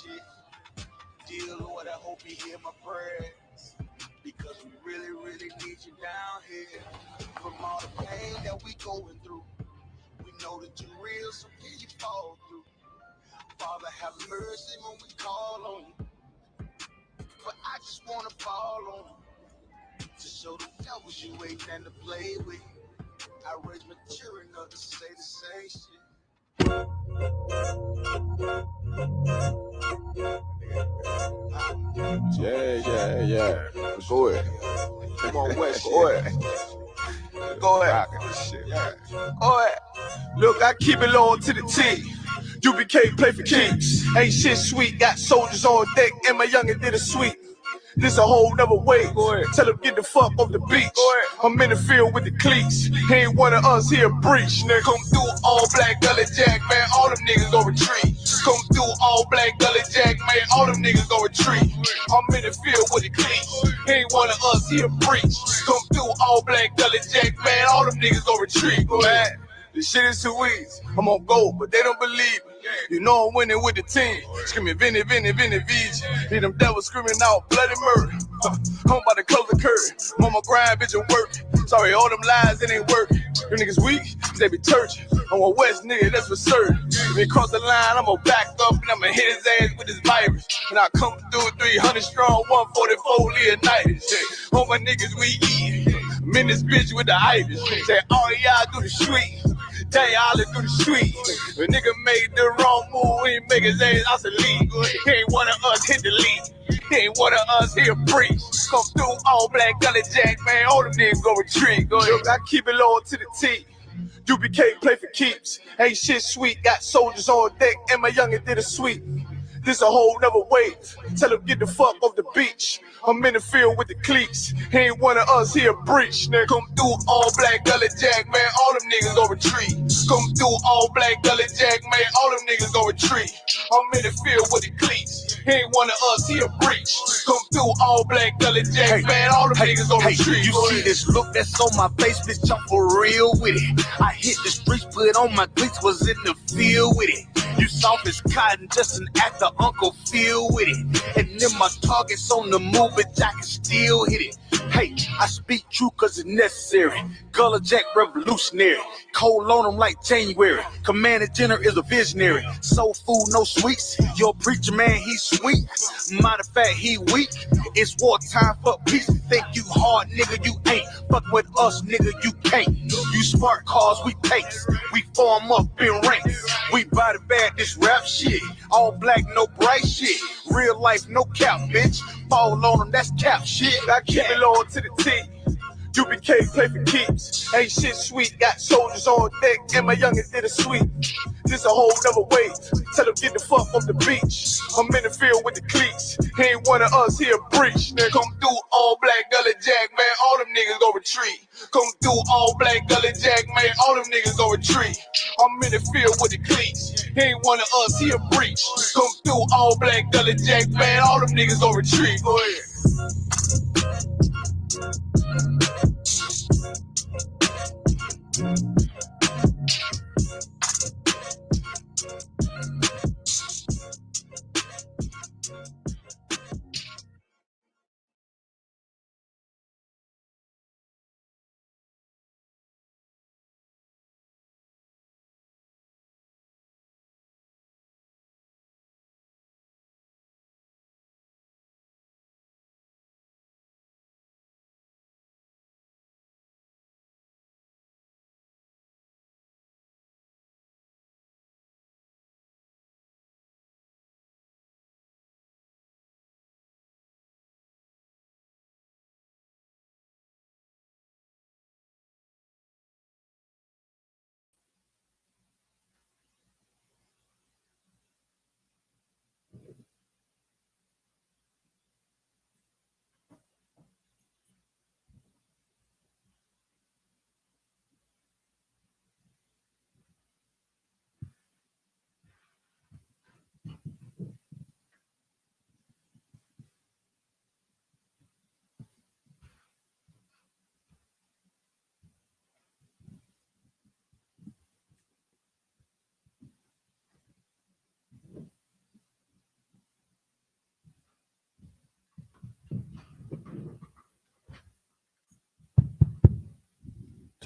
shit. Dear Lord, I hope you hear my prayers. Because we really, really need you down here. From all the pain that we going through. We know that you're real, so can you fall through? Father, have mercy when we call on you. But I just wanna fall on you. To show the devils you ain't nothing to play with. I raise my children up to say the same shit. Yeah. Go ahead. Come on, West. Go ahead. Go ahead. Rocking this shit. Yeah. Go ahead. Look, I keep it loyal to the T. UBK play for keeps. Ain't shit sweet. Got soldiers on deck, and my youngin' did a sweep. This a whole nother way. Tell him get the fuck off the beach. I'm in the field with the cleats. He ain't one of us, he a breach. Nigga, come through all black gully jack, man. All them niggas gon' retreat. Come through all black gully jack, man. All them niggas gon' retreat. I'm in the field with the cleats. He ain't one of us, he a breach. Come through all black gully jack, man. All them niggas gon' retreat. Man, this shit is too easy. I'm on go, but they don't believe me. You know I'm winning with the team. Screaming Vinny, VG. Hear them devils screaming out bloody murder. I'm about to close the curtain. Mama grind, bitch, and work. Sorry, all them lies, it ain't working. Them niggas weak, they be turching. I'm a West nigga, that's for certain. If he cross the line, I'ma back up and I'ma hit his ass with this virus. And I come through 300 strong, 144 Leonidas. All my niggas we eat. I'm in this bitch with the itis. Say all y'all do the sweet. Tell y'all do the sweet. When nigga made the wrong move, he make his ass out the league. He ain't one of us hit the league. He ain't one of us here preach. Come through all black gully jack, man. All them niggas go retreat. Go ahead. Look, I keep it loyal to the T. UBK play for keeps. Ain't shit sweet. Got soldiers on deck, and my youngin' did a sweep. This a whole nother wave. Tell him get the fuck off the beach. I'm in the field with the cleats. He ain't one of us, he a breach. Nigga, come through all black gully jack, man. All them niggas gon' retreat. Come through all black gully jack, man. All them niggas gon' retreat. I'm in the field with the cleats. He ain't one of us, he a breach. Come through all black gully jack, man. All them niggas gon' retreat. You see this look that's on my face, bitch, I'm for real with it. I hit the streets, put on my cleats, was in the field with it. You soft as cotton, just an actor, Uncle Phil with it. And then my target's on the move, but I can still hit it. Hey, I speak true cause it's necessary. Gullah Jack revolutionary. Cold on them like January. Commander General is a visionary. Soul food, no sweets. Your preacher man, he's sweet. Matter of fact, he weak. It's wartime for peace. Think you hard, nigga, you ain't. Fuck with us, nigga, you can't. You smart cars, we pace. We form up in ranks. We body bag this rap shit. All black, no bright shit. Real life, no cap, bitch. Fall on them, that's cap shit. I keep it loyal to the T. UBK play for keeps. Ain't shit sweet. Got soldiers on deck, and my youngin' did a sweep. This a whole nother way. Tell him get the fuck off the beach. I'm in the field with the cleats. He ain't one of us, he a breach. Nigga, come through all black gully jack, man. All them niggas gon' retreat. Come through all black gully jack, man. All them niggas gon' retreat. I'm in the field with the cleats. He ain't one of us, he a breach. Come through all black gully jack, man. All them niggas gon' retreat. Go ahead.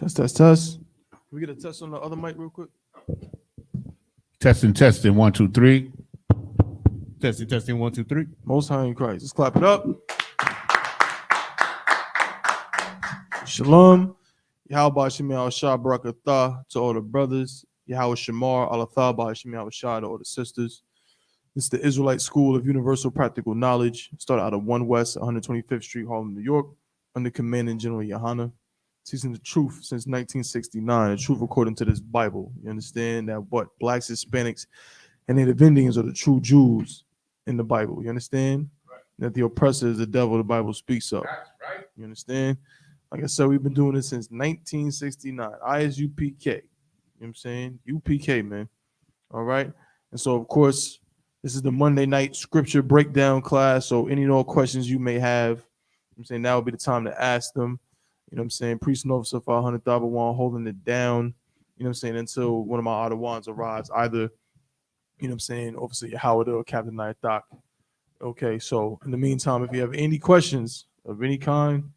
Test. Can we get a test on the other mic real quick? Testing. 1, 2, 3. Testing. 1, 2, 3. Most High in Christ. Let's clap it up. Shalom. Yahweh Shemi Al-Shah Barakatah to all the brothers. Yahweh Shamar Al-Athah Shemi Al-Shah to all the sisters. This is the Israelite School of Universal Practical Knowledge. Started out of 1 West, 125th Street, Harlem, New York, under Commanding General Yohana. Teaching the truth since 1969. The truth according to this Bible. You understand that what? Blacks, Hispanics, and Native Indians are the true Jews in the Bible. You understand? Right. That the oppressor is the devil the Bible speaks of. That's right. You understand? Like I said, we've been doing this since 1969. ISUPK. You know what I'm saying? UPK, man. All right. And so, of course, this is the Monday night scripture breakdown class. So any and all questions you may have, I'm saying now would be the time to ask them. You know what I'm saying? Priest and Officer 500 Dabawan holding it down, you know what I'm saying, until one of my Adawans arrives, either, you know what I'm saying, Officer Howard or Captain Nyathak. Okay, so in the meantime, if you have any questions of any kind,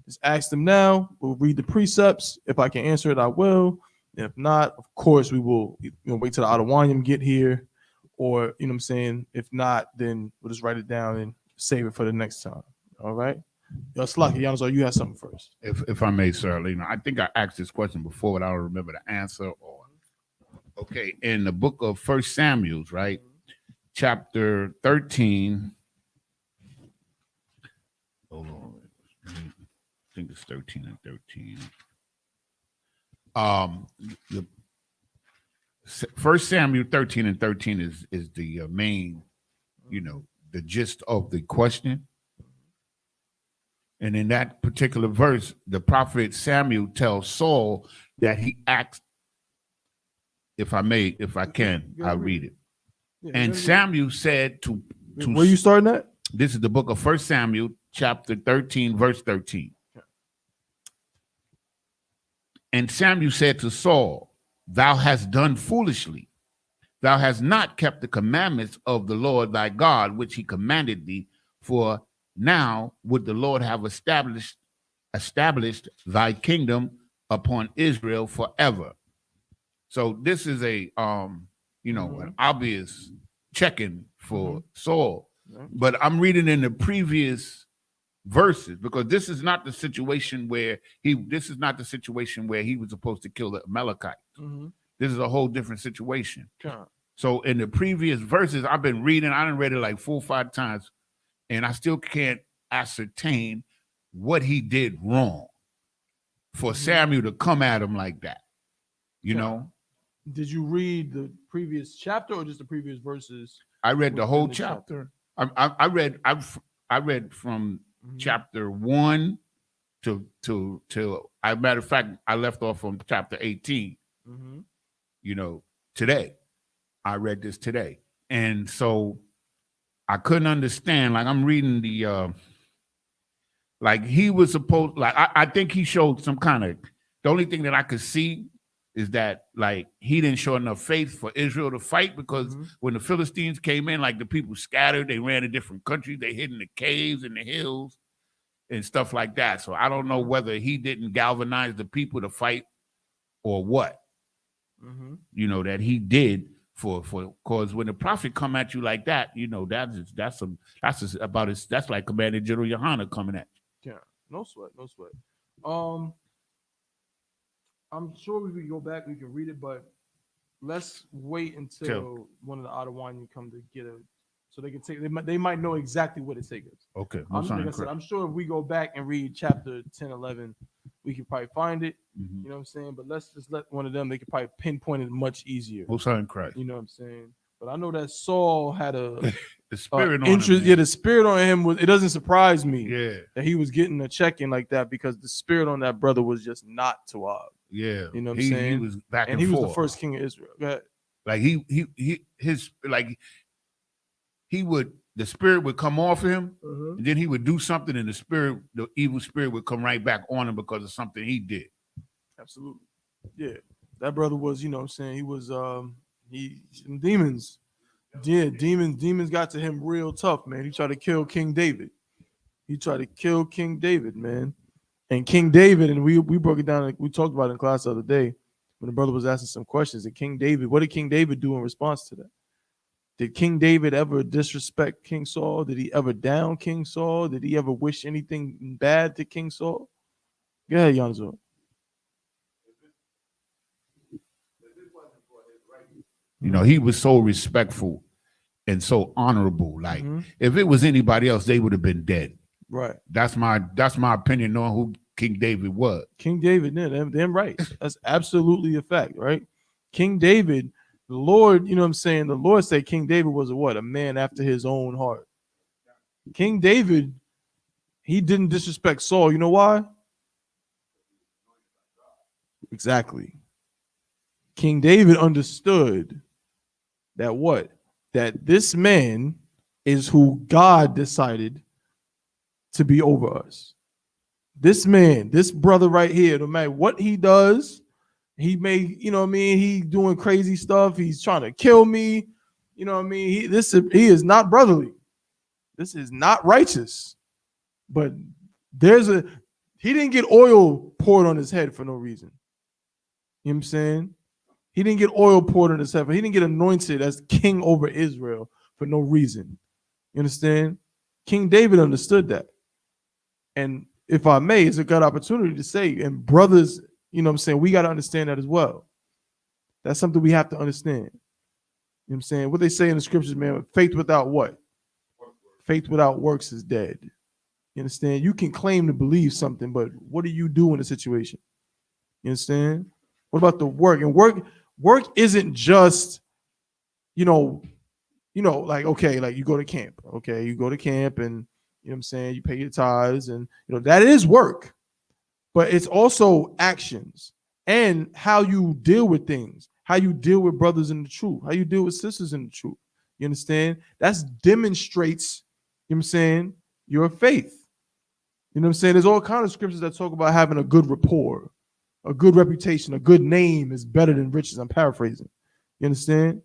just ask them now. We'll read the precepts. If I can answer it, I will. And if not, of course, we will wait till the Adawanium get here. Or, you know what I'm saying, if not, then we'll just write it down and save it for the next time. All right? Slucky, Yanazar, you have something first. If I may, sir, I think I asked this question before, but I don't remember the answer. Okay, in the book of 1 Samuel, right, chapter 13. Hold on, I think it's 13 and 13. The 1 Samuel 13 and 13 is the main, the gist of the question. And in that particular verse, the prophet Samuel tells Saul that he asked, if I can, I'll read it. Yeah, and Samuel said to where you starting at? This is the book of 1 Samuel, chapter 13, verse 13. Okay. And Samuel said to Saul, "Thou hast done foolishly. Thou hast not kept the commandments of the Lord thy God, which he commanded thee, for now would the Lord have established thy kingdom upon Israel forever." So this is a an obvious check-in for Saul. But I'm reading in the previous verses because this is not the situation where he was supposed to kill the Amalekites. Mm-hmm. This is a whole different situation. Sure. So in the previous verses, I've been reading, I done read it like 4 or 5 times. And I still can't ascertain what he did wrong for Samuel to come at him like that. You know? Did you read the previous chapter or just the previous verses? I read the whole chapter. I read from chapter 1 to as a matter of fact, I left off from chapter 18. Mm-hmm. Today. I read this today. And so I couldn't understand. Like I'm reading the he was supposed, I think he showed some kind of, the only thing that I could see is that he didn't show enough faith for Israel to fight because when the Philistines came in, the people scattered, they ran to different countries, they hid in the caves and the hills and stuff like that. So I don't know whether he didn't galvanize the people to fight or what, that he did. Because when the prophet come at you like that, that's like Commander General Yohana coming at you. Yeah, no sweat. I'm sure we can go back, we can read it, but let's wait until one of the Adawani come to get it, so they can take. They might know exactly what it takes us. Okay, I'm sure if we go back and read chapter 10, 11, we can probably find it. Mm-hmm. You know what I'm saying? But let's just let one of them. They could probably pinpoint it much easier. Most High in Christ. You know what I'm saying? But I know that Saul had a the spirit on interest. him. Yeah, the spirit on him was. It doesn't surprise me. Yeah, that he was getting a check-in like that because the spirit on that brother was just not Tawab. Yeah, you know what I'm saying? He was back and he forth. was the first king of Israel. Go ahead. The spirit would come off of him, and then he would do something, and the evil spirit would come right back on him because of something he did. Absolutely. Yeah. That brother was, you know what I'm saying, he was demons. Yeah, demons got to him real tough, man. He tried to kill King David. Man. And King David, and we broke it down, we talked about it in class the other day when the brother was asking some questions. And King David, what did King David do in response to that? Did King David ever disrespect King Saul? Did he ever down King Saul? Did he ever wish anything bad to King Saul? Go ahead, Yanzo. You know, he was so respectful and so honorable. Like, if it was anybody else, they would have been dead. Right. That's my opinion on who King David was. King David, yeah, them right. That's absolutely a fact, right? King David, the Lord, you know what I'm saying? The Lord said King David was a man after his own heart. King David, he didn't disrespect Saul. You know why? Exactly. King David understood that what? That this man is who God decided to be over us. This man, this brother right here, no matter what he does, he may, you know what I mean, he doing crazy stuff. He's trying to kill me. You know what I mean? He is not brotherly. This is not righteous. But he didn't get oil poured on his head for no reason. You know what I'm saying? He didn't get oil poured on his head. He didn't get anointed as king over Israel for no reason. You understand? King David understood that. And if I may, it's a good opportunity to say, and brothers, you know what I'm saying, we got to understand that as well. That's something we have to understand. You know what I'm saying? What they say in the scriptures, man, faith without what? Faith without works is dead. You understand? You can claim to believe something, but what do you do in a situation? You understand? What about the work? And work isn't just, like, okay, like you go to camp. Okay, you go to camp and, you know what I'm saying, you pay your tithes and, that is work. But it's also actions and how you deal with things, how you deal with brothers in the truth, how you deal with sisters in the truth. You understand? That demonstrates, you know what I'm saying, your faith. You know what I'm saying? There's all kinds of scriptures that talk about having a good rapport, a good reputation, a good name is better than riches. I'm paraphrasing. You understand?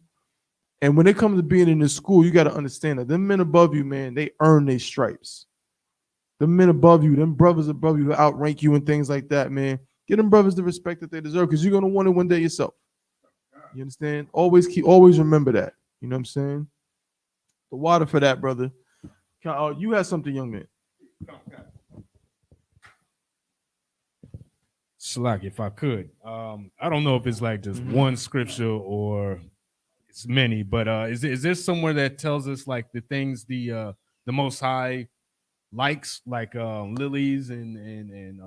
And when it comes to being in this school, you got to understand that them men above you, man, they earn their stripes. The men above you, them brothers above you who outrank you and things like that, man, give them brothers the respect that they deserve because you're going to want it one day yourself. You understand? Always remember that. You know what I'm saying? The water for that, brother. You had something, young man. Slack, if I could. I don't know if it's like just one scripture or it's many, but is there somewhere that tells us like the things the Most High likes, like lilies and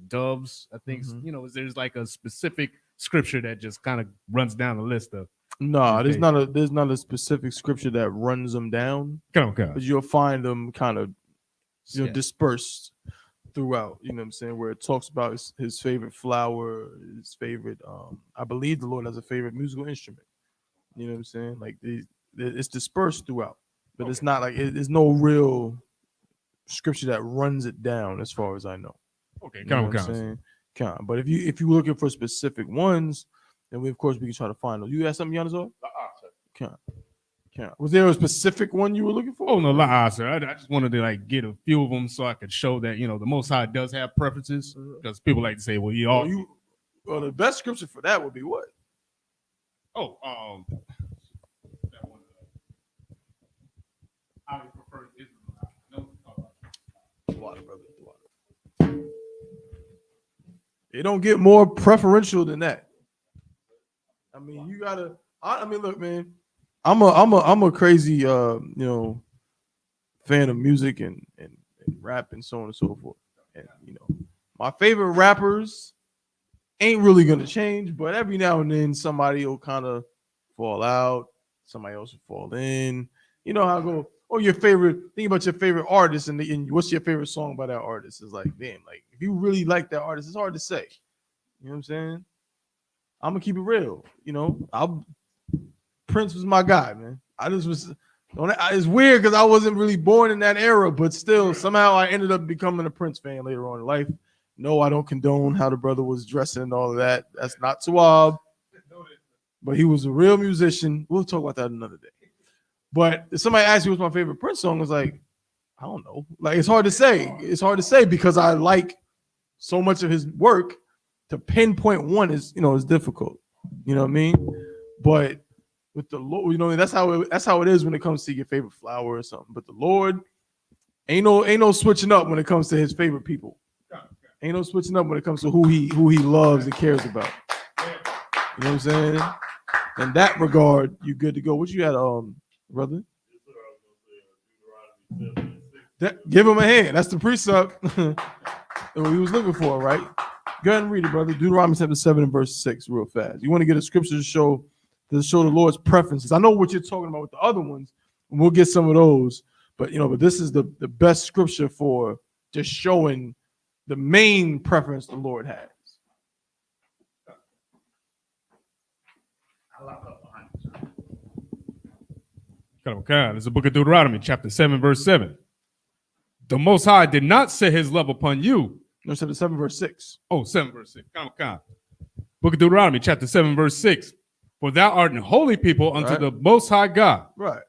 doves? I think is there's like a specific scripture that just kind of runs down the list of. No, there's not a specific scripture that runs them down. Okay. But you'll find them kind of dispersed throughout, you know what I'm saying, where it talks about his favorite flower, his favorite, I believe the Lord has a favorite musical instrument. You know what I'm saying? Like it's dispersed throughout, but it's not like there's no real scripture that runs it down as far as I know. Okay, you know what I'm saying? But if you're looking for specific ones, then we can try to find those. You had something, Yanazor? Was there a specific one you were looking for? Oh no, sir. I just wanted to like get a few of them so I could show that the Most High does have preferences, because people like to say, well, well, the best scripture for that would be what? Oh, that one. I would prefer Israel. No, water, brother. Water. It don't get more preferential than that. I mean, you gotta. Look, man. I'm a crazy fan of music and rap and so on and so forth. And my favorite rappers ain't really gonna change, but every now and then somebody will kind of fall out, somebody else will fall in. You know how I go, think about your favorite artist and what's your favorite song by that artist? It's like, damn, like if you really like that artist, it's hard to say. You know what I'm saying? I'm gonna keep it real. Prince was my guy, man. It's weird because I wasn't really born in that era, but still somehow I ended up becoming a Prince fan later on in life. No, I don't condone how the brother was dressing and all of that. That's not Tawab. But he was a real musician. We'll talk about that another day. But if somebody asked me what's my favorite Prince song, it's like, I don't know. Like, it's hard to say. It's hard to say because I like so much of his work, to pinpoint one is difficult. You know what I mean? But with the Lord, that's how it is when it comes to your favorite flower or something. But the Lord ain't no switching up when it comes to his favorite people. Ain't no switching up when it comes to who he loves and cares about. You know what I'm saying? In that regard, you good to go. What you had, brother? Give him a hand. That's the precept that he was looking for, right? Go ahead and read it, brother. Deuteronomy chapter 7 and verse 6, real fast. You want to get a scripture to show the Lord's preferences. I know what you're talking about with the other ones, and we'll get some of those. But but this is the best scripture for just showing the main preference the Lord has. It's the book of Deuteronomy, chapter 7, verse 7. The Most High did not set his love upon you. No, chapter 7, verse 6. Oh, 7, verse 6. Book of Deuteronomy, chapter 7, verse 6. For thou art an holy people unto the Most High God. Right.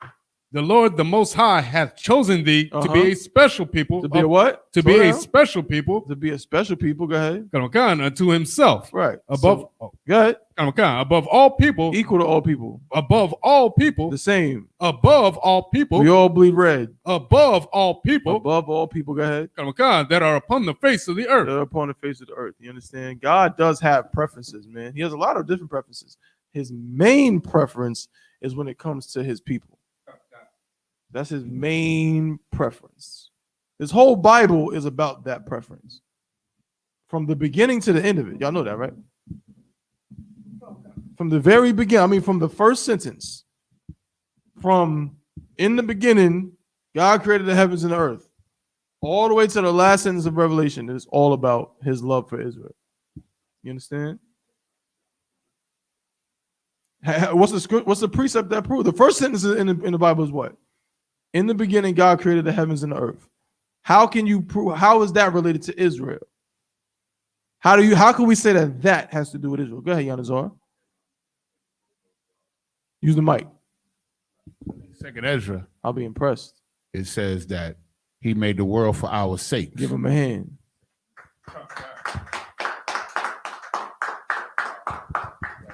The Lord, the Most High, hath chosen thee to be a special people. To be a what? To be a special people. To be a special people. Go ahead. Unto himself. Right. Above. Go ahead. Above all people. Equal to all people. Above all people. The same. Above all people. We all bleed red. Above all people. Above all people. Go ahead. That are upon the face of the earth. That are upon the face of the earth. You understand? God does have preferences, man. He has a lot of different preferences. His main preference is when it comes to his people. That's his main preference. This whole Bible is about that preference. From the beginning to the end of it. Y'all know that, right? From the very beginning, from the first sentence. From in the beginning, God created the heavens and the earth. All the way to the last sentence of Revelation, it is all about his love for Israel. You understand? What's the precept that proves? The first sentence in the Bible is what? In the beginning, God created the heavens and the earth. How can you prove? How is that related to Israel? How can we say that has to do with Israel? Go ahead, Yanazar. Use the mic. Second Ezra. I'll be impressed. It says that he made the world for our sake. Give him a hand.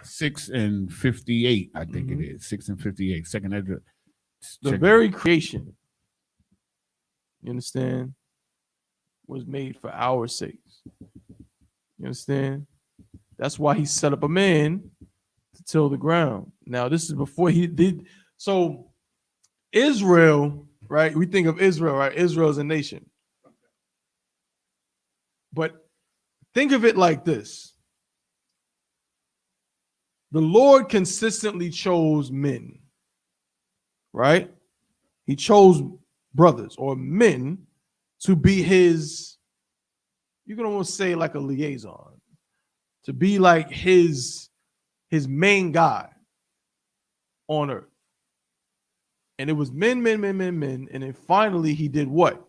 6 and 58, I think it is. 6 and 58. Second Ezra. The very creation, you understand, was made for our sakes. You understand? That's why he set up a man to till the ground. Now, this is before he did. So, Israel, right? We think of Israel, right? Israel is a nation. But think of it like this. The Lord consistently chose men. Right? He chose brothers or men to be his, you can almost say like a liaison, to be like his main guy on earth. And it was men. And then finally he did what?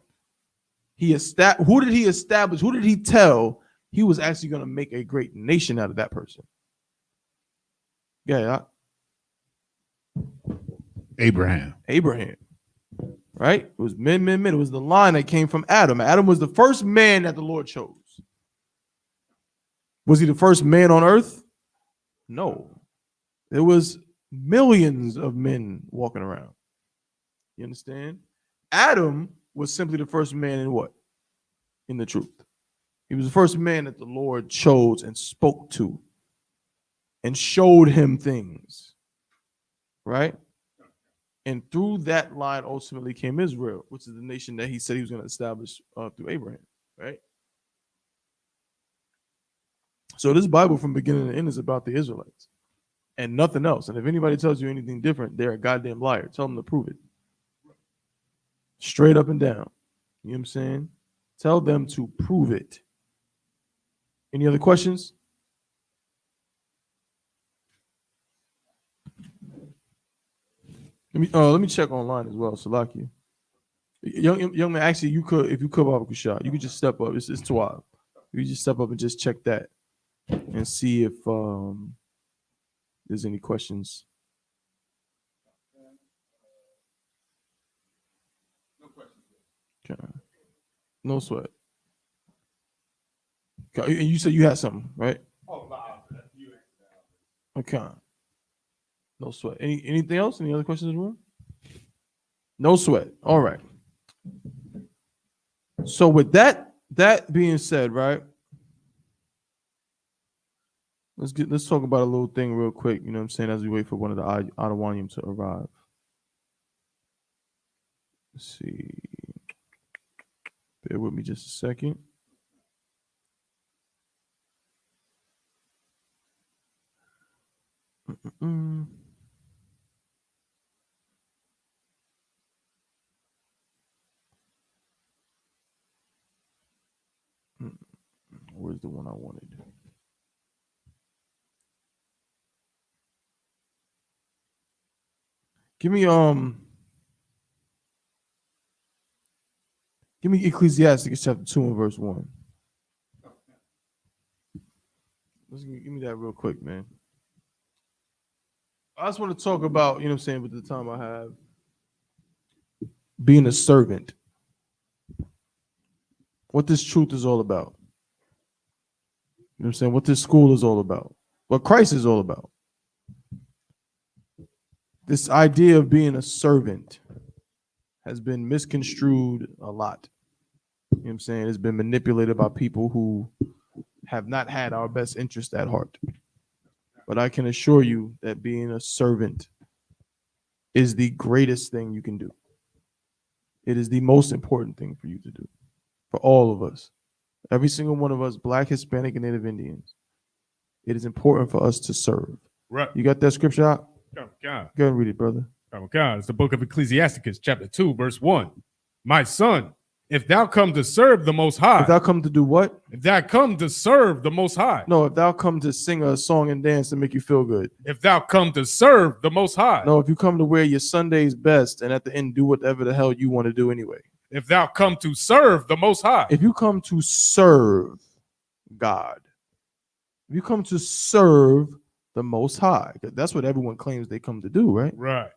Who did he establish? Who did he tell he was actually going to make a great nation out of that person? Yeah. Abraham. Right? It was men. It was the line that came from Adam. Adam was the first man that the Lord chose. Was he the first man on earth? No. There was millions of men walking around. You understand? Adam was simply the first man in what? In the truth. He was the first man that the Lord chose and spoke to and showed him things. Right? And through that line ultimately came Israel, which is the nation that he said he was going to establish through Abraham, right? So this Bible from beginning to end is about the Israelites and nothing else. And if anybody tells you anything different, they're a goddamn liar. Tell them to prove it. Straight up and down. You know what I'm saying? Tell them to prove it. Any other questions? Let me check online as well. Salakia. Young man, actually, you could, if you could, Baba Kushah, you could just step up. It's 12. You just step up and just check that and see if there's any questions. Okay. No sweat. Okay, and you said you had something, right? Oh, Okay. No sweat. Anything else? Any other questions in the room? No sweat. All right. So with that being said, right? Let's talk about a little thing real quick. You know what I'm saying? As we wait for one of the Adawanium to arrive. Let's see. Bear with me just a second. Where's the one I wanted? Give me Ecclesiastes chapter 2 and verse 1. Give me that real quick, man. I just want to talk about, you know what I'm saying, with the time I have, being a servant. What this truth is all about. You know what I'm saying? What this school is all about. What Christ is all about. This idea of being a servant has been misconstrued a lot. You know what I'm saying? It's been manipulated by people who have not had our best interest at heart. But I can assure you that being a servant is the greatest thing you can do. It is the most important thing for you to do. For all of us. Every single one of us, Black, Hispanic, and Native Indians. It is important for us to serve. Right. You got that scripture out? God. Go ahead and read it, brother. God. It's the book of Ecclesiasticus, chapter 2, verse 1. My son, if thou come to serve the Most High. If thou come to do what? If thou come to serve the Most High. No, if thou come to sing a song and dance to make you feel good. If thou come to serve the Most High. No, if you come to wear your Sunday's best and at the end do whatever the hell you want to do anyway. If thou come to serve the Most High. If you come to serve God. If you come to serve the Most High. That's what everyone claims they come to do, right? Right.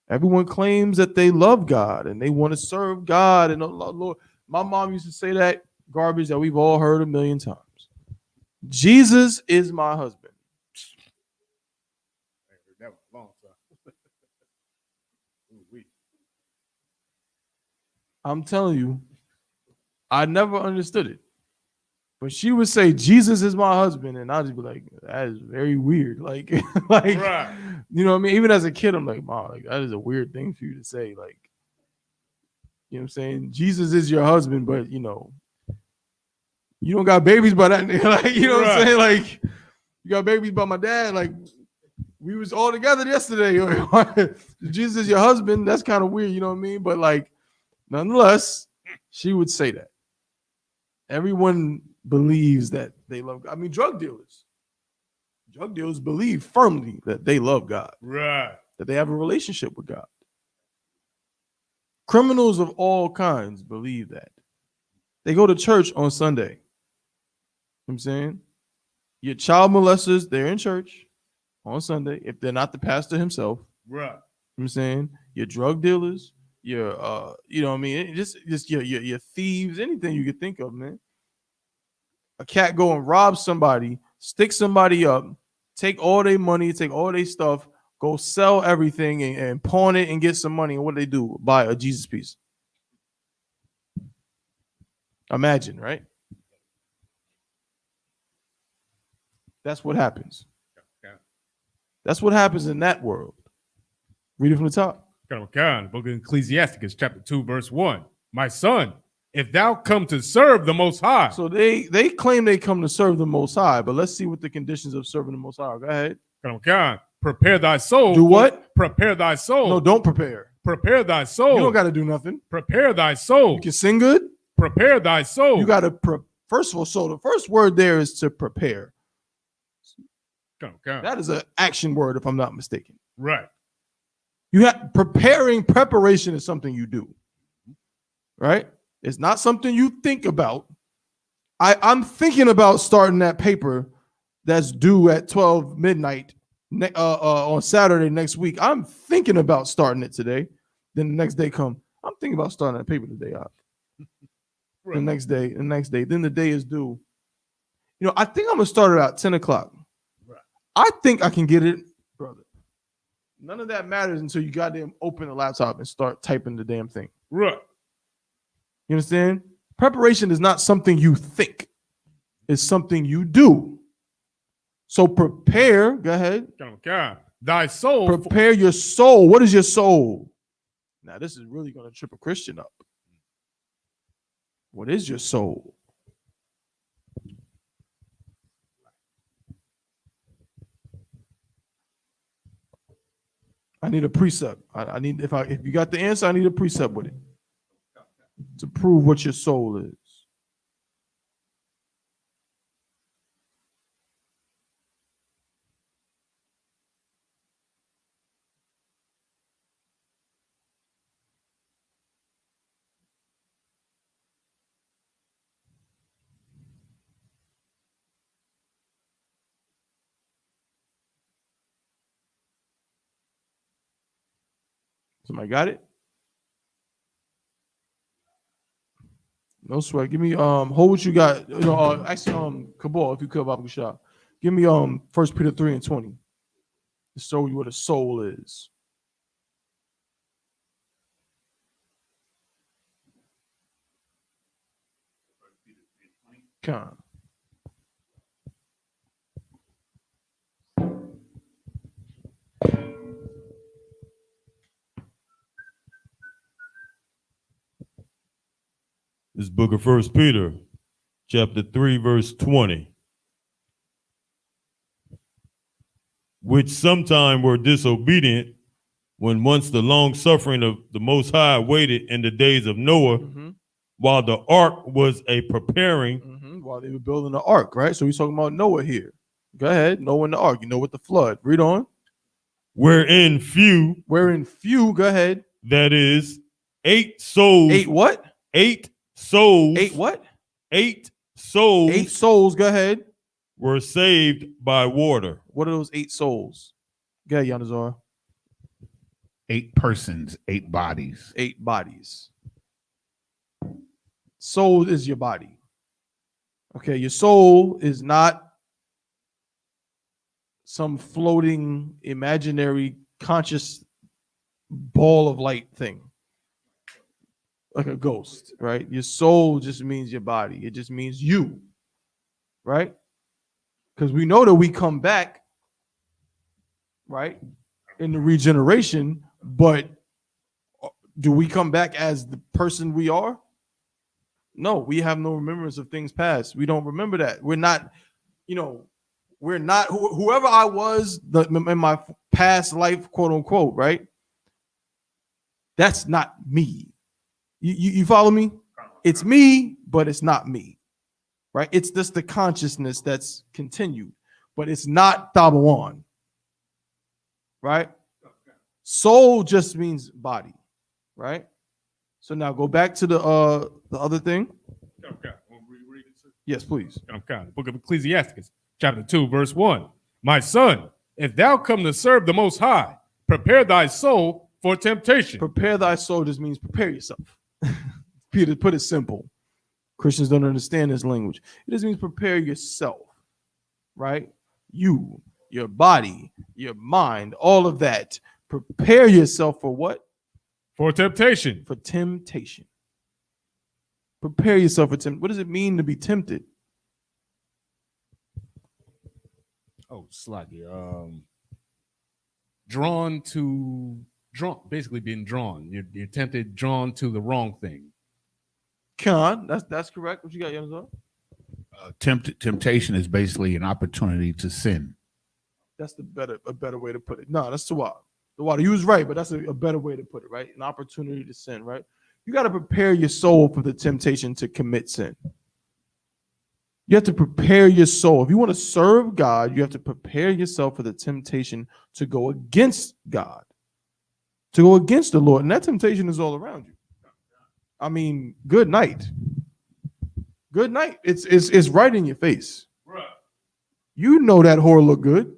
Everyone claims that they love God and they want to serve God. And Lord, my mom used to say that garbage that we've all heard a million times. Jesus is my husband. That was a long time. I'm telling you, I never understood it. But she would say, Jesus is my husband. And I'd just be like, that is very weird. Like, Right. You know what I mean? Even as a kid, I'm like, Mom, like, that is a weird thing for you to say. Like, you know what I'm saying? Jesus is your husband, but, you know, you don't got babies by that. Like, you know what I'm saying? Like, you got babies by my dad. Like, we was all together yesterday. Jesus is your husband. That's kind of weird. You know what I mean? But, like, nonetheless, she would say that. Everyone believes that they love God. I mean, drug dealers believe firmly that they love God. Right. That they have a relationship with God. Criminals of all kinds believe that. They go to church on Sunday. You know what I'm saying? Your child molesters, they're in church on Sunday if they're not the pastor himself. Right. You know what I'm saying? Your drug dealers, your you know what I mean? Just your thieves, anything you could think of, man. A cat go and rob somebody, stick somebody up, take all their money, take all their stuff, go sell everything and pawn it and get some money. And what do they do? Buy a Jesus piece. Imagine, right? That's what happens. That's what happens in that world. Read it from the top. God, book of Ecclesiasticus, chapter 2, verse 1. My son, if thou come to serve the Most High. So they claim they come to serve the Most High, but let's see what the conditions of serving the Most High. Go ahead. God, prepare thy soul. Do what? Prepare thy soul. No, don't prepare. Prepare thy soul. You don't got to do nothing. Prepare thy soul. You can sing good. Prepare thy soul. You got to, first of all, so the first word there is to prepare. That is an action word, if I'm not mistaken. Right. You have preparation is something you do. Right? It's not something you think about. I'm thinking about starting that paper that's due at 12 midnight on Saturday next week. I'm thinking about starting it today. Then the next day come. I'm thinking about starting that paper today. Right. The next day. Then the day is due. I think I'm gonna start it at 10 o'clock. Right. I think I can get it, brother. None of that matters until you goddamn open the laptop and start typing the damn thing. Right. You understand? Preparation is not something you think. It's something you do. So prepare. Go ahead. Thy soul. Prepare your soul. What is your soul? Now, this is really going to trip a Christian up. What is your soul? I need a precept. I need if you got the answer, I need a precept with it to prove what your soul is. Somebody got it? No sweat. Give me hold what you got. Actually, Kabul, if you could, Baba Shah. Give me 1 Peter 3:20 to show you what a soul is. Come on. This book of 1 Peter, chapter 3, verse 20. Which sometime were disobedient, when once the long suffering of the Most High waited in the days of Noah, while the ark was a preparing. While they were building the ark, right? So he's talking about Noah here. Go ahead. Noah and the ark. You know what the flood. Read on. Wherein few. Go ahead. That is 8 souls. 8 what? 8 souls. 8 what? 8 souls. 8 souls. Go ahead. Were saved by water. What are those 8 souls? Go ahead, Yanazar. 8 persons, 8 bodies. 8 bodies. Soul is your body. Okay, your soul is not some floating, imaginary, conscious ball of light thing. Like a ghost, right? Your soul just means your body. It just means you, right? Because we know that we come back, right, in the regeneration, but do we come back as the person we are? No, we have no remembrance of things past. We don't remember that. We're not, we're not whoever I was in my past life, quote unquote, right? That's not me. You follow me? It's me, but it's not me, right? It's just the consciousness that's continued, but it's not Tabawan, right? Soul just means body, right? So now go back to the other thing. Yes, please. Book of Ecclesiastes, chapter 2, verse 1. My son, if thou come to serve the Most High, prepare thy soul for temptation. Prepare thy soul just means prepare yourself. Peter, put it simple. Christians don't understand this language. It just means prepare yourself, right? You, your body, your mind, all of that. Prepare yourself for what? For temptation. For temptation. Prepare yourself for temptation. What does it mean to be tempted? Oh, sluggy. Basically being drawn. You're tempted, drawn to the wrong thing. That's correct. What you got, Yanazar? Temptation is basically an opportunity to sin. That's a better way to put it. No, that's too wild. The water, you was right, but that's a better way to put it, right? An opportunity to sin, right? You got to prepare your soul for the temptation to commit sin. You have to prepare your soul. If you want to serve God, you have to prepare yourself for the temptation to go against God, to go against the Lord. And that temptation is all around you. I mean, good night. Good night. It's right in your face. Right. You know that whore look good.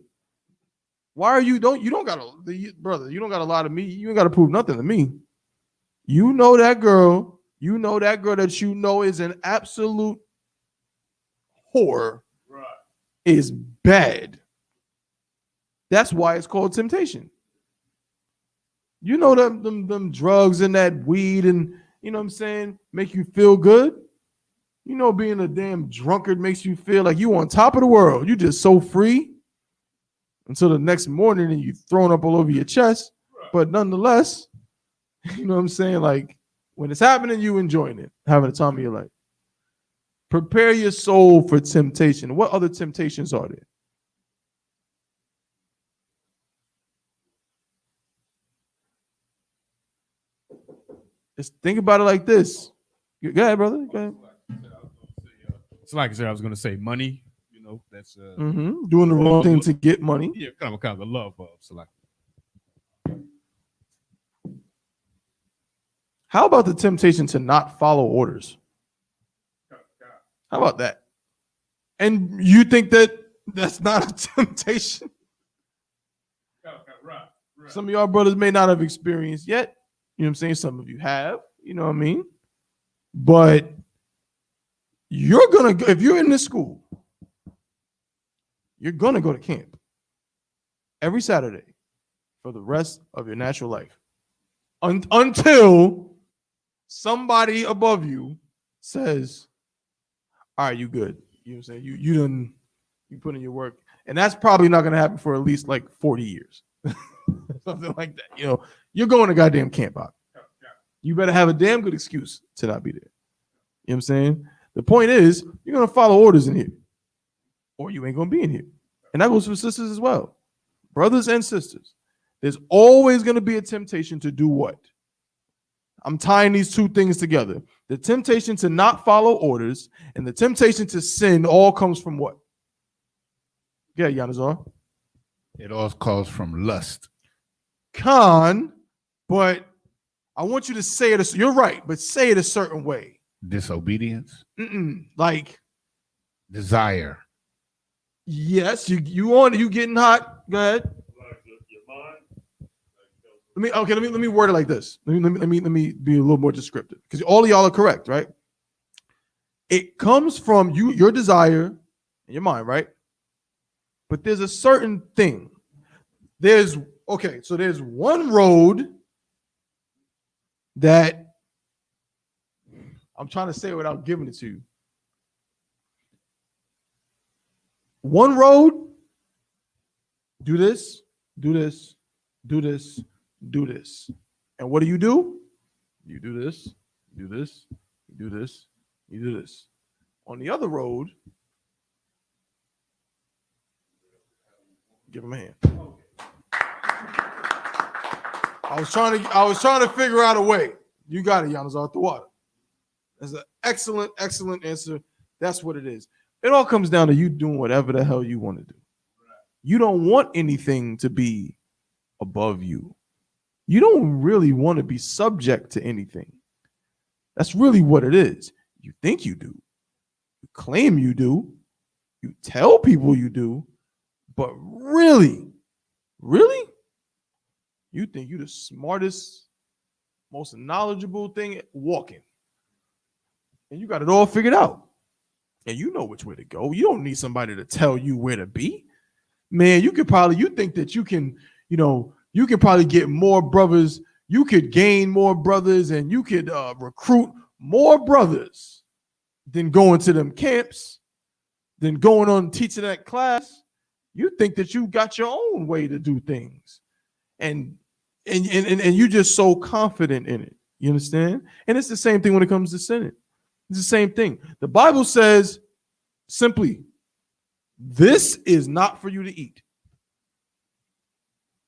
Why are you don't gotta, brother? You don't got a lot of me. You ain't got to prove nothing to me. You know that girl. You know that girl that you know is an absolute whore. Right. is bad. That's why it's called temptation. You know them drugs and that weed and you know what I'm saying make you feel good. You know, being a damn drunkard makes you feel like you on top of the world. You just so free until the next morning and you thrown up all over your chest. But nonetheless, you know what I'm saying? Like when it's happening, you enjoying it, having the time of your life. Prepare your soul for temptation. What other temptations are there? Just think about it like this. Go ahead, brother. Go ahead. It's like I said, I was going to say money. You know, that's Doing the wrong thing to get money. Yeah, kind of the love of. So like, how about the temptation to not follow orders? How about that? And you think that that's not a temptation? Right. Some of y'all brothers may not have experienced yet. You know what I'm saying? Some of you have. You know what I mean? But you're going to, if you're in this school, you're going to go to camp every Saturday for the rest of your natural life until somebody above you says, all right, you good. You know what I'm saying? You put in your work. And that's probably not going to happen for at least like 40 years. Something like that. You know, you're going to goddamn camp out. You better have a damn good excuse to not be there. You know what I'm saying? The point is, you're going to follow orders in here, or you ain't going to be in here. And that goes for sisters as well. Brothers and sisters, there's always going to be a temptation to do what? I'm tying these two things together. The temptation to not follow orders and the temptation to sin all comes from what? Yeah, Yanazar. It all comes from lust. But I want you to say it. You're right, but say it a certain way. Disobedience. Like desire. Yes, you getting hot. Go ahead. Let me word it like this. Let me be a little more descriptive because all of y'all are correct, right? It comes from your desire in your mind, right? But there's a certain thing. There's one road that I'm trying to say without giving it to you. One road, do this, do this, do this, do this. And what do? You do this, do this, do this, you do this. On the other road, give him a hand. I was trying to figure out a way. You got it, Giannis, off the water. That's an excellent, excellent answer. That's what it is. It all comes down to you doing whatever the hell you want to do. You don't want anything to be above you. You don't really want to be subject to anything. That's really what it is. You think you do. You claim you do. You tell people you do. But really, you think you're the smartest, most knowledgeable thing walking. And you got it all figured out. And you know which way to go. You don't need somebody to tell you where to be. Man, you think that you can probably get more brothers. You could gain more brothers and you could recruit more brothers than going to them camps, than going on teaching that class. You think that you got your own way to do things. And you're just so confident in it. You understand? And it's the same thing when it comes to sinning. It's the same thing. The Bible says simply, this is not for you to eat.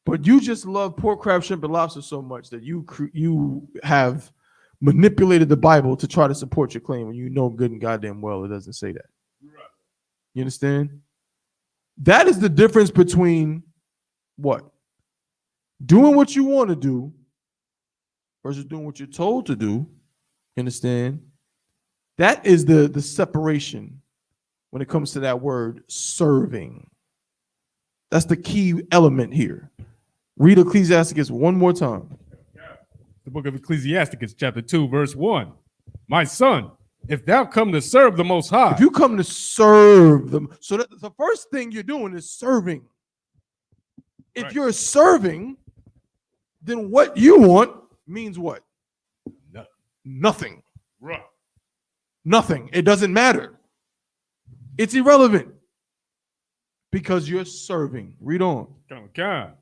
But you just love pork, crab, shrimp, and lobster so much that you have manipulated the Bible to try to support your claim when you know good and goddamn well it doesn't say that. You understand? That is the difference between what? Doing what you want to do versus doing what you're told to do. You understand? That is the separation when it comes to that word serving. That's the key element here. Read Ecclesiasticus one more time. The book of Ecclesiasticus, chapter 2, verse 1. My son, if thou come to serve the Most High. If you come to serve them, so the first thing you're doing is serving. If Right. you're serving, then what you want means what? No. Nothing. Right. Nothing. It doesn't matter. It's irrelevant because you're serving. Read on. Come.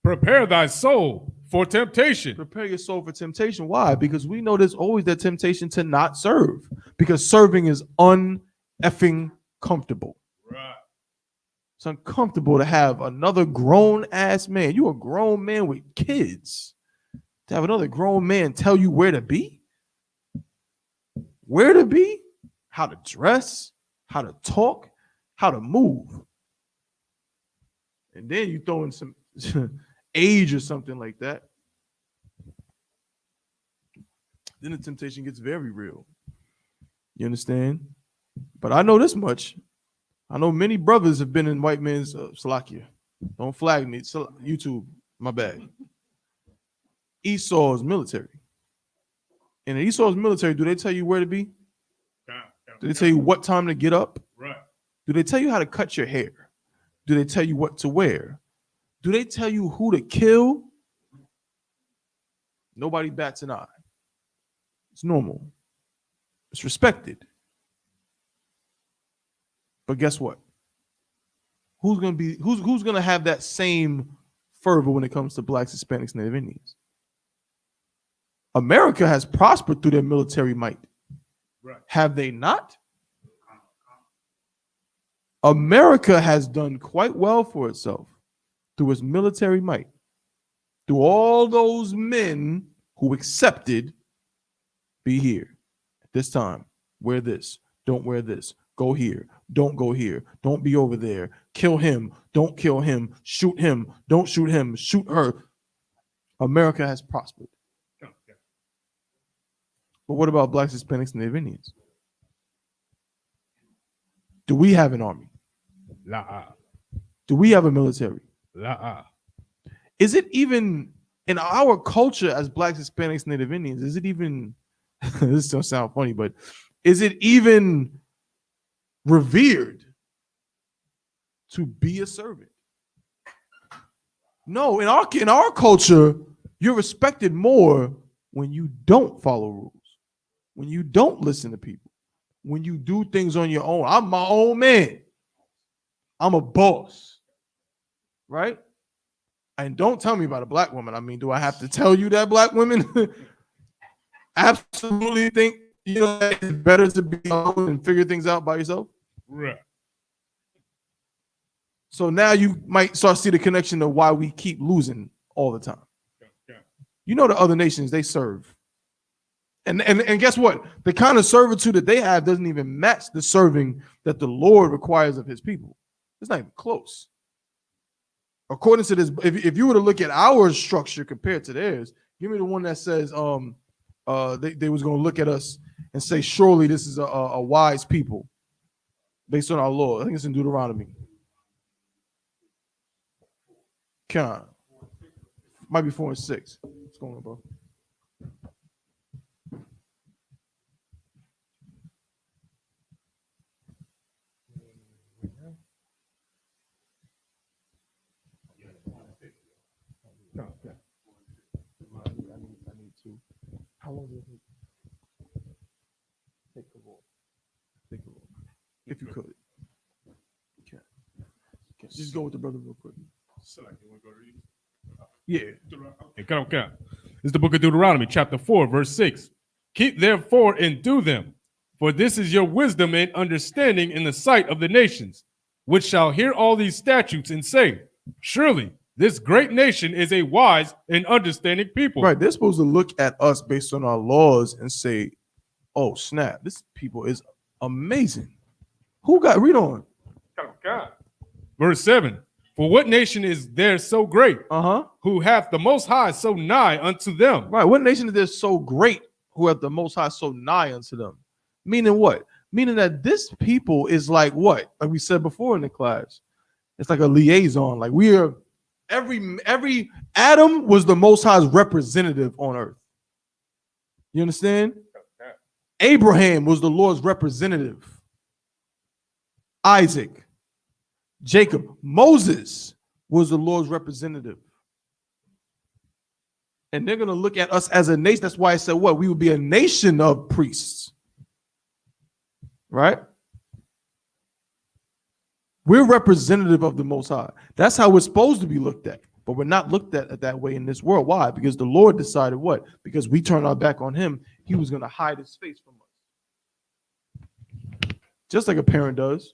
Prepare thy soul for temptation. Prepare your soul for temptation. Why? Because we know there's always that temptation to not serve, because serving is un-effing comfortable. Right. It's uncomfortable to have another grown ass man. You a grown man with kids. To have another grown man tell you where to be, how to dress, how to talk, how to move. And then you throw in some age or something like that. Then the temptation gets very real. You understand? But I know this much. I know many brothers have been in white men's Salakia. Don't flag me. YouTube, my bad. Esau's military. And in Esau's military, do they tell you where to be? Do they tell you what time to get up? Right. Do they tell you how to cut your hair? Do they tell you what to wear? Do they tell you who to kill? Nobody bats an eye. It's normal. It's respected. But guess what? Who's gonna have that same fervor when it comes to blacks, Hispanics, Native Indians? America has prospered through their military might. Right. Have they not? America has done quite well for itself through its military might, through all those men who accepted, be here at this time, wear this, don't wear this, go here, don't go here, don't be over there, kill him, don't kill him, shoot him, don't shoot him, shoot her. America has prospered. But what about blacks, Hispanics, and Native Indians? Do we have an army? La. Do we have a military? La. Is it even in our culture as blacks, Hispanics, Native Indians? Is it even, this don't sound funny, but is it even revered to be a servant? No, in our culture, you're respected more when you don't follow rules, when you don't listen to people, when you do things on your own. I'm my own man. I'm a boss, right? And don't tell me about a black woman. I mean, do I have to tell you that black women absolutely think, it's better to be alone and figure things out by yourself? Right. So now you might start to see the connection to why we keep losing all the time. You know, the other nations, they serve. And guess what? The kind of servitude that they have doesn't even match the serving that the Lord requires of his people. It's not even close. According to this, if you were to look at our structure compared to theirs, give me the one that says they was going to look at us and say, surely this is a wise people based on our law. I think it's in Deuteronomy. Might be 4 and 6. What's going on, bro? I need to. How long does it take a roll? Take a roll. If you could. Okay. Just go with the brother real quick. Yeah. Hey, come. It's the book of Deuteronomy, chapter 4, verse 6. Keep therefore and do them, for this is your wisdom and understanding in the sight of the nations, which shall hear all these statutes and say, surely this great nation is a wise and understanding people. Right. They're supposed to look at us based on our laws and say, oh, snap, this people is amazing. Read on. Verse 7. For what nation is there so great, who hath the Most High so nigh unto them? Right. What nation is there so great who hath the Most High so nigh unto them? Meaning what? Meaning that this people is like what? Like we said before in the class. It's like a liaison. Like we are, every Adam was the Most High's representative on earth. You understand? Abraham was the Lord's representative. Isaac, Jacob, Moses was the Lord's representative. And they're going to look at us as a nation. That's why I said what? We would be a nation of priests. Right? We're representative of the Most High. That's how we're supposed to be looked at. But we're not looked at that way in this world. Why? Because the Lord decided what? Because we turned our back on him, he was going to hide his face from us. Just like a parent does.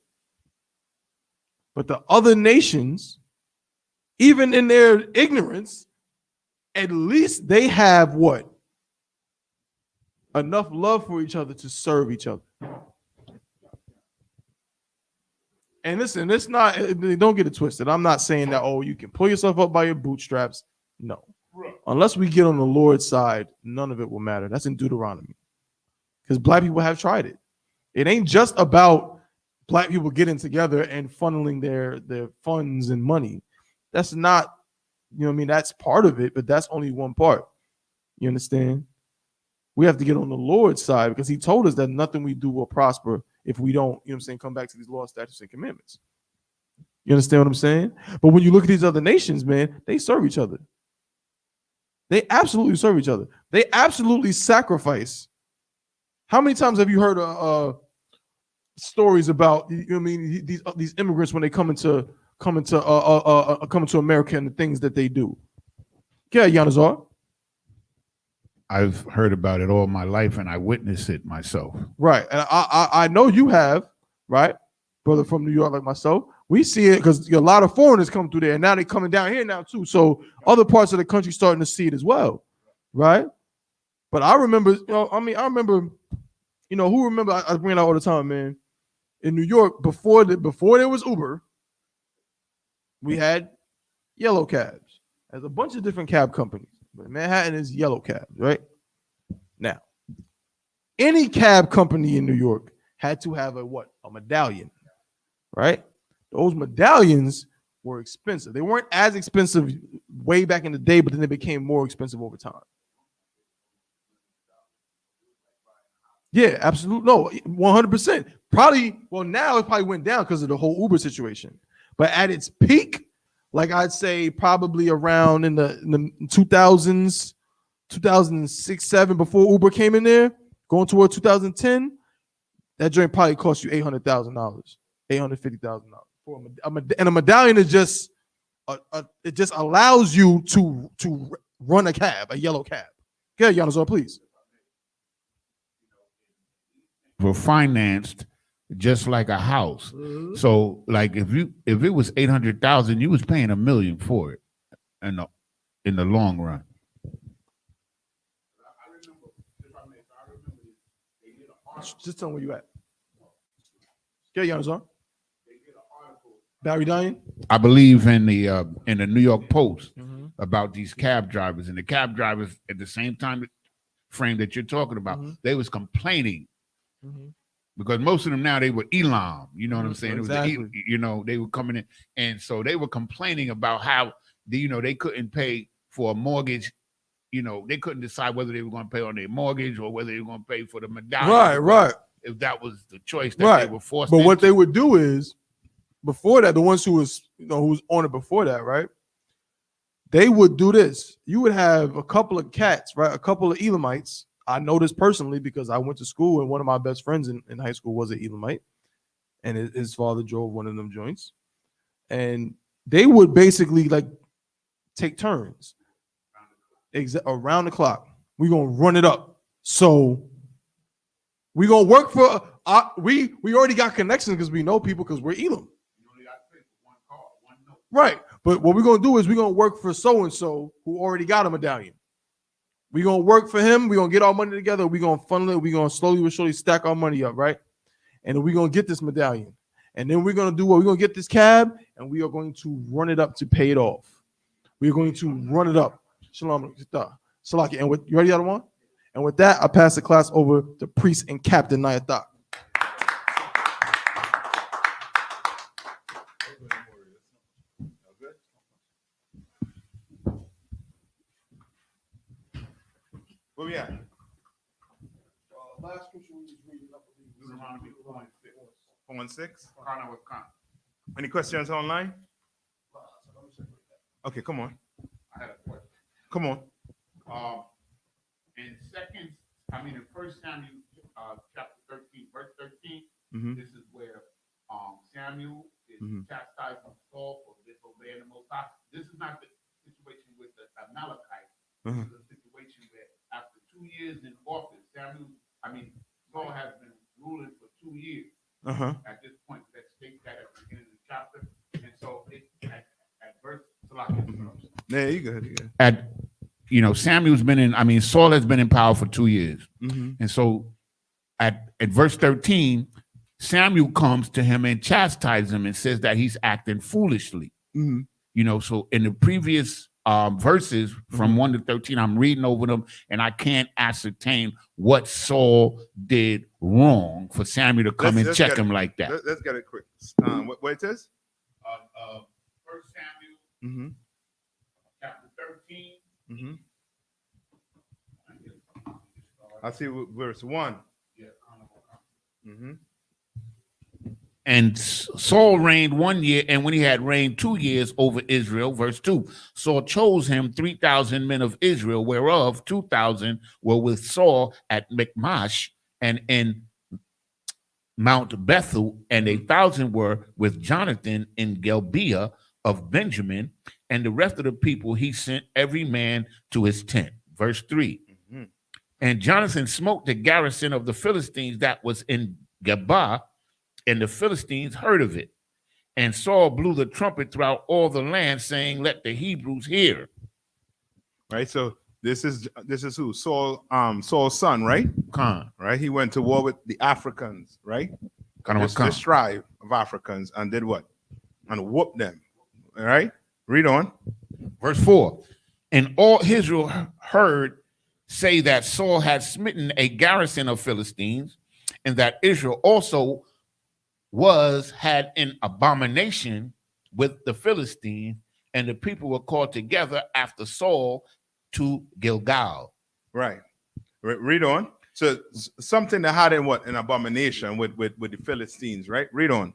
But the other nations, even in their ignorance, at least they have what? Enough love for each other to serve each other. And listen, it's not, don't get it twisted. I'm not saying that, oh, you can pull yourself up by your bootstraps. No. Unless we get on the Lord's side, none of it will matter. That's in Deuteronomy. Because black people have tried it. It ain't just about black people getting together and funneling their funds and money. That's not, you know what I mean? That's part of it, but that's only one part. You understand? We have to get on the Lord's side because he told us that nothing we do will prosper if we don't, you know what I'm saying, come back to these laws, statutes, and commandments. You understand what I'm saying? But when you look at these other nations, man, they serve each other. They absolutely serve each other. They absolutely sacrifice. How many times have you heard stories about, you know what I mean, these immigrants when they come into America and the things that they do? Yeah, Yanazar. I've heard about it all my life, and I witnessed it myself. Right, and I know you have, right, brother from New York like myself. We see it because a lot of foreigners come through there, and now they're coming down here now too. So other parts of the country starting to see it as well, right? But I remember, who remember? I bring it out all the time, man. In New York, before there was Uber, we had yellow cabs. There's a bunch of different cab companies. But Manhattan is yellow cabs, right? Now, any cab company in New York had to have a medallion, right? Those medallions were expensive. They weren't as expensive way back in the day, but then they became more expensive over time. Yeah, absolutely. No, 100%. Probably, well, now it probably went down because of the whole Uber situation. But at its peak, like I'd say probably around in the 2000s, 2006, 7, before Uber came in there, going toward 2010, that joint probably cost you $800,000, $850,000. And a medallion is just, it just allows you to run a cab, a yellow cab. Yeah, Yanazar, please. Were financed just like a house. So like if it was 800,000, you was paying $1 million for it in the long run. Just tell me where you at. Yeah, Yanazar. Barry Diane. I believe in the New York Post about these cab drivers, and the cab drivers at the same time frame that you're talking about, they was complaining. Because most of them now, they were Elam, you know what I'm saying? Exactly. It was they were coming in, and so they were complaining about how they couldn't pay for a mortgage. They couldn't decide whether they were going to pay on their mortgage or whether they were going to pay for the medallion. Right. If that was the choice that they were forced. But what they would do is, before that, the ones who was on it before that, right? They would do this. You would have a couple of cats, right? A couple of Elamites. I know this personally because I went to school and one of my best friends in high school was an Elamite, and his father drove one of them joints. And they would basically like take turns around the clock. We're going to run it up. So we're going to work for, we already got connections because we know people because we're Elam. Right. But what we're going to do is we're going to work for so-and-so who already got a medallion. We're going to work for him. We're going to get our money together. We're going to funnel it. We're going to slowly but surely stack our money up, right? And then we're going to get this medallion. And then we're going to do what? We're going to get this cab, and we are going to run it up to pay it off. We're going to run it up. Shalom. Salaki. And you ready, other one? And with that, I pass the class over to Priest and Captain Nayathak. Where we at? last scripture we was reading, I believe. Deuteronomy 4:6. Connor with Con. Any questions online? Okay, come on. I had a question. Come on. In First Samuel, chapter 13, verse 13, Mhm. this is where Samuel is Mhm. chastising Saul for disobeying the Most High. This is not the situation with the Amalekites. Uh-huh. This is a situation where after 2 years in office, Saul has been ruling for 2 years. Uh-huh. At this point, let's state that at the beginning of the chapter. And so at verse Yeah, you good. You good. Saul has been in power for 2 years. Mhm. And so at verse 13, Samuel comes to him and chastises him and says that he's acting foolishly. Mhm. So in the previous verses from 1 to 13, I'm reading over them and I can't ascertain what Saul did wrong for Samuel to come and Let's check get him it. like that. Let's get it quick. What it is? First Samuel Mm-hmm. chapter 13. Mm-hmm. I see verse 1. Mm-hmm. And Saul reigned 1 year, and when he had reigned 2 years over Israel, verse 2, Saul chose him 3,000 men of Israel, whereof 2,000 were with Saul at Michmash and in Mount Bethel, and 1,000 were with Jonathan in Gibeah of Benjamin, and the rest of the people he sent every man to his tent. Verse 3. Mm-hmm. And Jonathan smote the garrison of the Philistines that was in Geba, and the Philistines heard of it. And Saul blew the trumpet throughout all the land, saying, "Let the Hebrews hear." Right. So this is who? Saul's son, right? Khan. Right. He went to war with the Africans, right? This tribe of Africans, and did what? And whooped them. All right. Read on. Verse 4. And all Israel heard say that Saul had smitten a garrison of Philistines, and that Israel also had an abomination with the Philistines, and the people were called together after Saul to Gilgal. Right. Read on. So something that had an abomination with the Philistines, right? Read on.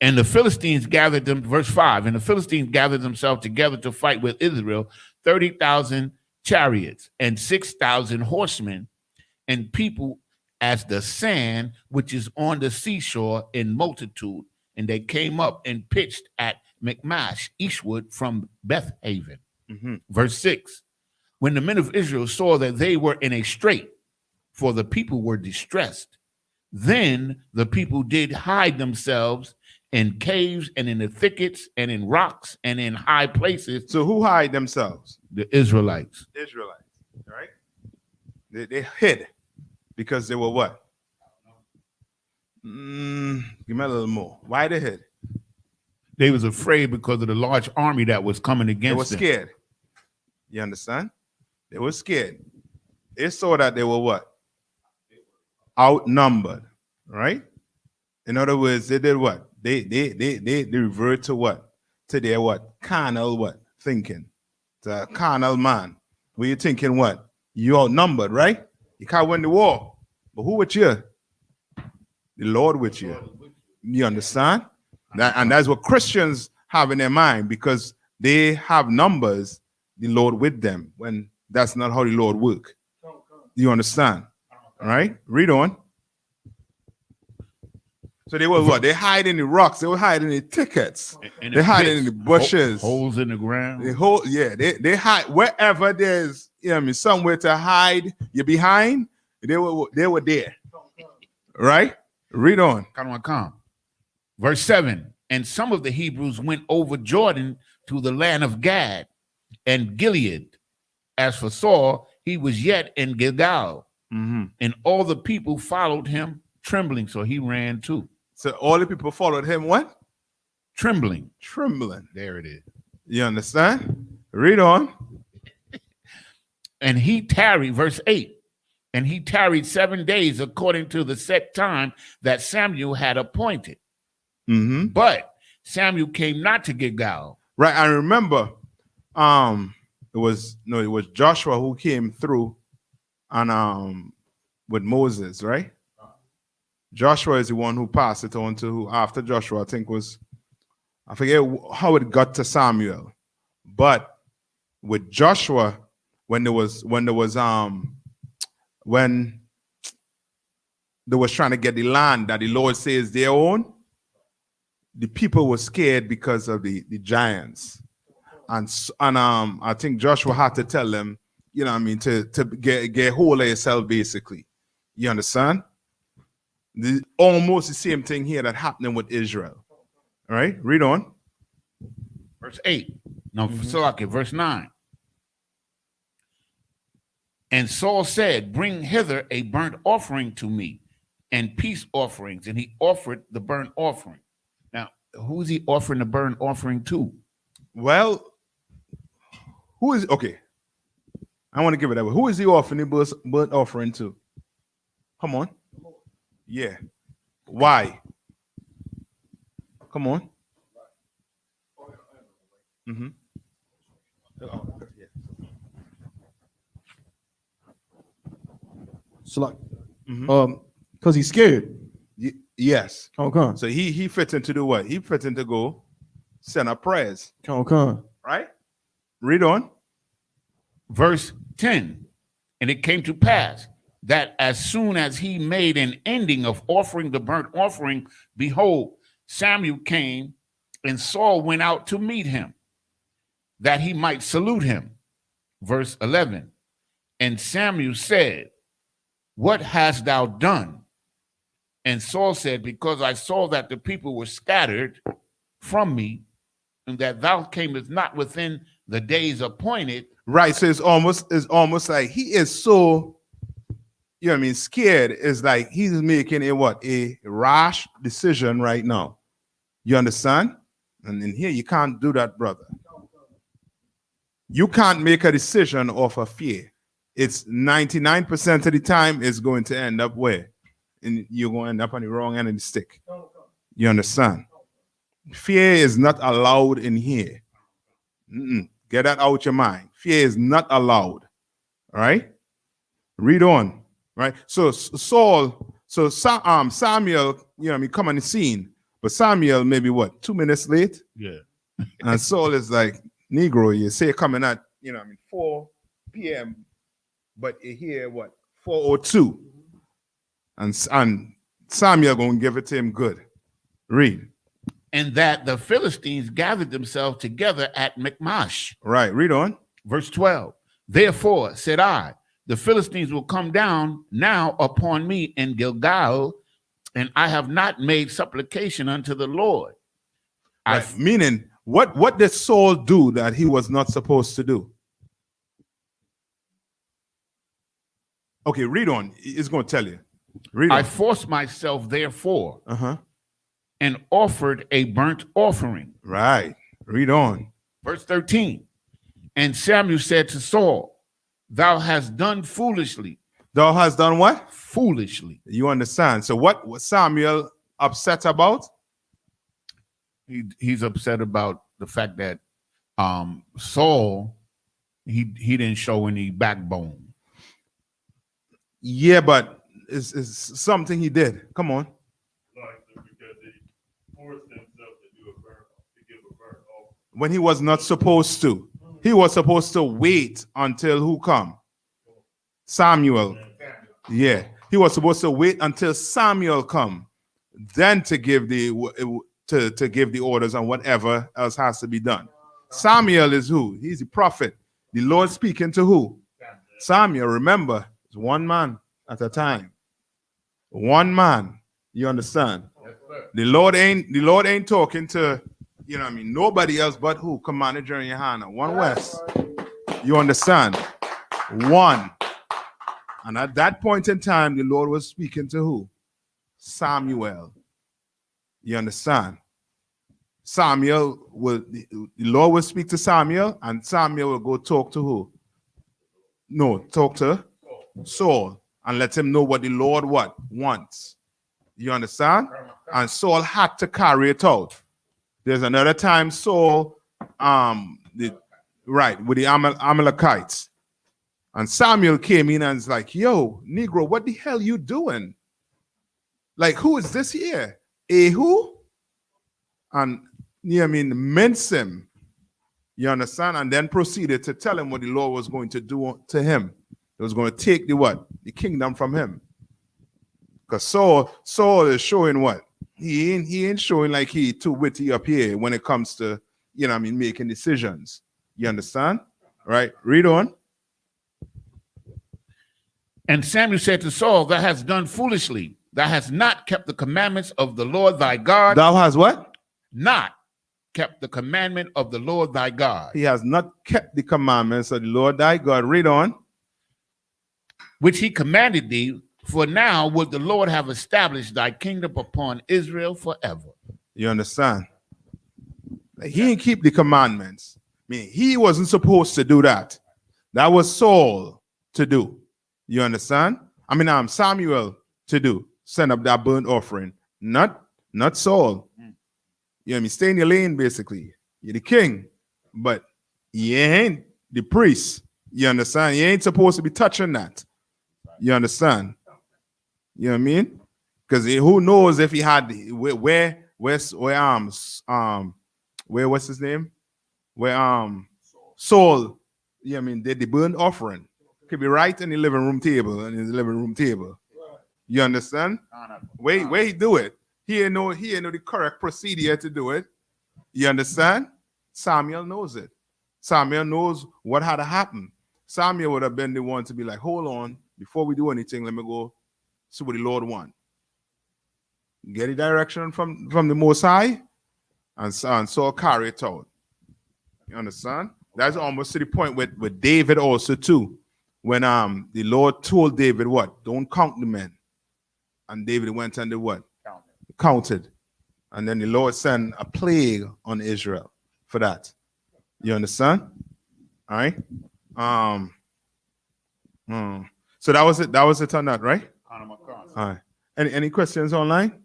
And the Philistines gathered them, verse 5, and the Philistines gathered themselves together to fight with Israel, 30,000 chariots and 6,000 horsemen, and people as the sand which is on the seashore in multitude. And they came up and pitched at Michmash, eastward from Bethaven. Mm-hmm. Verse 6. When the men of Israel saw that they were in a strait, for the people were distressed, then the people did hide themselves in caves and in the thickets and in rocks and in high places. So who hide themselves? The Israelites. Israelites, right? They hid because they were what? Give me a little more. Why they hid? They was afraid because of the large army that was coming against them. They were scared. You understand? They were scared. They saw that they were what? Outnumbered, right? In other words, they did what? They revert to what? To their what? Carnal what? Thinking. To a carnal man. Were you thinking what? You outnumbered, right? You can't win the war. But who with you? The Lord with you. You understand? And that's what Christians have in their mind, because they have numbers, the Lord with them, when that's not how the Lord works. You understand? All right? Read on. So they were what? They hide in the rocks. They were hiding in the thickets. They hide in the bushes. Holes in the ground. They hide wherever there's somewhere to hide. You're behind. They were there. Right? Read on. Verse 7. And some of the Hebrews went over Jordan to the land of Gad and Gilead. As for Saul, he was yet in Gilgal. Mm-hmm. And all the people followed him trembling. So he ran too. So all the people followed him what? Trembling. Trembling. There it is. You understand? Read on. And he tarried, verse 8. And he tarried 7 days according to the set time that Samuel had appointed. Mm-hmm. But Samuel came not to Gilgal. Right. I remember it was Joshua who came through and with Moses, right? Joshua is the one who passed it on to who after Joshua, I think was, I forget how it got to Samuel. But with Joshua, when they was trying to get the land that the Lord says their own, the people were scared because of the giants. And I think Joshua had to tell them, you know what I mean, to get hold of yourself, basically. You understand? Almost the same thing here that happening with Israel. All right, read on. Verse 8. No, Salaki, verse 9. And Saul said, bring hither a burnt offering to me and peace offerings. And he offered the burnt offering. Now, who's he offering the burnt offering to? Well, who is, okay, I want to give it that way. Who is he offering the burnt offering to? Come on. Yeah. Why? Come on. Mm-hmm. So like, because he's scared. Yes. Okay. So he fits into do what? He fits into go send up prayers. Okay. Right? Read on. Verse 10. And it came to pass that as soon as he made an ending of offering the burnt offering, behold, Samuel came, and Saul went out to meet him, that he might salute him. Verse 11. And Samuel said, what hast thou done? And Saul said, because I saw that the people were scattered from me, and that thou camest not within the days appointed. Right. So it's almost like he is so, you know what I mean, scared. It's like he's making a rash decision right now. You understand? And in here, you can't do that, brother. You can't make a decision off of fear. It's 99% of the time is going to end up where? And you're going to end up on the wrong end of the stick. You understand? Fear is not allowed in here. Get that out your mind. Fear is not allowed. All right? Read on. Right? So Samuel, you know, I mean, come on the scene. But Samuel, maybe what, 2 minutes late? Yeah. And Saul is like, Negro, you say coming at, you know, I mean, 4 p.m., but you hear what, 4:02. And Samuel going to give it to him good. Read. And that the Philistines gathered themselves together at Michmash. Right, read on. Verse 12. Therefore said I, the Philistines will come down now upon me in Gilgal, and I have not made supplication unto the Lord. Right. Meaning, what did Saul do that he was not supposed to do? Okay, read on. It's going to tell you. Read on. I forced myself, therefore, and offered a burnt offering. Right. Read on. Verse 13. And Samuel said to Saul, thou hast done foolishly. Thou hast done what? Foolishly. You understand? So what was Samuel upset about? He's upset about the fact that Saul, he didn't show any backbone. Yeah, but it's something he did. Come on. Because he forced himself to give a burnt offering. When he was not supposed to. He was supposed to wait until who come? Samuel. Yeah. He was supposed to wait until Samuel come, then to give the to give the orders on whatever else has to be done. Samuel is who? He's the prophet. The Lord speaking to who? Samuel. Remember, it's one man at a time. One man. You understand? The Lord ain't talking to, you know what I mean, nobody else but who? Commander Jerry Yohana. One West. You understand? One. And at that point in time, the Lord was speaking to who? Samuel. You understand? The Lord will speak to Samuel, and Samuel will go talk to who? No, talk to Saul, and let him know what the Lord wants. You understand? And Saul had to carry it out. There's another time Saul, with the Amalekites. And Samuel came in and was like, yo, Negro, what the hell you doing? Like, who is this here? Who? And mince him. You understand? And then proceeded to tell him what the Lord was going to do to him. It was going to take the what? The kingdom from him. Because Saul is showing what? He ain't showing like he too witty up here when it comes to, making decisions. You understand? Right? Read on. And Samuel said to Saul, thou hast done foolishly. Thou hast not kept the commandments of the Lord thy God. Thou hast what? Not kept the commandment of the Lord thy God. He has not kept the commandments of the Lord thy God. Read on. Which he commanded thee, for now would the Lord have established thy kingdom upon Israel forever. You understand? He didn't keep the commandments. He wasn't supposed to do that. That was Saul to do. You understand? Samuel to do. Send up that burnt offering. Not Saul. Stay in your lane, basically. You're the king, but you ain't the priest. You understand? You ain't supposed to be touching that. You understand? You know what I mean? Because who knows if he had where what's his name? Where Saul, did the burnt offering. Could be right in the living room table, You understand? Where he do it? He ain't know the correct procedure to do it. You understand? Samuel knows it. Samuel knows what had to happen. Samuel would have been the one to be like, hold on, before we do anything, let me go see what the Lord wants. Get the direction from the Most High, and Saul carry it out. You understand? That's almost to the point with David also too. When the Lord told David what? Don't count the men. And David went and did what? Counted. And then the Lord sent a plague on Israel for that. You understand? All right. So that was it. That was it on that, right? All right. Any questions online?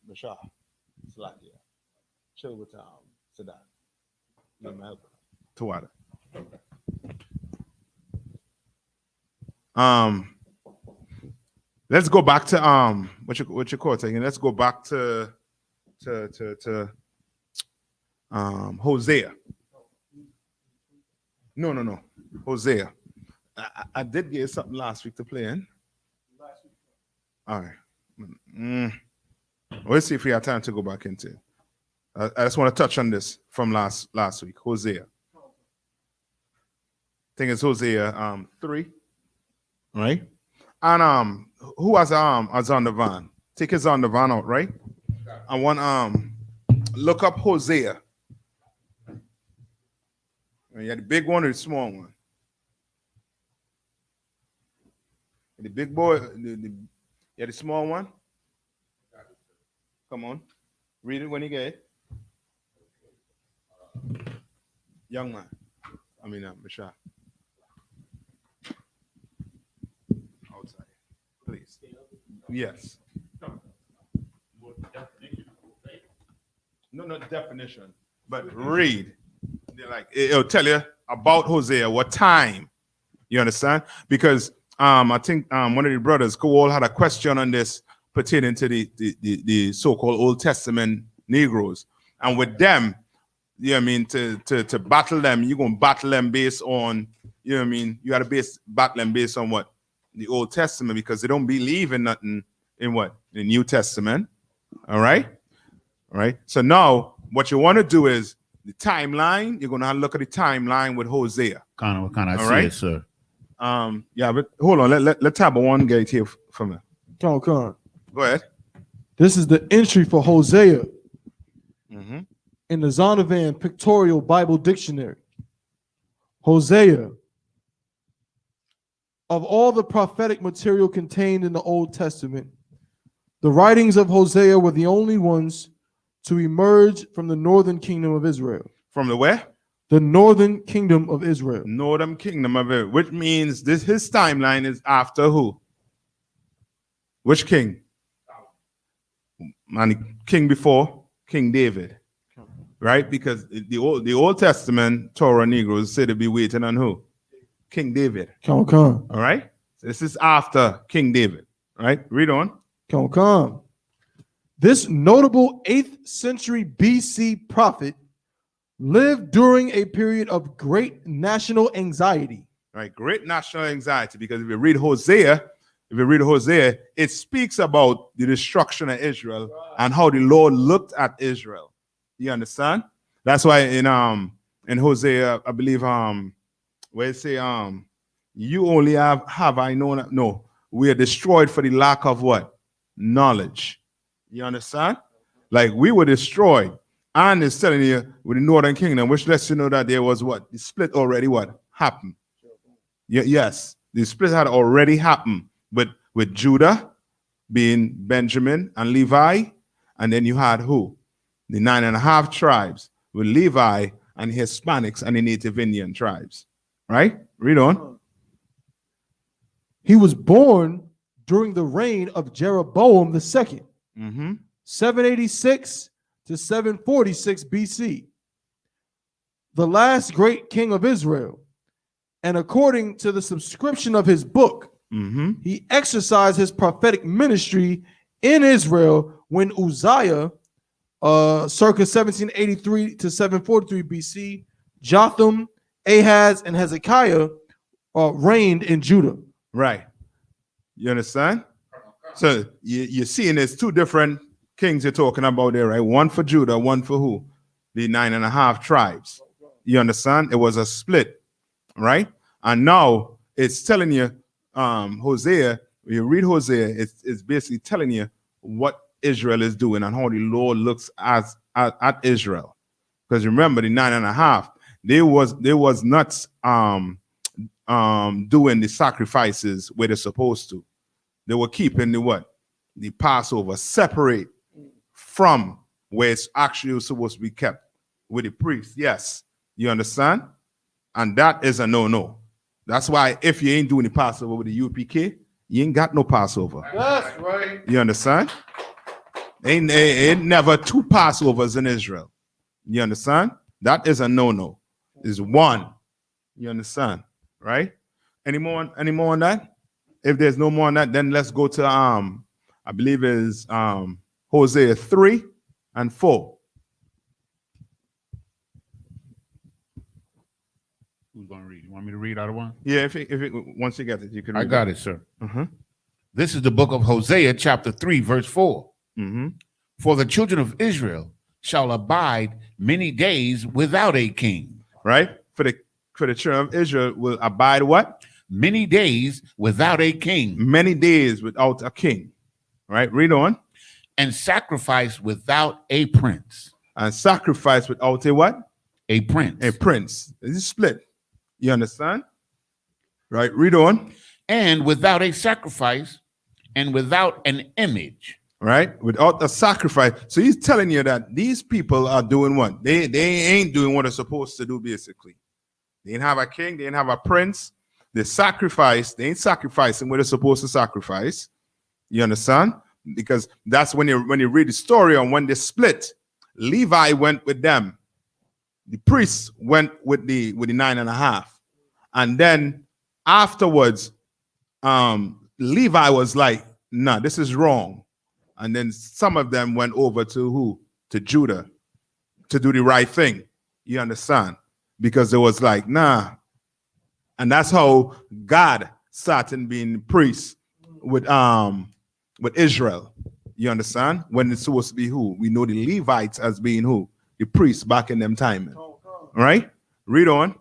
Bashar, Slakia, chill with Sadat. Tawada. Let's go back to what you call it again. Let's go back to Hosea. No. Hosea. I did get something last week to play in. All right. Let's see if we have time to go back into it. I just want to touch on this from last week. Hosea. I think it's Hosea 3. Right? And who has on the van? Take his on the van out, right? I want look up Hosea. You had the big one or the small one? The big boy, yeah, the small one. Come on, read it when you get it. Young man, Michelle. Outside, please. Yes. No, not definition, but read. It'll tell you about Hosea, what time. You understand? Because I think one of the brothers, Kowal, had a question on this pertaining to the so-called Old Testament Negroes. And with them, to battle them, you're going to battle them based on, you got to battle them based on what? The Old Testament, because they don't believe in nothing in what? The New Testament. All right? All right? So now, what you want to do is, the timeline, you're going to look at the timeline with Hosea. Kind of, I see right? it, sir. Yeah, but hold on. Let's have one gate here for me. Come on. Go ahead. This is the entry for Hosea Mm-hmm. in the Zondervan Pictorial Bible Dictionary. Hosea. Of all the prophetic material contained in the Old Testament, the writings of Hosea were the only ones to emerge from the northern kingdom of Israel. From the where? The northern kingdom of Israel. Northern kingdom of Israel, which means his timeline is after who? Which king? And the king before? King David. right? Because the Old Testament Torah Negroes said to be waiting on who? King David. Come. All right. So this is after King David. All right. Read on. Come. This notable 8th century BC prophet lived during a period of great national anxiety. All right. Great national anxiety, because if you read Hosea, it speaks about the destruction of Israel and how the Lord looked at Israel. You understand? That's why in Hosea, I believe where it say you only have I known. No, we are destroyed for the lack of what? Knowledge. You understand? Like we were destroyed. And it's telling you with the northern kingdom, which lets you know that there was what? The split already what? Happened. Yes, the split had already happened. But with Judah being Benjamin and Levi, and then you had who? The 9.5 tribes with Levi and Hispanics and the Native Indian tribes. Right? Read on. He was born during the reign of Jeroboam II, 786 to 746 BC, the last great king of Israel. And according to the subscription of his book, he exercised his prophetic ministry in Israel when Uzziah, circa 1783 to 743 BC, Jotham, Ahaz, and Hezekiah reigned in Judah. Right. You understand? So you're seeing there's two different kings you're talking about there, right? One for Judah, one for who? The 9.5 tribes. You understand? It was a split, right? And now it's telling you, Hosea, when you read Hosea, it's basically telling you what Israel is doing and how the Lord looks at Israel. Because remember, the 9.5, they was not doing the sacrifices where they're supposed to. They were keeping the what? The Passover separate from where it's actually supposed to be kept with the priest. Yes. You understand? And that is a no-no. That's why if you ain't doing the Passover with the UPK, you ain't got no Passover. That's right. You understand? Ain't never two Passovers in Israel. You understand? That is a no-no. It's one. You understand? Right? Any more on that? If there's no more on that, then let's go to I believe is Hosea 3 and 4. Who's going to read? You want me to read out of one? Yeah, if once you get it, you can read. I got it, sir. This is the book of Hosea, chapter 3, verse 4. For the children of Israel shall abide many days without a king. Right? For the children of Israel will abide what? Many days without a king. Many days without a king. Right? Read on. And sacrifice without a prince. And sacrifice without a what? A prince. A prince. It's split. You understand? Right? Read on. And without a sacrifice and without an image. Right? Without a sacrifice. So he's telling you that these people are doing what? They ain't doing what they're supposed to do, basically. They didn't have a king. They didn't have a prince. They sacrifice. They ain't sacrificing what they're supposed to sacrifice. You understand? Because that's when you read the story on when they split. Levi went with them. The priests went with the 9.5. And then afterwards, Levi was like, nah, this is wrong. And then some of them went over to who? To Judah to do the right thing. You understand? Because it was like, nah. And that's how God started being priest with Israel. You understand? When it's supposed to be who? We know the Levites as being who? The priests back in them time. Right? Read on.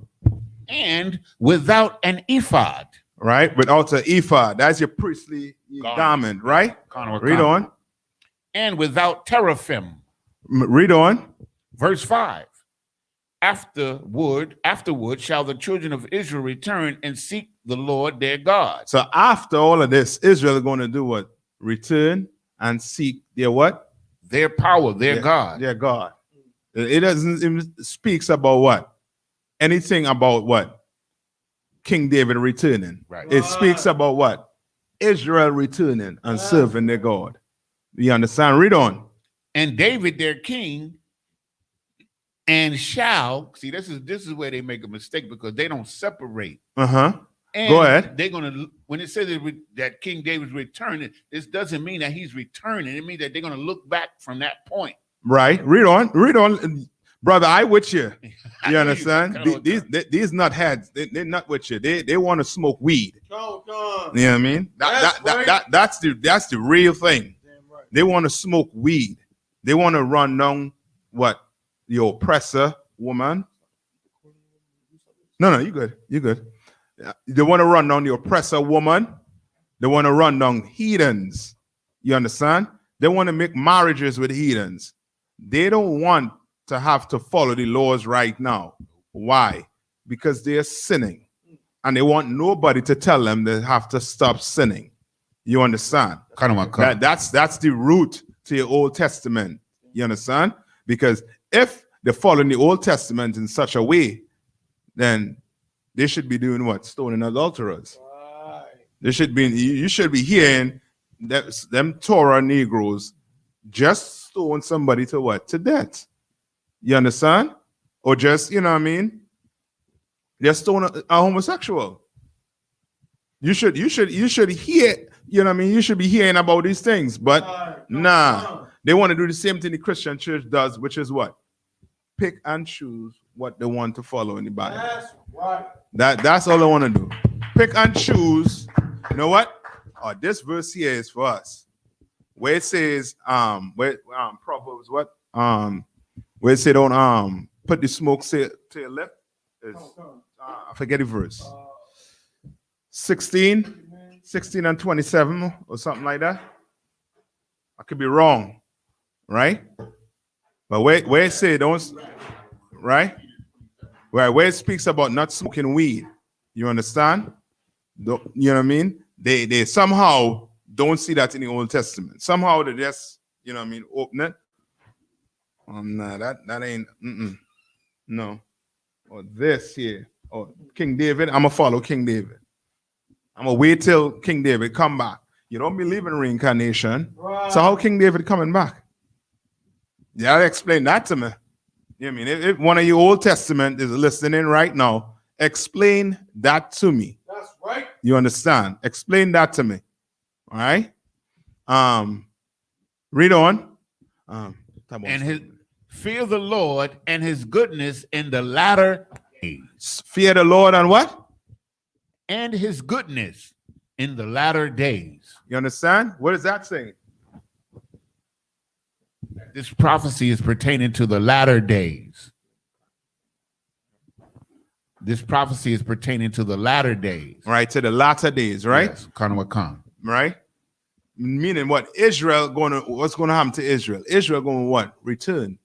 And without an ephod. Right? Without an ephod. That's your priestly garment, right? Read on. And without teraphim. Read on. Verse 5. Afterward shall the children of Israel return and seek the Lord their God. So after all of this, Israel is going to do what? Return and seek their what? Their power, their God. Their God. It doesn't even speaks about what? Anything about what? King David returning. Right. It speaks about what? Israel returning and serving their God. You understand? Read on. And David, their king, and shall see. This is where they make a mistake because they don't separate. And Go ahead. they're gonna when it says that King David's returning, this doesn't mean that he's returning. It means that they're gonna look back from that point. Right. Read on, brother. I with you. You understand? These nutheads, they're not with you. They want to smoke weed. You know what I mean? That's the real thing. They want to smoke weed. They want to run down what the oppressor woman. No, you good. You good. They want to run down the oppressor woman. They want to run down heathens. You understand? They want to make marriages with heathens. They don't want to have to follow the laws right now. Why? Because they're sinning. And they want nobody to tell them they have to stop sinning. You understand? That's the root to your Old Testament. You understand? Because if they're following the Old Testament in such a way, then they should be doing what? Stoning adulterers. Right. They should be. You should be hearing that them Torah Negroes just stone somebody to what? To death. You understand? Or just, you know what I mean? They're stone a homosexual. You should hear. You know what I mean? You should be hearing about these things, but nah. They want to do the same thing the Christian church does, which is what? Pick and choose what they want to follow in the Bible. That's right. That's all they want to do. Pick and choose. You know what? Oh, this verse here is for us. Where it says, Proverbs what? Where it say don't put the smoke to your lip. I forget the verse. 16 and 27 or something like that. I could be wrong, right? But where it say don't, right? Where it speaks about not smoking weed, you understand? You know what I mean? They somehow don't see that in the Old Testament. Somehow they just, you know what I mean, open it. No, that ain't, no. Or this here, or King David, I'm gonna follow King David. I'm gonna wait till King David come back. You don't believe in reincarnation, right. So how King David coming back? Yeah, explain that to me. You know what I mean? If one of your Old Testament is listening right now, explain that to me. That's right. You understand? Explain that to me. All right. Read on. And fear the Lord and his goodness in the latter days. Fear the Lord and what? And his goodness in the latter days. You understand? What is that saying? This prophecy is pertaining to the latter days. This prophecy is pertaining to the latter days. Right, to the latter days, right? Yes, Khan. Right? Meaning what? What's going to happen to Israel? Israel going to what? Return.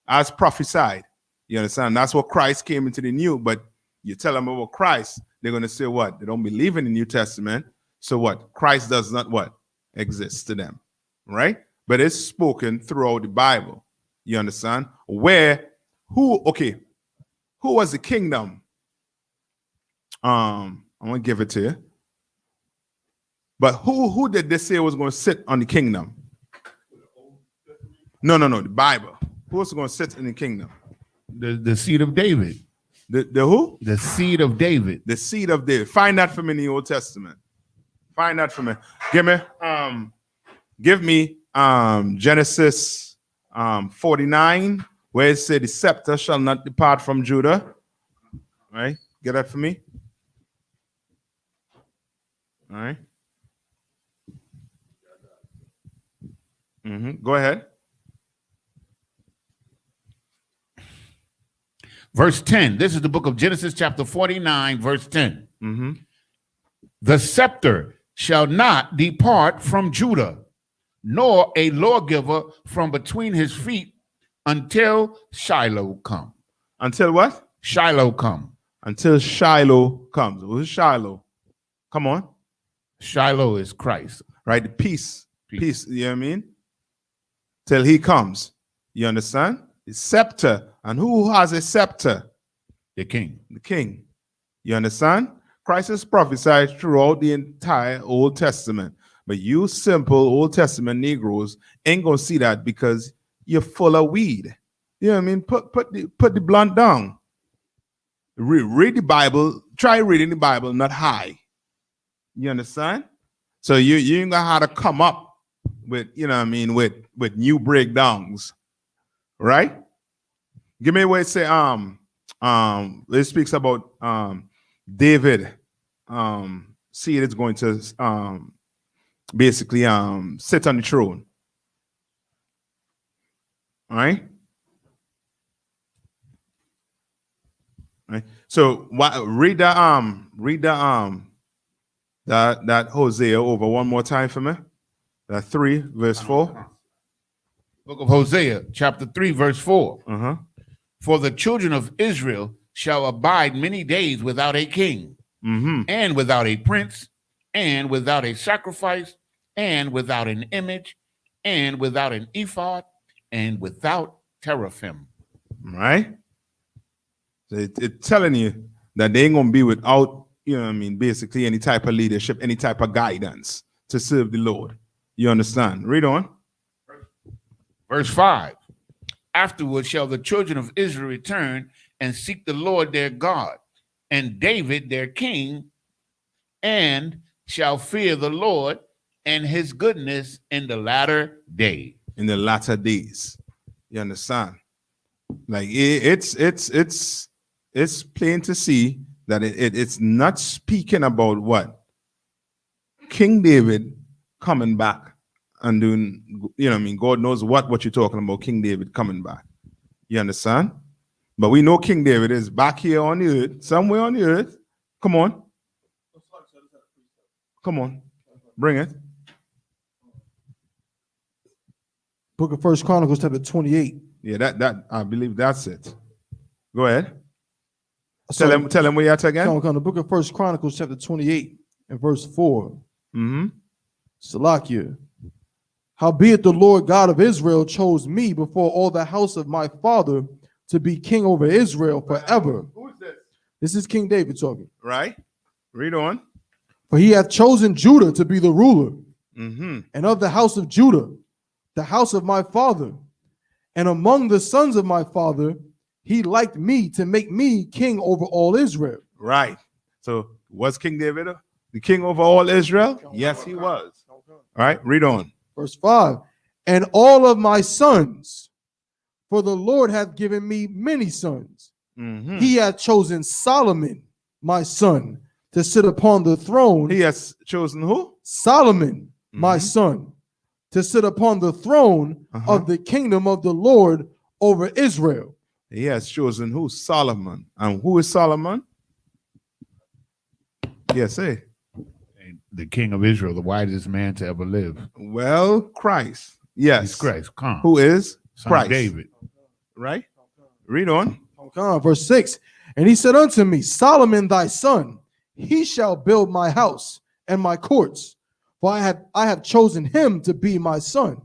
As prophesied. You understand? That's what Christ came into the new, but you tell them about Christ, they're going to say what? They don't believe in the New Testament. So what? Christ does not what? Exist to them. Right? But it's spoken throughout the Bible. You understand? Who was the kingdom? I'm going to give it to you. But who did they say was going to sit on the kingdom? No, the Bible. Who was going to sit in the kingdom? The seed of David. The who? The seed of David. The seed of David. Find that for me in the Old Testament. Find that for me. Give me Genesis 49, where it said the scepter shall not depart from Judah. All right, get that for me. All right. Go ahead. Verse 10. This is the book of Genesis, chapter 49, verse 10. The scepter shall not depart from Judah, nor a lawgiver from between his feet until Shiloh come. Until what? Shiloh come. Until Shiloh comes. Who's Shiloh? Come on. Shiloh is Christ. Right? The peace. Peace. You know what I mean? Till he comes. You understand? The scepter. And who has a scepter? The king. The king. You understand? Christ is prophesied throughout the entire Old Testament. But you simple Old Testament Negroes ain't going to see that because you're full of weed. You know what I mean? Put the blunt down. Read the Bible. Try reading the Bible, not high. You understand? So you ain't gonna have to come up with, you know what I mean, with new breakdowns, right? Give me where it say it speaks about David. See, it's going to basically sit on the throne. All right. Right. So read that Hosea over one more time for me. That 3 verse 4. Book of Hosea, chapter 3, verse 4. Uh-huh. For the children of Israel shall abide many days without a king, and without a prince, and without a sacrifice, and without an image, and without an ephod, and without teraphim. Right? So it's telling you that they ain't gonna be without, you know what I mean, basically any type of leadership, any type of guidance to serve the Lord. You understand? Read on. Verse 5. Afterward shall the children of Israel return and seek the Lord their God, and David their king, and shall fear the Lord and his goodness in the latter day. In the latter days. You understand? Like it's plain to see that it's not speaking about what? King David coming back and doing, you know what I mean? God knows what you're talking about, King David coming back. You understand? But we know King David is back here on the earth, somewhere on the earth. Come on. Come on. Bring it. Book of First Chronicles, chapter 28. Yeah, that I believe that's it. Go ahead. Tell him where you're at again. Come on, the book of First Chronicles, chapter 28, and verse 4. Salakia. Howbeit the Lord God of Israel chose me before all the house of my father to be king over Israel forever. Who is this? This is King David talking. Right. Read on. For he hath chosen Judah to be the ruler, and of the house of Judah, the house of my father. And among the sons of my father, he liked me to make me king over all Israel. Right. So was King David the king over all Israel? Yes, he was. All right. Read on. Verse 5. And all of my sons, for the Lord hath given me many sons. He hath chosen Solomon, my son, to sit upon the throne. He has chosen who? Solomon, my son, to sit upon the throne of the kingdom of the Lord over Israel. He has chosen who? Solomon. And who is Solomon? Yes, say. The king of Israel, the wisest man to ever live. Well, Christ. Yes. He's Christ. Come. Who is? Son Christ. of David. Right? Read on. Verse 6. And he said unto me, Solomon thy son, he shall build my house and my courts. For I have chosen him to be my son,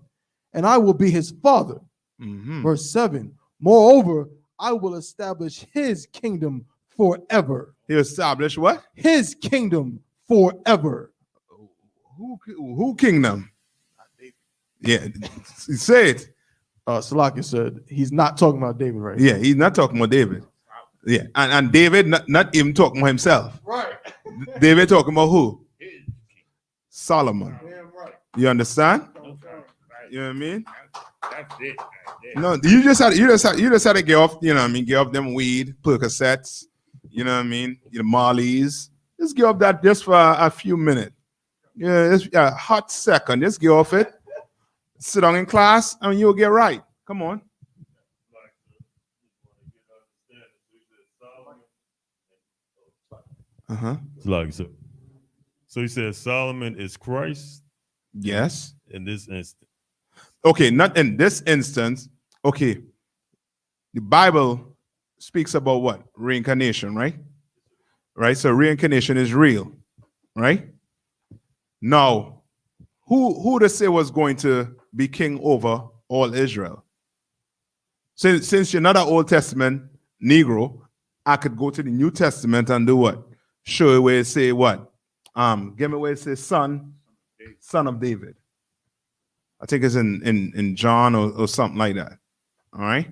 and I will be his father. Verse 7. Moreover, I will establish his kingdom forever. He established what? His kingdom forever. Who kingdom? Yeah, he said. Salaki said he's not talking about David right Yeah, he's not talking about David. Yeah, and David not even talking about himself. Right. David talking about who? Solomon. You understand? You know what I mean? That's it. No, you just had to get off, you know what I mean, get off them weed, Percocets, you know what I mean, your Marleys. Just get off that just for a few minutes. Yeah, just a hot second. Just get off it. Sit down in class and you'll get right. Come on. So he says Solomon is Christ? Yes. In this instance. Okay, not in this instance. Okay. The Bible speaks about what? Reincarnation, right? Right? So reincarnation is real, right? Now, who to say was going to be king over all Israel? Since you're not an Old Testament Negro, I could go to the New Testament and do what? Show you where it say what? Give me where it says son of David. I think it's in John or something like that. All right.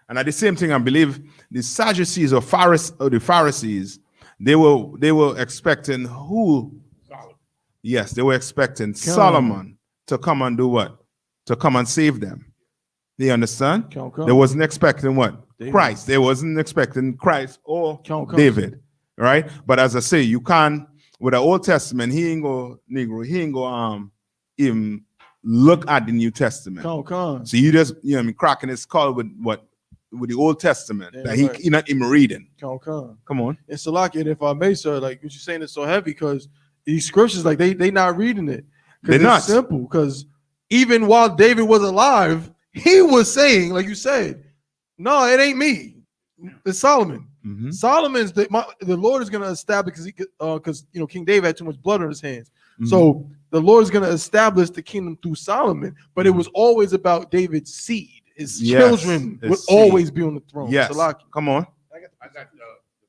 And at the same thing, I believe the Sadducees or the Pharisees, they were expecting who? Solomon. Yes, they were expecting Solomon to come and do what? To come and save them. You understand? They wasn't expecting what? David. Christ. They wasn't expecting Christ or Count. David. Right? But as I say, you can't, with the Old Testament, he ain't go even look at the New Testament. Count. So you just, cracking his skull with what? With the Old Testament. Yeah, that right. he not even reading. Count. Come on. And Salaki, and if I may, sir, like what you're saying is so heavy because these scriptures, like they not reading it. They're not. Simple, because even while David was alive, he was saying, like you said, no, it ain't me. It's Solomon. Mhm. Solomon's the Lord is going to establish because King David had too much blood on his hands. Mhm. So the Lord is going to establish the kingdom through Solomon, but it was always about David's seed. His children his would seed. always be on the throne. Yes. Salaki. Come on. I got the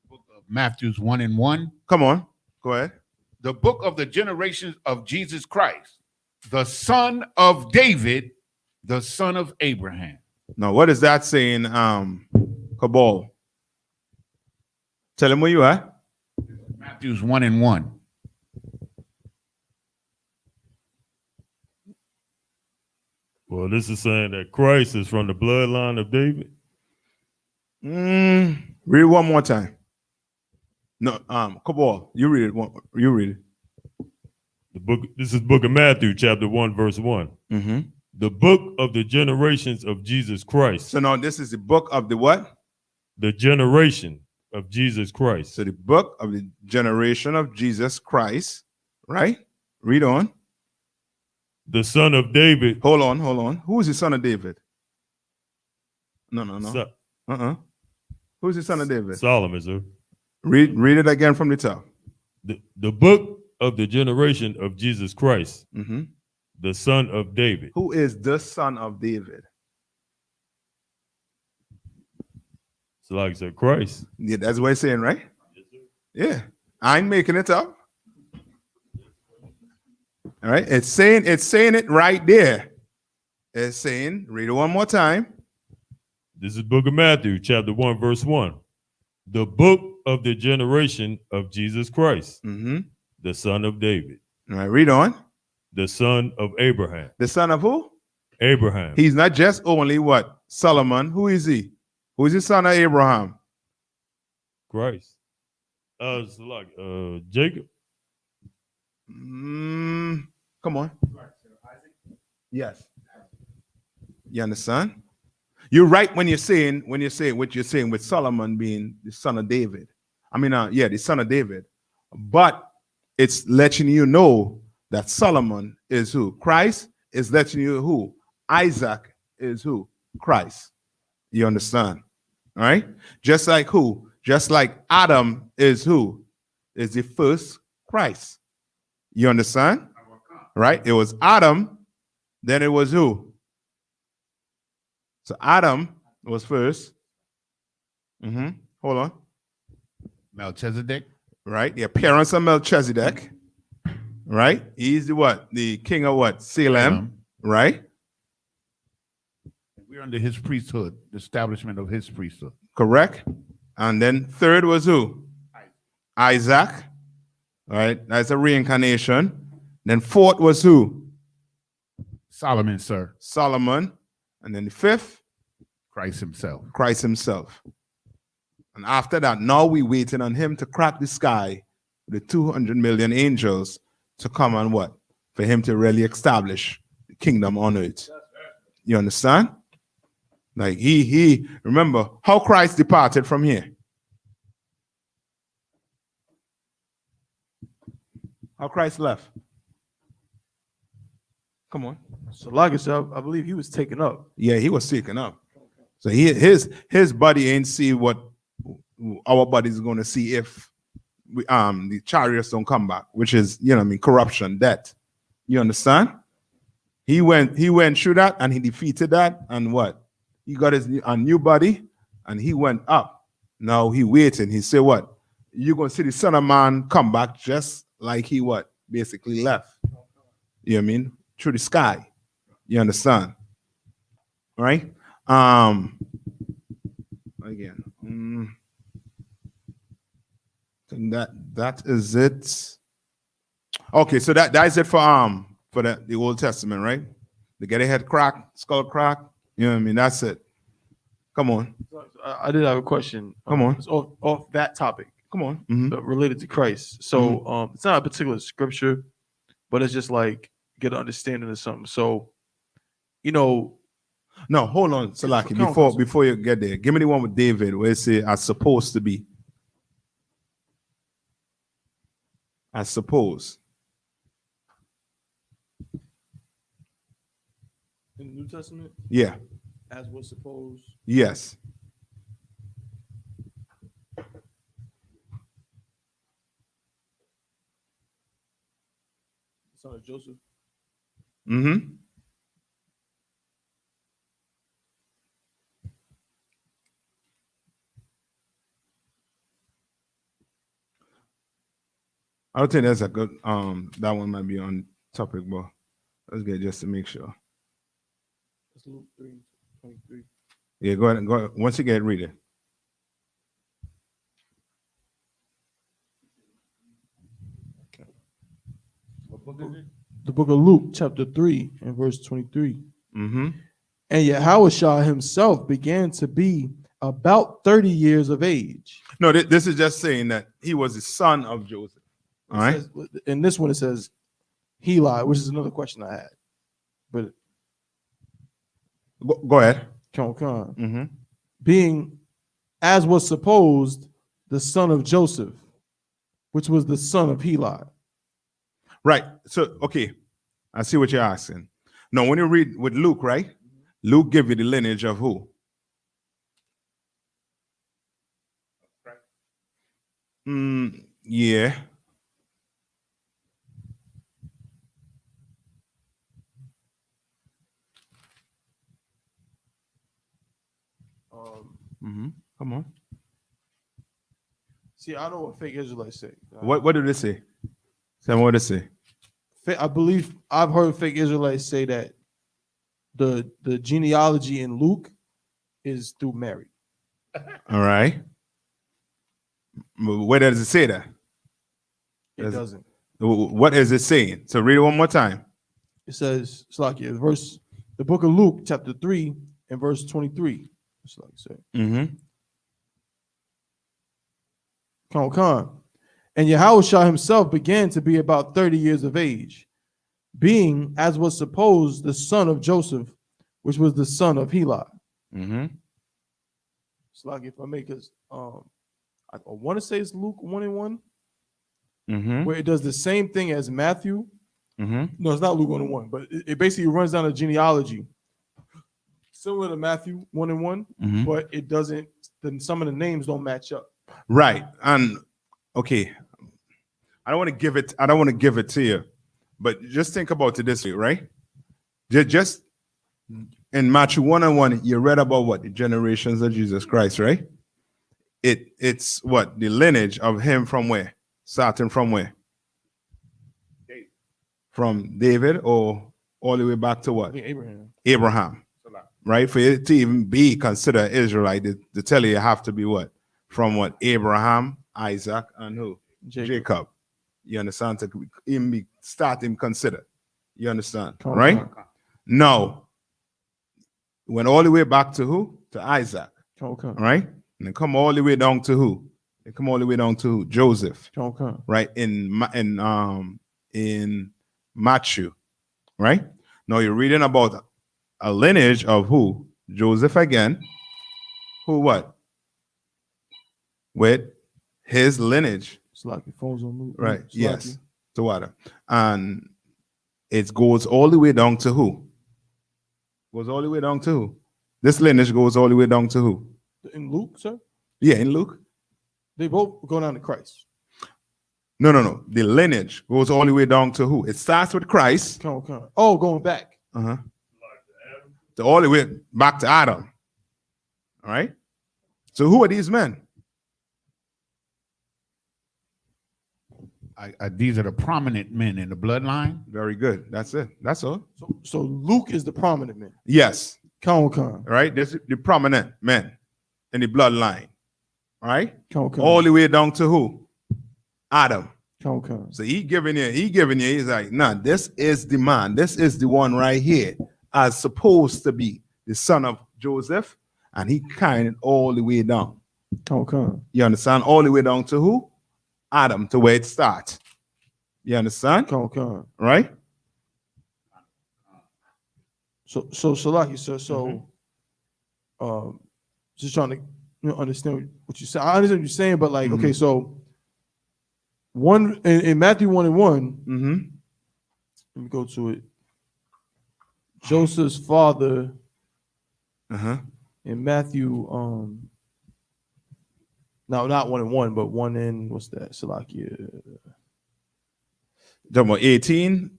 book of Matthews 1:1. Come on. Go ahead. The book of the generations of Jesus Christ, the son of David, the son of Abraham. Now, what is that saying, Cabal? Tell him where you are. Matthews 1:1. Well, this is saying that Christ is from the bloodline of David. Read it one more time. No, Cabal, you read it. You read it. The book. This is Book of Matthew, chapter 1, verse 1. Mm-hmm. The book of the generations of Jesus Christ. So now this is the book of the what? The generation of Jesus Christ. So the book of the generation of Jesus Christ, right? Read on. The son of David. Hold on. Who is the son of David? No. So- Who's the son of David? Solomon, sir. Read it again from the top. The book of the generation of Jesus Christ, Mm-hmm. the son of David. Who is the son of David? So like I said, Christ. Yeah, that's what it's saying, right? Yeah. I ain't making it up. All right. It's saying it right there. It's saying, read it one more time. This is Book of Matthew, chapter 1, verse 1. The book of the generation of Jesus Christ, Mm-hmm. the son of David, All right, read on. the son of Abraham. The son of who? Abraham. He's not just only what? Solomon. Who is he? Who is the son of Abraham? Christ. It's like Jacob. Come on. Yes. You understand? You're right when you're saying what you're saying with Solomon being the son of David. I mean, the son of David. But it's letting you know that Solomon is who? Christ is letting you who? Isaac is who? Christ. You understand? All right? Just like who? Just like Adam is who? Is the first Christ. You understand? Right? It was Adam, then it was who? So Adam was first. Hold on. Melchizedek. Right? The appearance of Melchizedek. Right? He's the what? The king of what? Salem. Right? We're under his priesthood, the establishment of his priesthood. Correct. And then third was who? Isaac. All right? That's a reincarnation. Then fourth was who? Solomon, sir. Solomon. And then the fifth? Christ himself. Christ himself. And after that, now we waiting on him to crack the sky with the 200 million angels to come and what? For him to really establish the kingdom on earth. You understand? Like he remember how Christ departed from here. How Christ left. Come on. So like I said, I believe he was taken up. Yeah, he was taken up. So his body ain't see what our body's going to see if the chariots don't come back, which is corruption, death. You understand? He went through that and he defeated that, and what? He got a new body and he went up. Now he waiting. He said, what? You're gonna see the Son of Man come back just like he what? Basically left. You know what I mean? Through the sky. You understand? Right? again. And that is it. Okay, so that is it for the Old Testament, right? The get a head crack, skull crack. You know what I mean? That's it. Come on. I did have a question. Come on. It's off that topic, Come on. Mhm. but related to Christ. So it's not a particular scripture, but it's just like get an understanding of something. So, you know, No, hold on, Salaki. Come on. Before you get there, give me the one with David where it say "as supposed to be." I suppose. in the New Testament, Yeah. as was supposed. Yes. Son of Joseph. Mm-hmm. I don't think that's a good that one might be on topic, but let's get just to make sure. It's Luke 3:23. Yeah, go ahead. Go ahead. Once you get read it. The book of Luke, chapter 3, and verse 23. Mm-hmm. And Yahushua himself began to be about 30 years of age. No, this is just saying that he was the son of Joseph. All right. In this one, it says Heli, which is another question I had. But Go ahead. come. Mm-hmm. Being, as was supposed, the son of Joseph, which was the son of Heli. Right. So, okay. I see what you're asking. Now, when you read with Luke, right? Luke give you the lineage of who? Yeah. Come on. See, I know what fake Israelites say. What did it say? Tell me what it say. I believe I've heard fake Israelites say that the genealogy in Luke is through Mary. All right. Where does it say that? It doesn't. What is it saying? So read it one more time. It says, Slakia, the book of Luke, chapter 3, and verse 23. It's like say. Mm-hmm. Come. And Yahushua himself began to be about 30 years of age, being, as was supposed, the son of Joseph, which was the son of Heli. Mm-hmm. It's like if I make us, I want to say it's Luke 1:1, Mm-hmm. where it does the same thing as Matthew. Mm-hmm. No, it's not Luke 1:1, but it basically runs down a genealogy similar to Matthew 1:1, Mm-hmm. but it doesn't. Then some of the names don't match up. Right. And okay. I don't want to give it to you, but just think about it this way, right? Just in Matthew 1:1, you read about what? The generations of Jesus Christ, right? It's what? The lineage of him from where? Starting from where? From David or all the way back to what? I think Abraham. Abraham. Right? For it to even be considered Israelite, to tell you have to be what? From what? Abraham, Isaac, and who? Jacob. You understand? To even be start him considered. You understand? Right? No. Went all the way back to who? To Isaac. Right? And then come all the way down to who? They come all the way down to who? Joseph. Right? In Matthew. Right? Now you're reading about a lineage of who? Joseph again. Who what? With his lineage. It's like the phones on Luke. Right. Yes. To water. And it goes all the way down to who? Goes all the way down to who? This lineage goes all the way down to who? In Luke, sir? Yeah, in Luke. They both go down to Christ. No. The lineage goes all the way down to who? It starts with Christ. Oh, going back. Uh-huh. To all the way back to Adam. All right. So who are these men? These are the prominent men in the bloodline. Very good. That's it. That's all. So Luke is the prominent man. Yes. Con. Right. This is the prominent men. in the bloodline, right? Okay. All the way down to who? Adam. Okay. So he giving you, he's like, nah, this is the man. This is the one right here, as supposed to be the son of Joseph, and he carrying it all the way down. Okay. You understand? All the way down to who? Adam, to where it starts. You understand? Okay. Right? So Salaki, sir. Just trying to understand what you say. I understand what you're saying, but like, okay, so one in Matthew 1:1, let me go to it. Joseph's father in Matthew, no, not 1:1, but one in what's that? Salakia. Talking about 18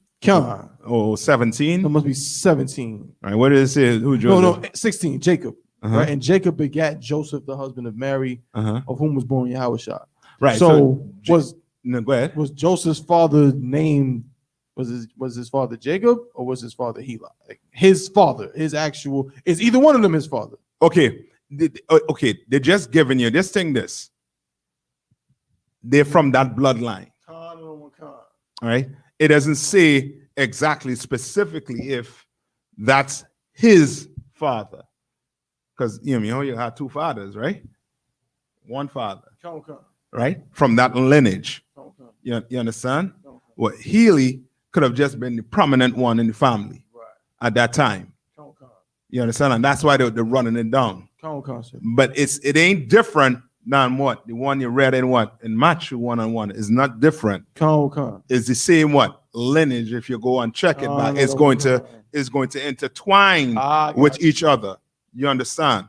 or 17? That must be 17. All right, what does it say? Who Joseph? No, 16, Jacob. Right? And Jacob begat Joseph, the husband of Mary, of whom was born Yahushua. Right. So no, go ahead. Was Joseph's father named, was his father Jacob, or was his father Heli? Like his father, his actual, is either one of them his father? Okay. Okay, they're just giving you this thing, this. They're from that bloodline. All right. It doesn't say exactly specifically if that's his father. Because you know you had two fathers, right? One father. Right? From that lineage. You understand? Well, Heli could have just been the prominent one in the family at that time. You understand? And that's why they're running it down. But it ain't different than what? The one you read in what? In Matthew 1:1 is not different. It's the same what? Lineage. If you go and check it back, it's going to intertwine with each other. You understand?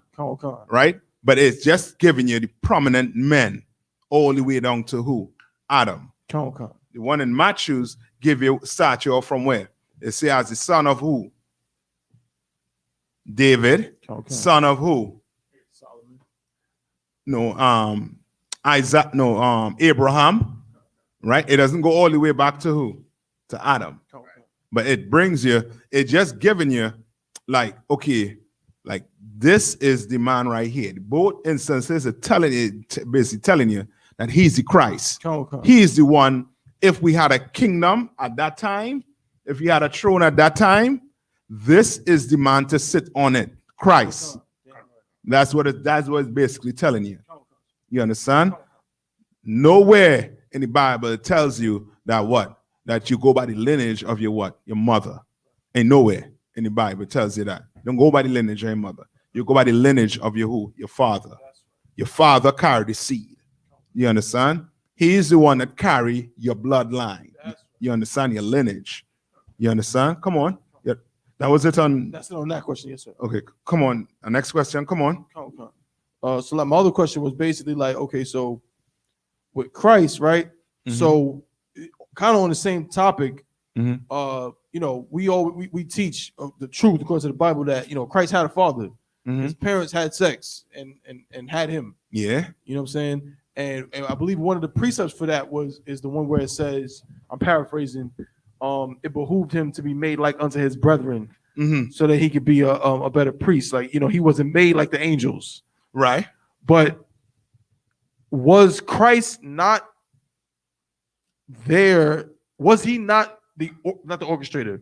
Right? But it's just giving you the prominent men all the way down to who? Adam. The one in Matthew's start you off from where? It says as the son of who? David. Son of who? No, Isaac, no, Abraham, right? It doesn't go all the way back to who? To Adam. But it brings you, it just giving you like, okay, like this is the man right here. Both instances are basically telling you that he's the Christ. He is the one. If we had a kingdom at that time, if we had a throne at that time, this is the man to sit on it. Christ. That's what it's basically telling you. You understand? Nowhere in the Bible it tells you that what? That you go by the lineage of your what? Your mother. Ain't nowhere in the Bible it tells you that. Don't go by the lineage of your mother. You go by the lineage of your who? Your father. Your father carried the seed. You understand? He's the one that carry your bloodline. You understand? Your lineage. You understand? Come on. Yeah. That was it on. That's it on that question, yes, sir. Okay, come on. Next question. Come on. So like my other question was basically like, okay, so with Christ, right? So kind of on the same topic, you know, we teach the truth according to the Bible that, you know, Christ had a father. His parents had sex and had him. Yeah. You know what I'm saying? And I believe one of the precepts for that is the one where it says, I'm paraphrasing, it behooved him to be made like unto his brethren, so that he could be a better priest. Like, you know, he wasn't made like the angels. Right. But was Christ not there? Was he not the orchestrator?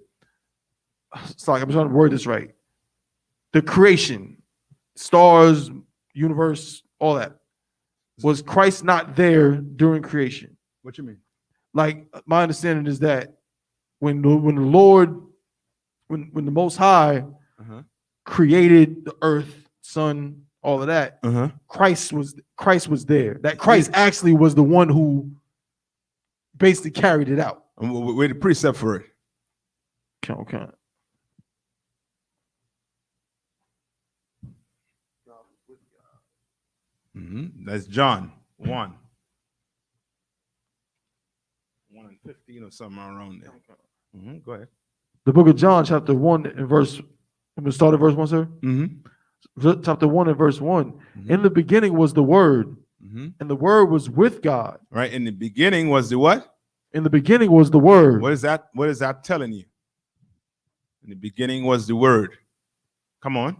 Sorry, I'm trying to word this right. The creation, stars, universe, all that. Was Christ not there during creation? What you mean? Like, my understanding is that when the Lord, when the Most High created the earth, sun, all of that, Christ was there. That Christ actually was the one who basically carried it out. Where the precept for it? Okay. That's John 1. 1 and 15 or something around there. Go ahead. The book of John, chapter 1 and verse, I'm going to start at verse 1, sir. Chapter 1 and verse 1. In the beginning was the Word, and the Word was with God. Right. In the beginning was the what? In the beginning was the Word. What is that? What is that telling you? In the beginning was the Word. Come on.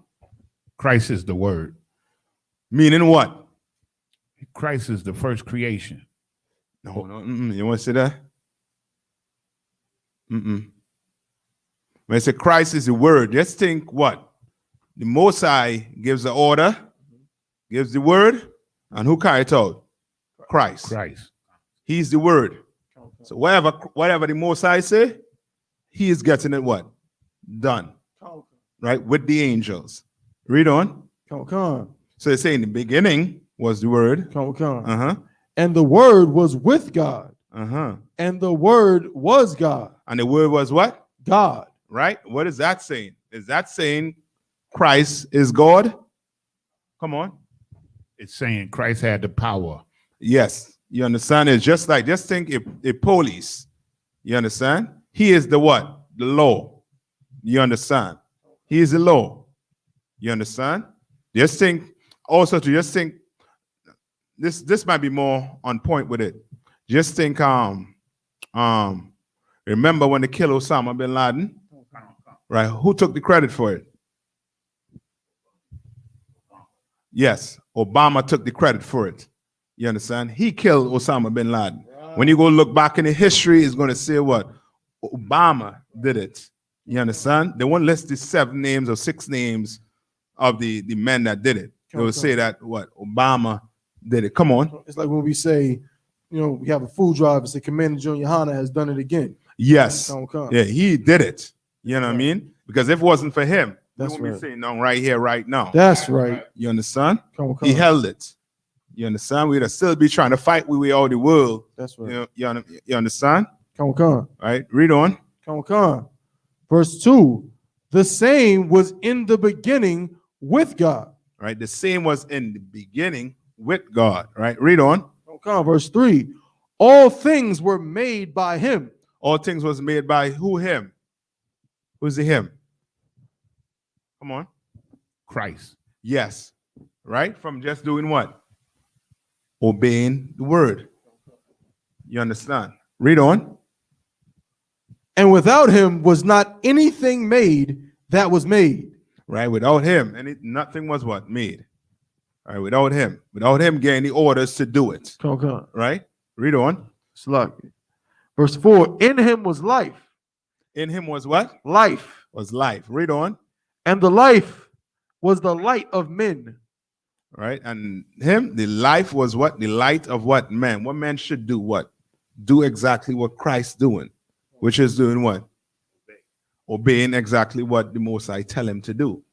Christ is the Word. Meaning what? Christ is the first creation. No, you want to say that? When I say Christ is the word, just think what? The Most High gives the order, gives the word, and who carry it out? Christ. Christ. He's the word. So whatever the Most High say, he is getting it what? Done. Right? With the angels. Read on. Come. So it's saying in the beginning was the word. Come. Uh-huh. And the word was with God. Uh-huh. And the word was God. And the word was what? God. Right? What is that saying? Is that saying Christ is God? Come on. It's saying Christ had the power. Yes. You understand? It's just think a police. You understand? He is the what? The law. You understand? He is the law. You understand? Just think this might be more on point with it. Just think remember when they killed Osama bin Laden? Right? Who took the credit for it? Yes, Obama took the credit for it. You understand? He killed Osama bin Laden. When you go look back in the history, it's going to say what? Obama did it. You understand? They won't list the 7 names or 6 names of the men that did it. They will say that what? Obama did it. Come on. It's like when we say, we have a food drive and say Commander Junior Hanna has done it again. Yes. Come. Yeah, he did it. You know what I mean? Because if it wasn't for him, That's we wouldn't right. be sitting down right here, right now. That's right. You understand? Come. He held it. You understand? We'd still be trying to fight with all the world. That's right. You understand? Come. Right? Read on. Come. Verse 2. The same was in the beginning with God. Right? The same was in the beginning with God. Right? Read on. Come. Verse 3. All things were made by him. All things was made by who? Him. Who's the him? Come on. Christ. Yes. Right? From just doing what? Obeying the word. You understand? Read on. And without him was not anything made that was made. Right? Without him, nothing was what? Made. All right? Without him. Without him getting the orders to do it. Come. Right? Read on. Verse 4. In him was life. In him was what? Life. Was life. Read on. And the life was the light of men. Right? And him, the life was what? The light of what? Man. What man should do what? Do exactly what Christ's doing. Which is doing what? Obeying exactly what the Most High tell him to do.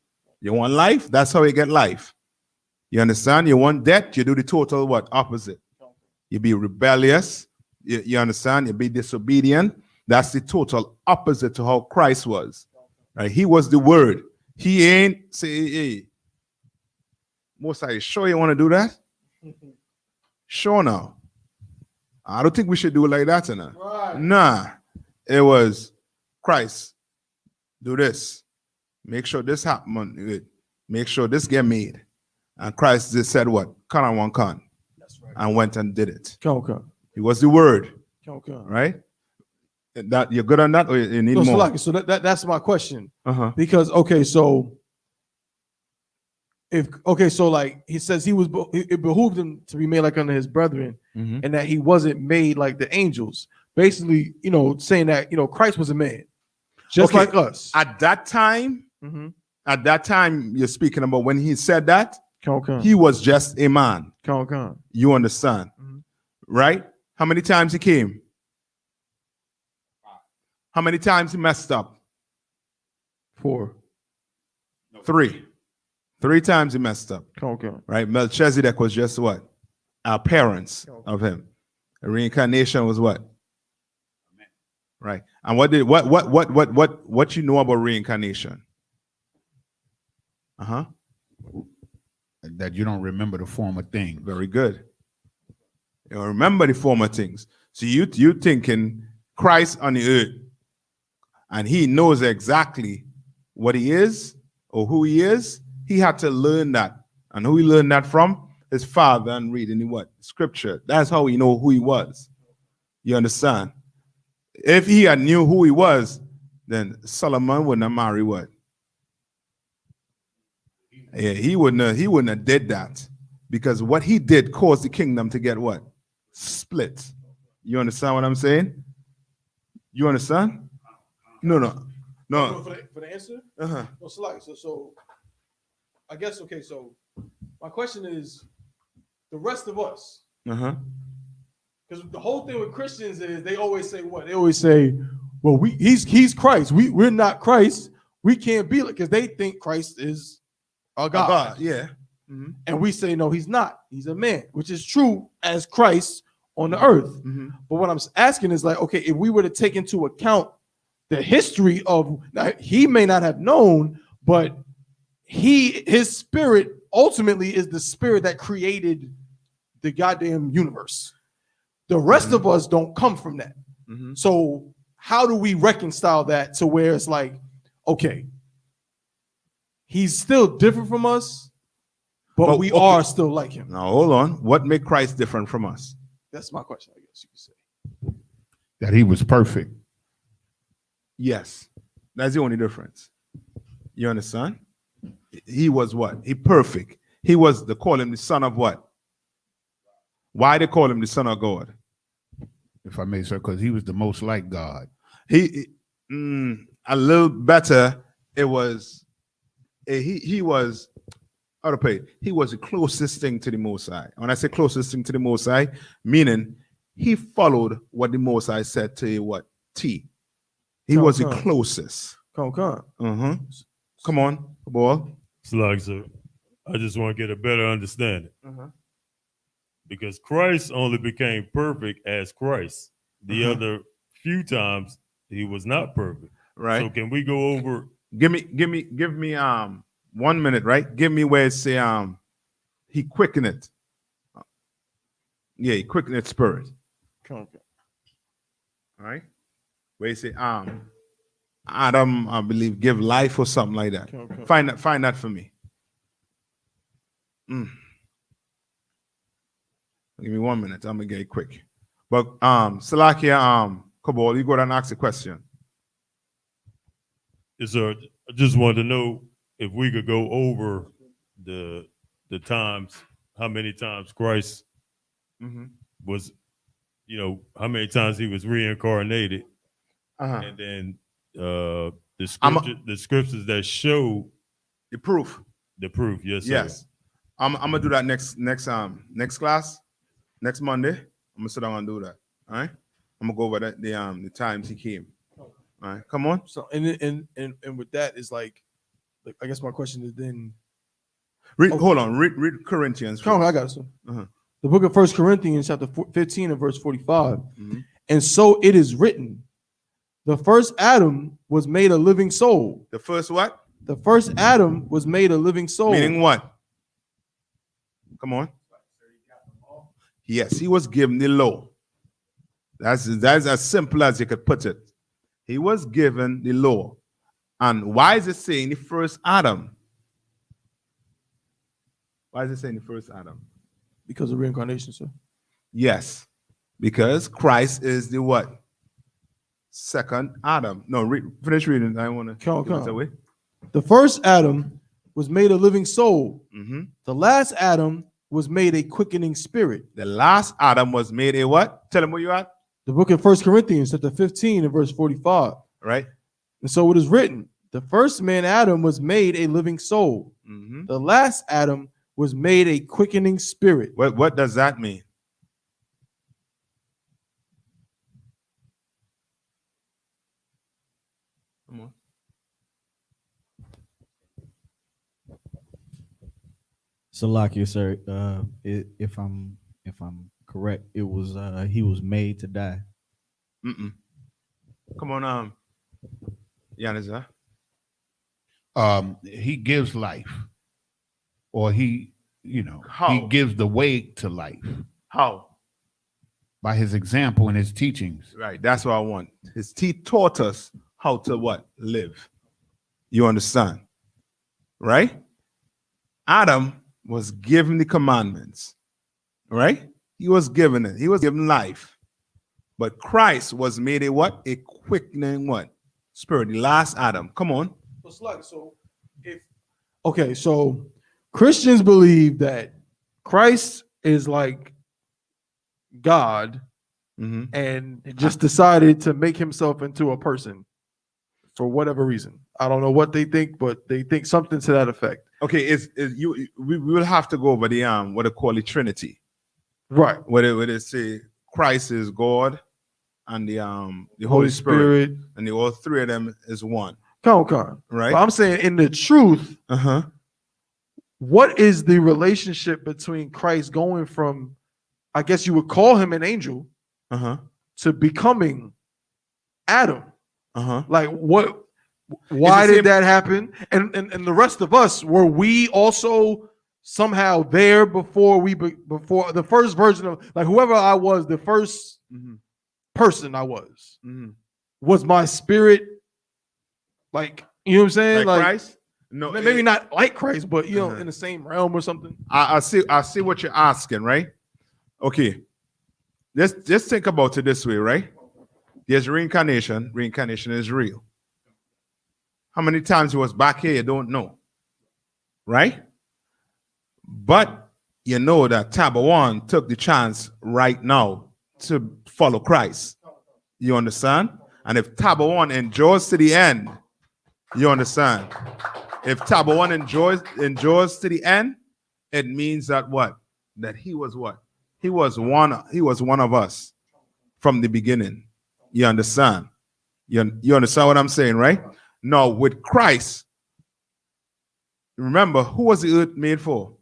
You want life? That's how you get life. You understand? You want death? You do the total what? Opposite. You be rebellious. You understand? You be disobedient. That's the total opposite to how Christ was. Right? He was the word. He ain't say, hey, Most High, sure you want to do that? Sure now. I don't think we should do it like that, right. Nah. It was Christ. Do this. Make sure this happen. Make sure this get made. And Christ just said what? Can I want can. That's right. And went and did it. Come. He was the word. Come. Right? That you're good on that, or you need more? So that's my question. Uh-huh. Because like he says it behooved him to be made like unto his brethren, and that he wasn't made like the angels. Basically, saying that Christ was a man, just like us. At that time, you're speaking about when he said that, Come. he was just a man. Come. You understand, right? How many times he came? How many times he messed up? 4. 3. 3 times he messed up. Come. Right? Melchizedek was just what? Our parents of him. A reincarnation was what? Right. And what you know about reincarnation? That you don't remember the former thing. Very good. You remember the former things. So you thinking Christ on the earth, and he knows exactly what he is or who he is. He had to learn that. And who he learned that from? His father, and reading the what? Scripture. That's how he know who he was. You understand? If he had knew who he was, then Solomon wouldn't have married what? Yeah, he wouldn't have did that. because what he did caused the kingdom to get what? Split. You understand what I'm saying? You understand? No. For the answer? Uh-huh. No, so I guess, okay, so my question is the rest of us. Uh-huh. Because the whole thing with Christians is they always say what? They always say, well, he's Christ. We're not Christ. We can't be like, because they think Christ is a God. Yeah. And we say, no, he's not. He's a man, which is true as Christ on the earth. But what I'm asking is like, okay, if we were to take into account the history of, now, he may not have known, but his spirit ultimately is the spirit that created the goddamn universe. The rest of us don't come from that. So how do we reconcile that to where it's like, okay, he's still different from us, but we are still like him? Now hold on. What make Christ different from us? That's my question, I guess you could say. That he was perfect. Yes. That's the only difference. You understand? He was what? He perfect. He was, they call him the son of what? Why they call him the son of God? If I may say, because he was the most like God. A little better. It was, he was, how to pay it? He was the closest thing to the Most High. When I say closest thing to the Most High, meaning he followed what the Most High said to what? T. He was the closest. Come. Come on, boy. It's like, so I just want to get a better understanding. Because Christ only became perfect as Christ. The other few times he was not perfect. Right. So can we go over? Give me 1 minute, right? Give me where it say he quickened it. Yeah, he quickened it spirit. Come. All right. Where you say Adam, I believe, give life or something like that. Okay. Find that for me. Give me 1 minute. I'm gonna get it quick. But Salakia, Kabul, you go and ask a question. Yes, sir. I just wanted to know if we could go over the times, how many times Christ was, how many times he was reincarnated, and then the scriptures that show the proof. Yes, sir. Yes. I'm gonna do that next class, next Monday. I'm gonna sit down and do that. All right. I'm gonna go over the times he came. All right. Come on. So and with that is like I guess my question is then. Hold on. Read Corinthians. Come on, I got it. So. The book of 1 Corinthians, chapter 15 and verse 45. And so it is written, the first Adam was made a living soul. The first what? The first Adam was made a living soul. Meaning what? Come on. Yes, he was given the law. That's as simple as you could put it. He was given the law. And why is it saying the first Adam? Why is it saying the first Adam? Because of reincarnation, sir. Yes, because Christ is the what? Second Adam. No, finish reading. I want to give it away. The first Adam was made a living soul. The last Adam was made a quickening spirit. The last Adam was made a what? Tell him where you at. The book of 1 Corinthians, chapter 15 and verse 45. Right. And so it is written, the first man Adam was made a living soul. The last Adam was made a quickening spirit. What does that mean? Come on. Salakia, sir. If I'm correct, it was he was made to die. Come on, Yaniza. He gives life, or he gives the way to life. How? By his example and his teachings. Right. That's what I want. He taught us how to what? Live. You understand? Right? Adam was given the commandments. Right? He was given it. He was given life. But Christ was made a what? A quickening what? Spirit. The last Adam. Come on. So Christians believe that Christ is like God Mhm. and just decided to make himself into a person for whatever reason. I don't know what they think, but they think something to that effect. Okay, we will have to go over the what they call the Trinity. Right. Where they say Christ is God and the Holy Holy Spirit, Spirit. and the all three of them is one. Come on. Right. But I'm saying in the truth, Uh-huh. what is the relationship between Christ going from, I guess you would call him an angel, Uh-huh. to becoming Adam? Uh-huh. Like what? Why the did same- that happen? And the rest of us, were we also somehow there before before the first version of, like, whoever I was, the first Mhm. person I was Mhm. my spirit, like, you know what I'm saying? Like Christ? No, maybe not like Christ, but you know, Uh-huh. in the same realm or something. I see what you're asking, right? Okay. Just think about it this way, right? There's reincarnation. Reincarnation is real. How many times he was back here, you don't know. Right? But you know that Tabawan took the chance right now to follow Christ. You understand? And if Tabawan endures to the end, you understand? If Tabawan endures to the end, it means that what? That he was what? He was one of us from the beginning. You understand? You understand what I'm saying, right? Now with Christ, remember, who was the earth made for?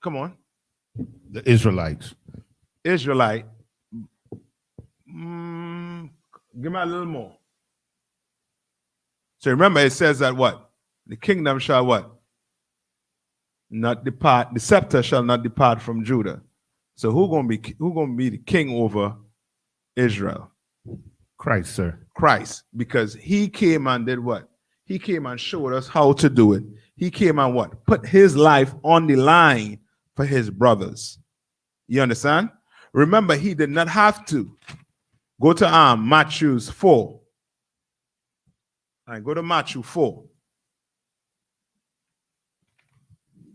Come on. The Israelites. Israelite. Give me a little more. So remember, it says that what? The kingdom shall what? Not depart. The scepter shall not depart from Judah. So who gonna be the king over Israel? Christ, sir. Christ, because he came and did what? He came and showed us how to do it. He came and what? Put his life on the line for his brothers. You understand? Remember, he did not have to. Go to Matthew 4. All right, go to Matthew 4.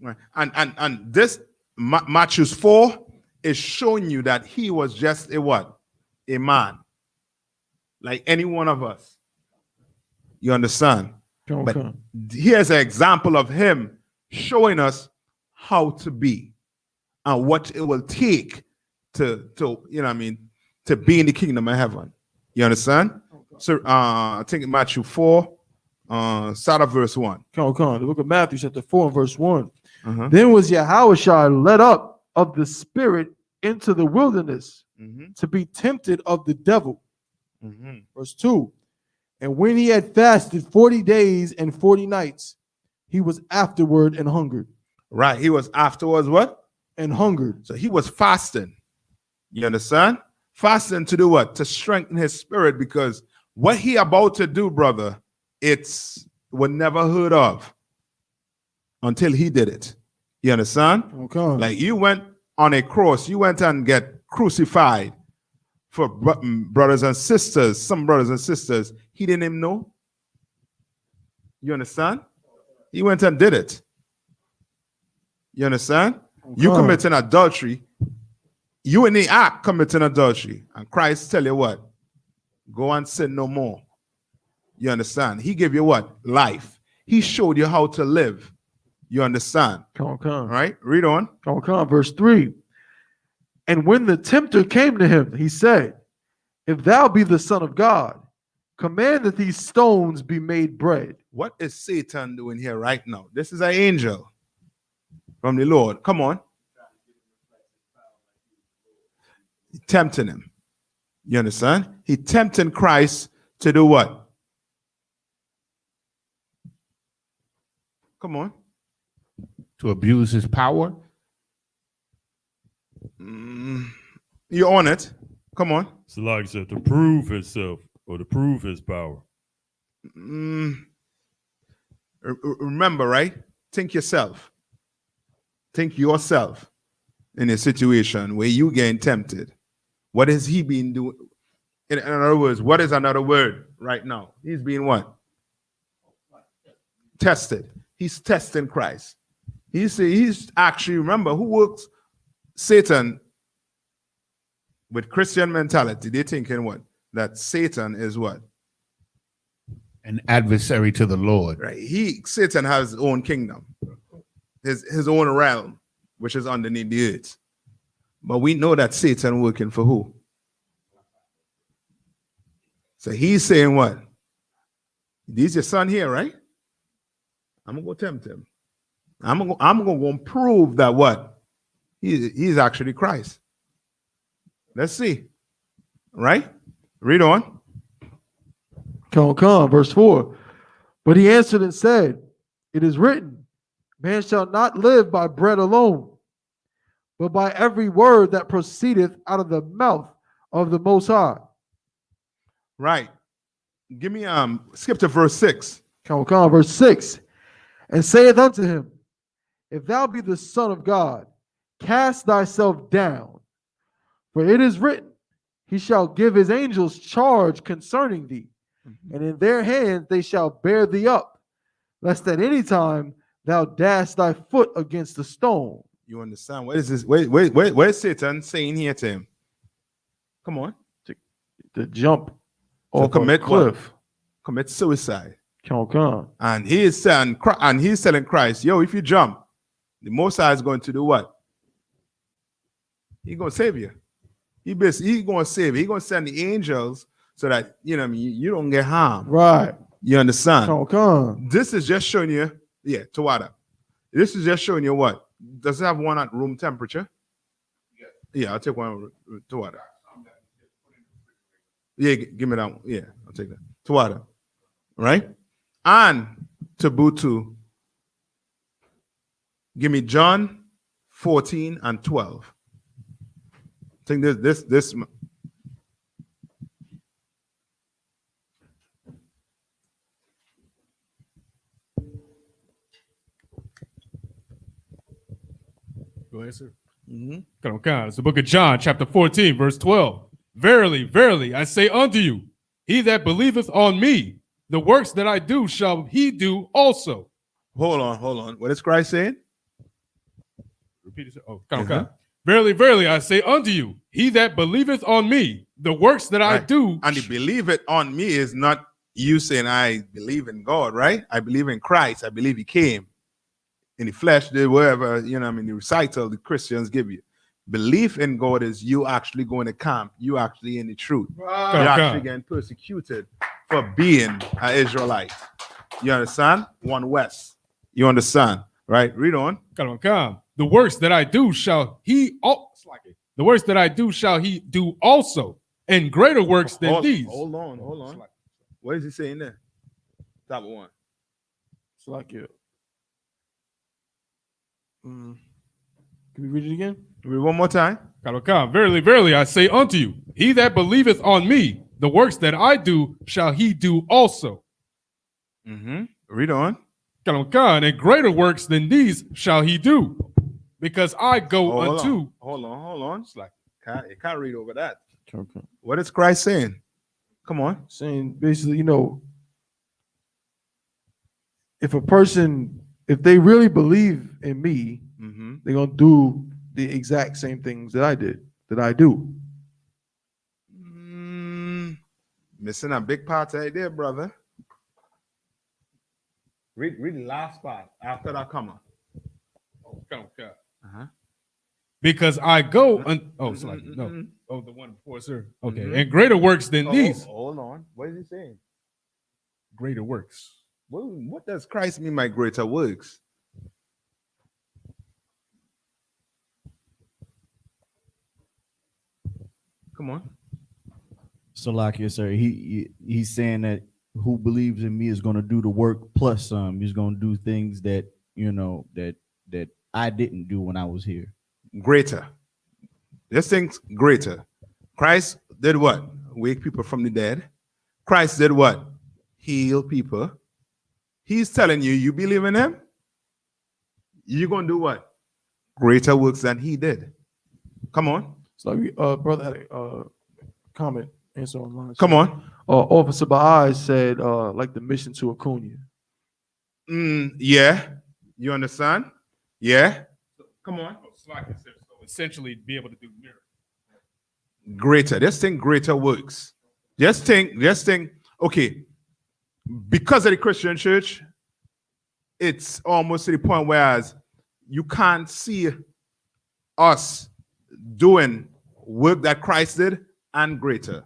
Right. And this Matthew 4 is showing you that he was just a what? A man. Like any one of us. You understand? Okay. But here's an example of him showing us how to be and what it will take to you know what I mean, to be in the kingdom of heaven. You understand? So I think Matthew 4, start of verse 1. Come on. The book of Matthew, chapter 4, and verse 1. Uh-huh. Then was Yahushua led up of the Spirit into the wilderness to be tempted of the devil. Verse 2. And when he had fasted 40 days and 40 nights, he was afterward and hungered. Right. He was afterwards what? And hungered. So he was fasting. You understand? Fasting to do what? To strengthen his spirit, because what he about to do, brother, it's was never heard of until he did it. You understand? Okay. Like you went on a cross, you went and get crucified for brothers and sisters, some brothers and sisters. He didn't even know. You understand? He went and did it. You understand? Okay. You committing adultery. You in the act committing adultery. And Christ tell you what? Go and sin no more. You understand? He gave you what? Life. He showed you how to live. You understand? Come. All right? Read on. Come. Verse 3. And when the tempter came to him, he said, if thou be the Son of God, command that these stones be made bread. What is Satan doing here right now? This is an angel from the Lord. Come on. Tempting him. You understand? He tempting Christ to do what? Come on. To abuse his power. You on it. Come on. So like I said, to prove himself or to prove his power. Remember, right? Think yourself. Think yourself in a situation where you getting tempted. What has he been doing? In other words, what is another word right now? He's being what? Tested. He's testing Christ. He's actually, remember, who works Satan with Christian mentality? They thinking what? That Satan is what? An adversary to the Lord. Right. Satan has his own kingdom, his own realm, which is underneath the earth. But we know that Satan working for who? So he's saying what? This your son here, right? I'm gonna go tempt him. I'm gonna go prove that what? He's actually Christ. Let's see. Right? Read on. Come, verse 4. But he answered and said, it is written, man shall not live by bread alone, but by every word that proceedeth out of the mouth of the Most High. Right. Give me skip to verse 6. Come, verse 6. And saith unto him, if thou be the Son of God, cast thyself down, for it is written, he shall give his angels charge concerning thee, and in their hands they shall bear thee up, lest at any time thou dash thy foot against a stone. You understand? What is this? What is Satan saying here to him? Come on. To jump To off commit a cliff. what? Commit suicide. Come. And he's telling Christ, yo, if you jump, the Most High is going to do what? He's going to save you. He's going to save you. He's going to send the angels so that, you know what I mean, you don't get harmed. Right. You understand? Come. This is just showing you, Tawada. This is just showing you what? Does it have one at room temperature? Yeah, I'll take one Tawada. Yeah, give me that one. Yeah, I'll take that. Tawada. Right? And Tabutu, give me John 14 and 12. I think this. Go ahead, sir. Mm-hmm. Come. It's the book of John, chapter 14, verse 12. Verily, verily, I say unto you, he that believeth on me, the works that I do shall he do also. Hold on. What is Christ saying? Repeat it. Oh, come. Verily, verily, I say unto you, he that believeth on me, the works that I do. And the believe it on me is not you saying I believe in God, right? I believe in Christ. I believe he came in the flesh, did whatever, you know, I mean, the recital the Christians give you. Belief in God is you actually going to camp. You actually in the truth. You're actually getting persecuted for being an Israelite. You understand? One West. You understand? Right? Read on. Come. The works that I do shall he the works that I do shall he do also, and greater works than these. Hold on. What is he saying there? Top one. It's like you. Can we read it again? Read one more time. Come. Verily, verily, I say unto you, he that believeth on me, the works that I do shall he do also. Read on. And greater works than these shall he do, because I go unto. Hold on. It's like you can't read over that. Okay. What is Christ saying? Come on. Saying basically, if they really believe in me, they're gonna do the exact same things that I do. Missing a big part right there, brother. Read the last part after that comma. Because I go the one before, sir. Okay. And greater works than these. Hold on. What is he saying? Greater works. What does Christ mean by greater works? Come on. So, like you sir, he's saying that who believes in me is going to do the work plus some. He's going to do things that that I didn't do when I was here. Greater. This thing's greater. Christ did what? Wake people from the dead. Christ did what? Heal people. He's telling you, you believe in him, you're going to do what? Greater works than he did. Come on. So, brother had a comment answer online. Come on. Officer Baez said, like the mission to Acuna. Yeah. You understand? Yeah? Come on. So essentially, be able to do miracles. Greater. Just think greater works. Just think, okay, because of the Christian church, it's almost to the point whereas you can't see us doing work that Christ did and greater.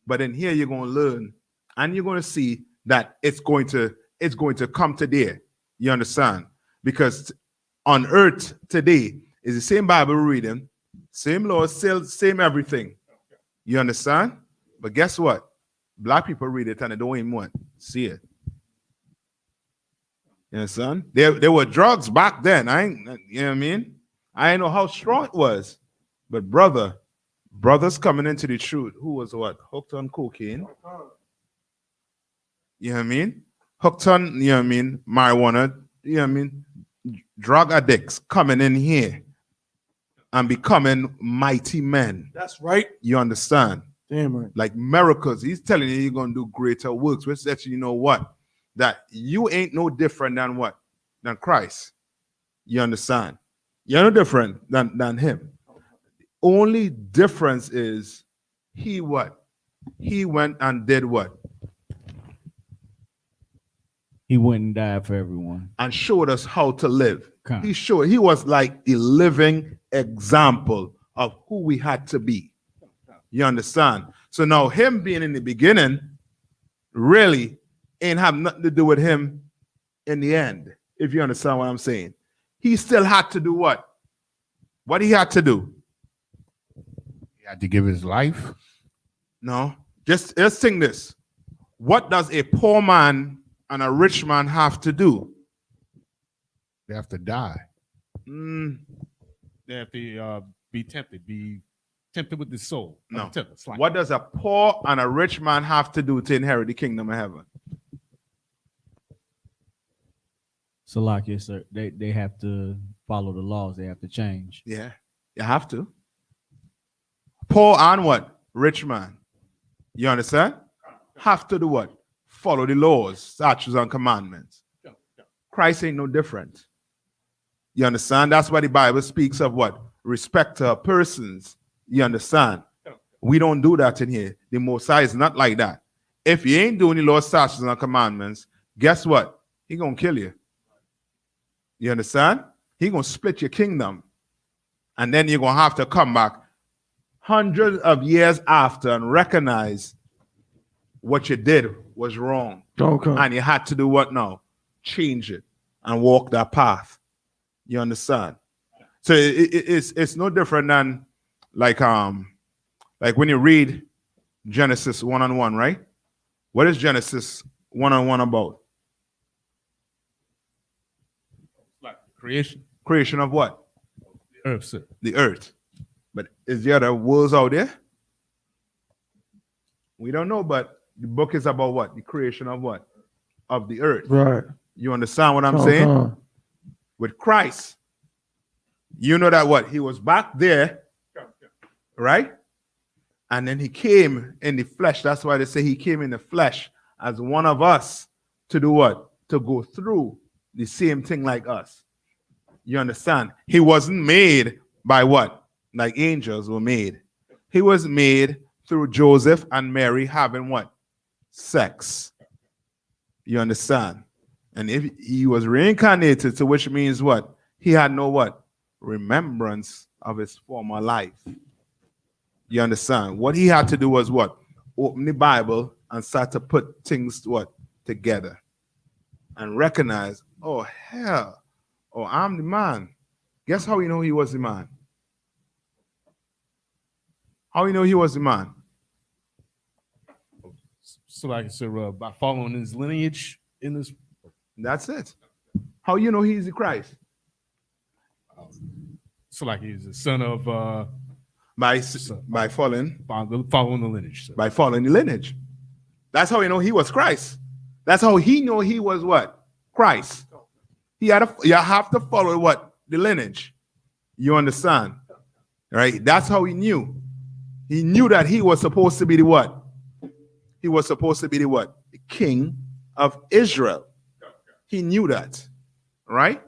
But in here you're going to learn and you're going to see that it's going to come to there. You understand? Because on earth today is the same Bible reading, same laws, same everything. You understand? But guess what? Black people read it and they don't even want to see it. You understand? There were drugs back then. You know what I mean? I didn't know how strong it was. But brothers coming into the truth, who was what? Hooked on cocaine. You know what I mean? Hooked on, you know what I mean, marijuana, you know what I mean? Drug addicts coming in here and becoming mighty men. That's right. You understand? Damn right. Like miracles. He's telling you you're going to do greater works, which lets you know what? That you ain't no different than what? Than Christ. You understand? You're no different than him. Only difference is he what? He went and did what? He went and died for everyone. And showed us how to live. Okay. He was like a living example of who we had to be. You understand? So now him being in the beginning really ain't have nothing to do with him in the end, if you understand what I'm saying. He still had to do what? What he had to do? He had to give his life. No. Just think this. What does a poor man and a rich man have to do? They have to die. They have to be tempted with the soul. No. Like What does a poor and a rich man have to do to inherit the kingdom of heaven? So like yes, sir. They have to follow the laws. They have to change. Yeah, you have to. Poor and what? Rich man. You understand? Have to do what? Follow the laws, statutes, and commandments. Christ ain't no different. You understand? That's why the Bible speaks of what? Respect to persons. You understand? We don't do that in here. The Most High is not like that. If you ain't doing the laws, statutes, and commandments, guess what? He gonna kill you. You understand? He gonna split your kingdom. And then you're gonna have to come back hundreds of years after and recognize what you did was wrong. Okay. And you had to do what now? Change it and walk that path. You understand? So it's no different than like when you read Genesis 1:1, right? What is Genesis 1:1 about? like creation. Creation of what? The earth, sir. The earth. But is there other worlds out there? We don't know, but the book is about what? The creation of what? Of the earth. Right. You understand what I'm saying? With Christ, you know that what? He was back there, right? And then he came in the flesh. That's why they say he came in the flesh as one of us to do what? To go through the same thing like us. You understand? He wasn't made by what? Like angels were made. He was made through Joseph and Mary having what? Sex. You understand? And if he was reincarnated, so which means what? He had no what? Remembrance of his former life. You understand? What he had to do was what? Open the Bible and start to put things what? Together. And recognize, oh hell, oh I'm the man. Guess how you know he was the man? How you know he was the man? So like sir, by following his lineage in this. That's it. How you know he's the Christ? So like he's the son of By following the lineage. Sir. by following the lineage. That's how you know he was Christ. That's how he know he was what? Christ. You have to follow what? The lineage. You understand? Right? That's how he knew. He knew that he was supposed to be the what? He was supposed to be the what? The king of Israel. He knew that. Right?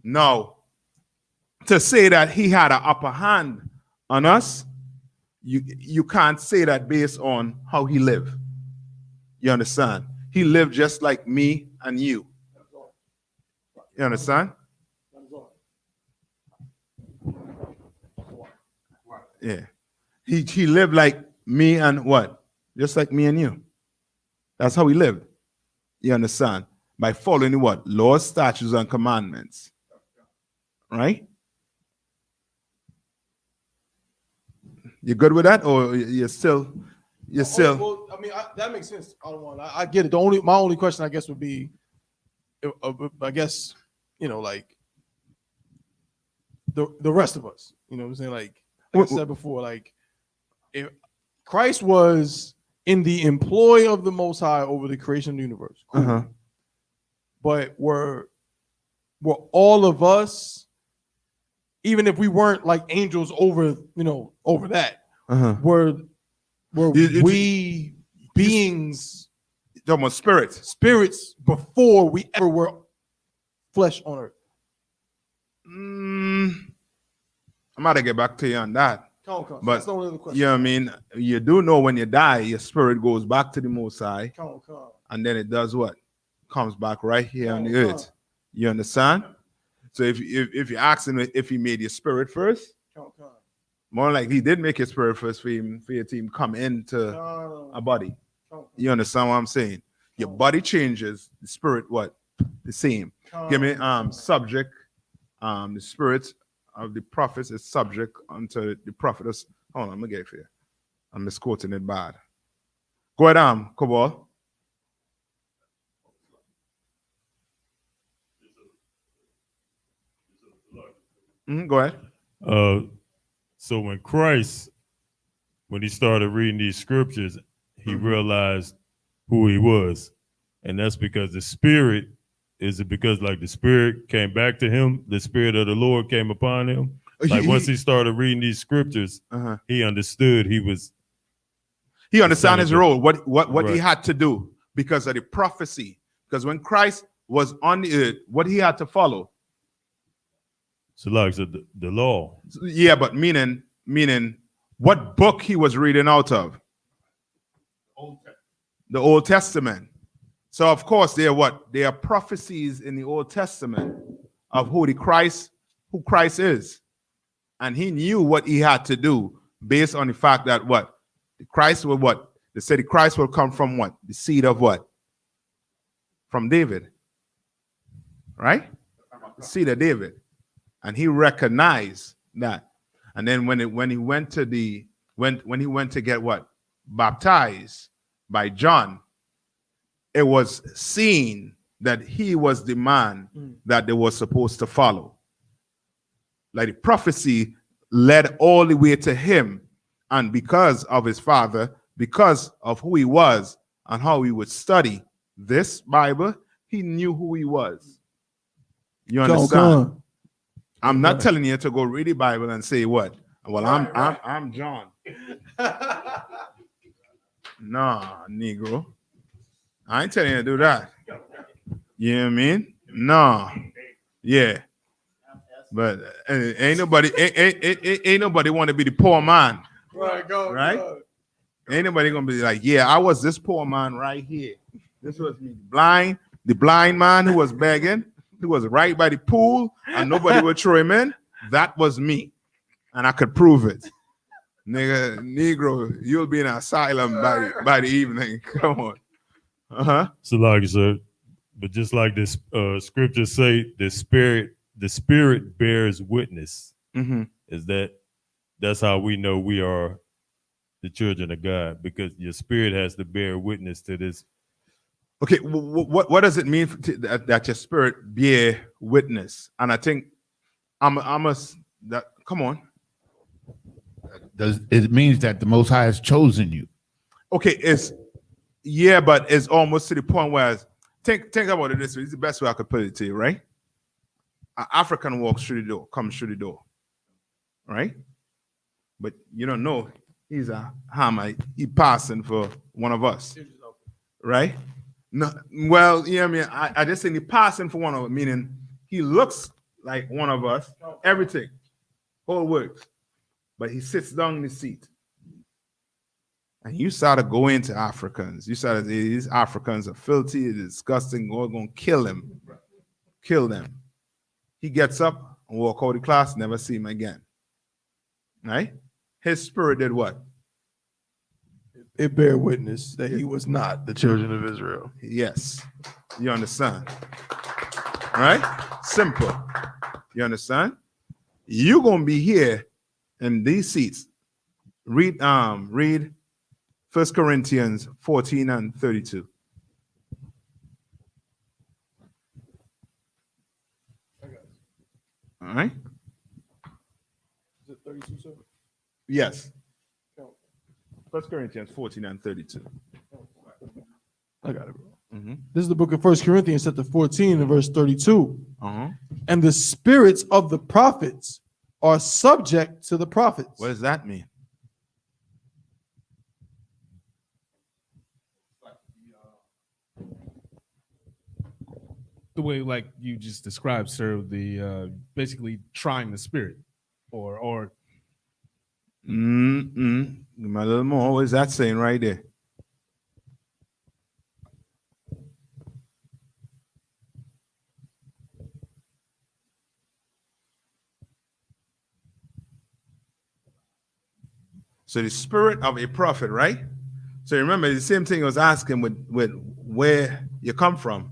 Now, to say that he had an upper hand on us, you can't say that based on how he lived. You understand? He lived just like me and you. You understand? Yeah. He lived like me and what? Just like me and you. That's how he lived. You understand? By following what? Laws, statutes, and commandments. Right? You good with that? Or you're still Well, I mean, that makes sense. I get it. My only question, I guess, would be, I guess, like the rest of us. You know what I'm saying? Like I said before, like if Christ was in the employ of the Most High over the creation of the universe, cool. But were all of us, even if we weren't like angels over that, were we beings, talking about spirits before we ever were flesh on earth? I'm about to get back to you on that. But But that's the only other question. you know what I mean? You do know when you die, your spirit goes back to the Most High, and then it does what? Comes back right here on the earth. You understand? So if you ask him if he made your spirit first, more like he did make your spirit first for your team come into a body. You understand what I'm saying? Your body changes, the spirit what? The same. Give me subject. The spirit of the prophets is subject unto the prophetess. Hold on, I'm gonna get it for you. I'm misquoting it bad. Go ahead, Kobol. Go ahead. So when he started reading these scriptures, he realized who he was. And that's because the spirit, is it because like the spirit came back to him, the spirit of the Lord came upon him? Like once he started reading these scriptures, he understood he understand his role, what Right. he had to do because of the prophecy. Because when Christ was on the earth, what he had to follow. So like the law. Yeah, but meaning what book he was reading out of? The Old Testament. So of course there are prophecies in the Old Testament of who Christ is. And he knew what he had to do based on the fact that what? Christ will what? They said Christ will come from what? The seed of what? From David. Right? The seed of David. And he recognized that. And then when he went to get what? Baptized by John, it was seen that he was the man that they were supposed to follow. Like the prophecy led all the way to him. And because of his father, because of who he was and how he would study this Bible, he knew who he was. You understand? I'm not telling you to go read the Bible and say what? Well, I'm John. Nah, Negro. I ain't telling you to do that. You know what I mean? No. Yeah. But ain't nobody want to be the poor man. Right, go. Right? Ain't nobody gonna be like, yeah, I was this poor man right here. This was me, the blind man who was begging, who was right by the pool, and nobody would throw him in. That was me, and I could prove it. Negro, you'll be in an asylum by the evening. Come on. So like I said, but just like this scriptures say, the spirit bears witness. That's how we know we are the children of God, because your spirit has to bear witness to this. Okay, what does it mean that your spirit bear witness? And I think come on. It means that the Most High has chosen you. Okay, but it's almost to the point where think about it this way. It's the best way I could put it to you, right? An African walks through the door, comes through the door, right? But you don't know he's a Hamite. He passing for one of us, right? No, well, you know what I mean? I just think he passing for one of us, meaning he looks like one of us. Everything. Whole works. But he sits down in the seat. And you started going to Africans. You started, these Africans are filthy, disgusting, we're going to kill him. Kill them. He gets up and walk out of the class, never see him again. Right? His spirit did what? It bear witness that he was not the children of Israel. Yes. You understand? Right? Simple. You understand? You're going to be here in these seats. Read 1 Corinthians 14 and 32. All right? Is it 32, sir? Yes. 1 Corinthians 14 and 32. I got it, bro. Mm-hmm. This is the book of 1 Corinthians, chapter 14, and verse 32. Uh-huh. And the spirits of the prophets are subject to the prophets. What does that mean? The way, like you just described, sir, the basically trying the spirit, or Give me a little more. What is that saying right there? So the spirit of a prophet, right? So remember the same thing I was asking with where you come from,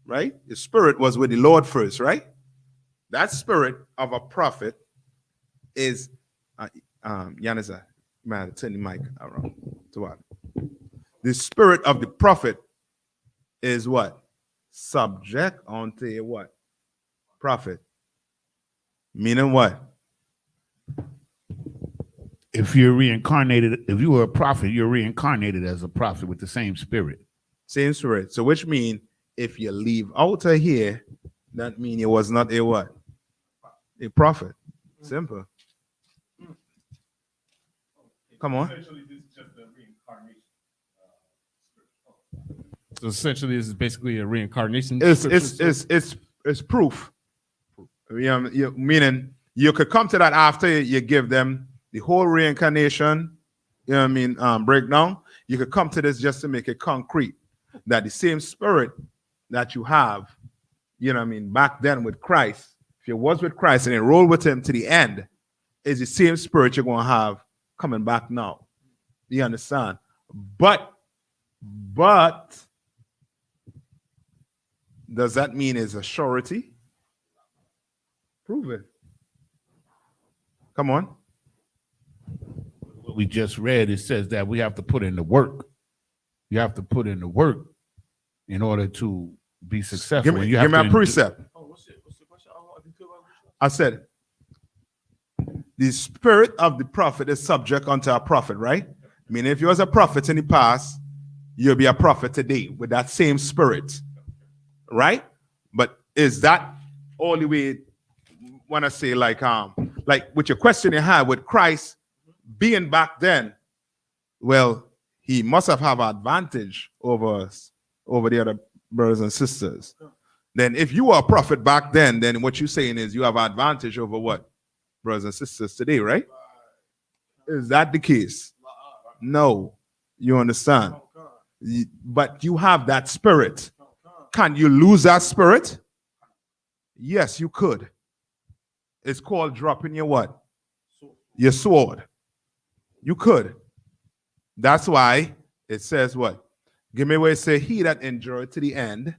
right? The spirit was with the Lord first, right? That spirit of a prophet is Yanisa, you might have to turn the mic around to what? The spirit of the prophet is what? Subject unto a what? Prophet. Meaning what? If you're reincarnated, if you were a prophet, you're reincarnated as a prophet with the same spirit. Same spirit. So which means if you leave out of here, that means it was not a what? A prophet. Simple. Come on. so essentially this is basically a reincarnation. It's proof. Meaning you could come to that after you give them the whole reincarnation, you know what I mean, breakdown. You could come to this just to make it concrete that the same spirit that you have, you know what I mean, back then with Christ, if you was with Christ and enrolled with him to the end, is the same spirit you're going to have coming back now. You understand? But does that mean it's a surety? Prove it. Come on. What we just read, it says that we have to put in the work. You have to put in the work in order to be successful. Give me a precept. I said, the spirit of the prophet is subject unto a prophet, right? I mean, if you was a prophet in the past, you'll be a prophet today with that same spirit, right? But is that all the way? Want to say like with your question you had with Christ being back then? Well, he must have advantage over us, over the other brothers and sisters. Then if you were a prophet back then what you're saying is you have advantage over what? Brothers and sisters today, right? Is that the case? No. You understand? But you have that spirit. Can you lose that spirit? Yes, you could. It's called dropping your what? Your sword. You could. That's why it says what? Give me where it say, he that endureth to the end,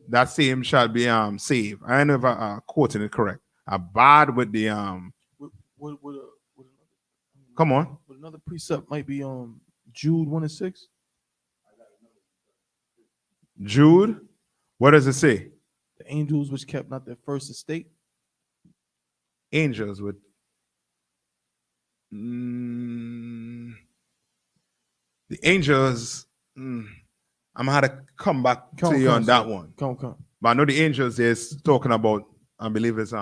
that same shall be saved. I never quoting it correct. Bad with the come on. Another precept might be Jude 1:6. Jude, what does it say? The angels which kept not their first estate. Angels with the angels. I'm gonna have to come back to you on that one. Come. But I know the angels is talking about, I believe it's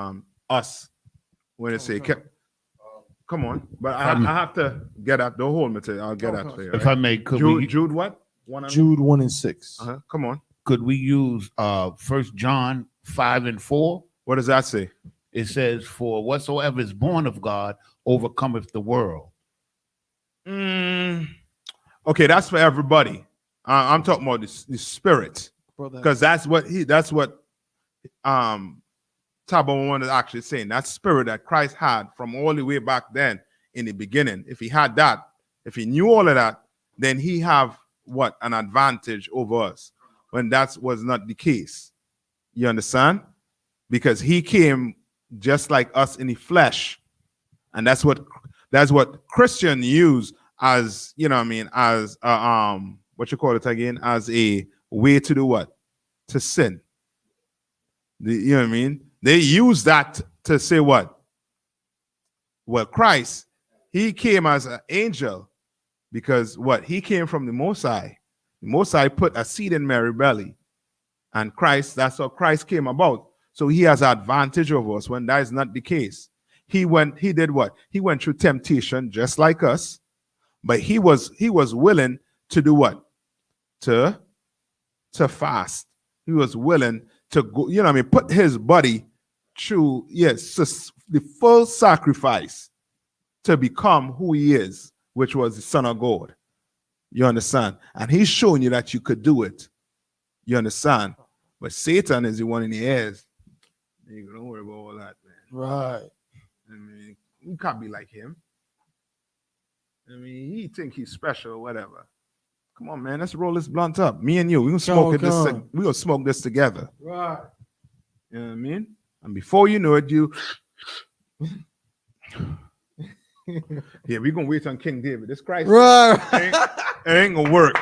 us when they say kept. Come on, but I have to get at the whole material. I'll get at for you. If I may, Jude what? Jude 1:6. Come on. Could we use 1 John 5 and 4? What does that say? It says, "For whatsoever is born of God overcometh the world." Okay, that's for everybody. I'm talking about the spirit, Brother. because that's what Tabo one is actually saying. That spirit that Christ had from all the way back then in the beginning. If he had that, if he knew all of that, then he have what? An advantage over us, when that was not the case. You understand? Because he came just like us in the flesh, and that's what Christian use as, you know what I mean, as what you call it again, as a way to do what? To sin. You know what I mean? They use that to say what? Well, Christ, he came as an angel because what? He came from the Most High. The Most High put a seed in Mary's belly. And Christ, that's how Christ came about. So he has an advantage over us when that is not the case. He did what? He went through temptation just like us, but he was willing to do what? To fast. He was willing to go, you know what I mean, put his body through, the full sacrifice to become who he is, which was the Son of God. You understand? And he's showing you that you could do it. You understand? But Satan is the one in the ears. You don't worry about all that, man. Right. I mean, you can't be like him. I mean, he think he's special or whatever. Come on, man. Let's roll this blunt up. Me and you, we gonna smoke we gonna smoke this together. Right. You know what I mean? And before you know it, you yeah, we gonna wait on King David. This Christ it ain't gonna work.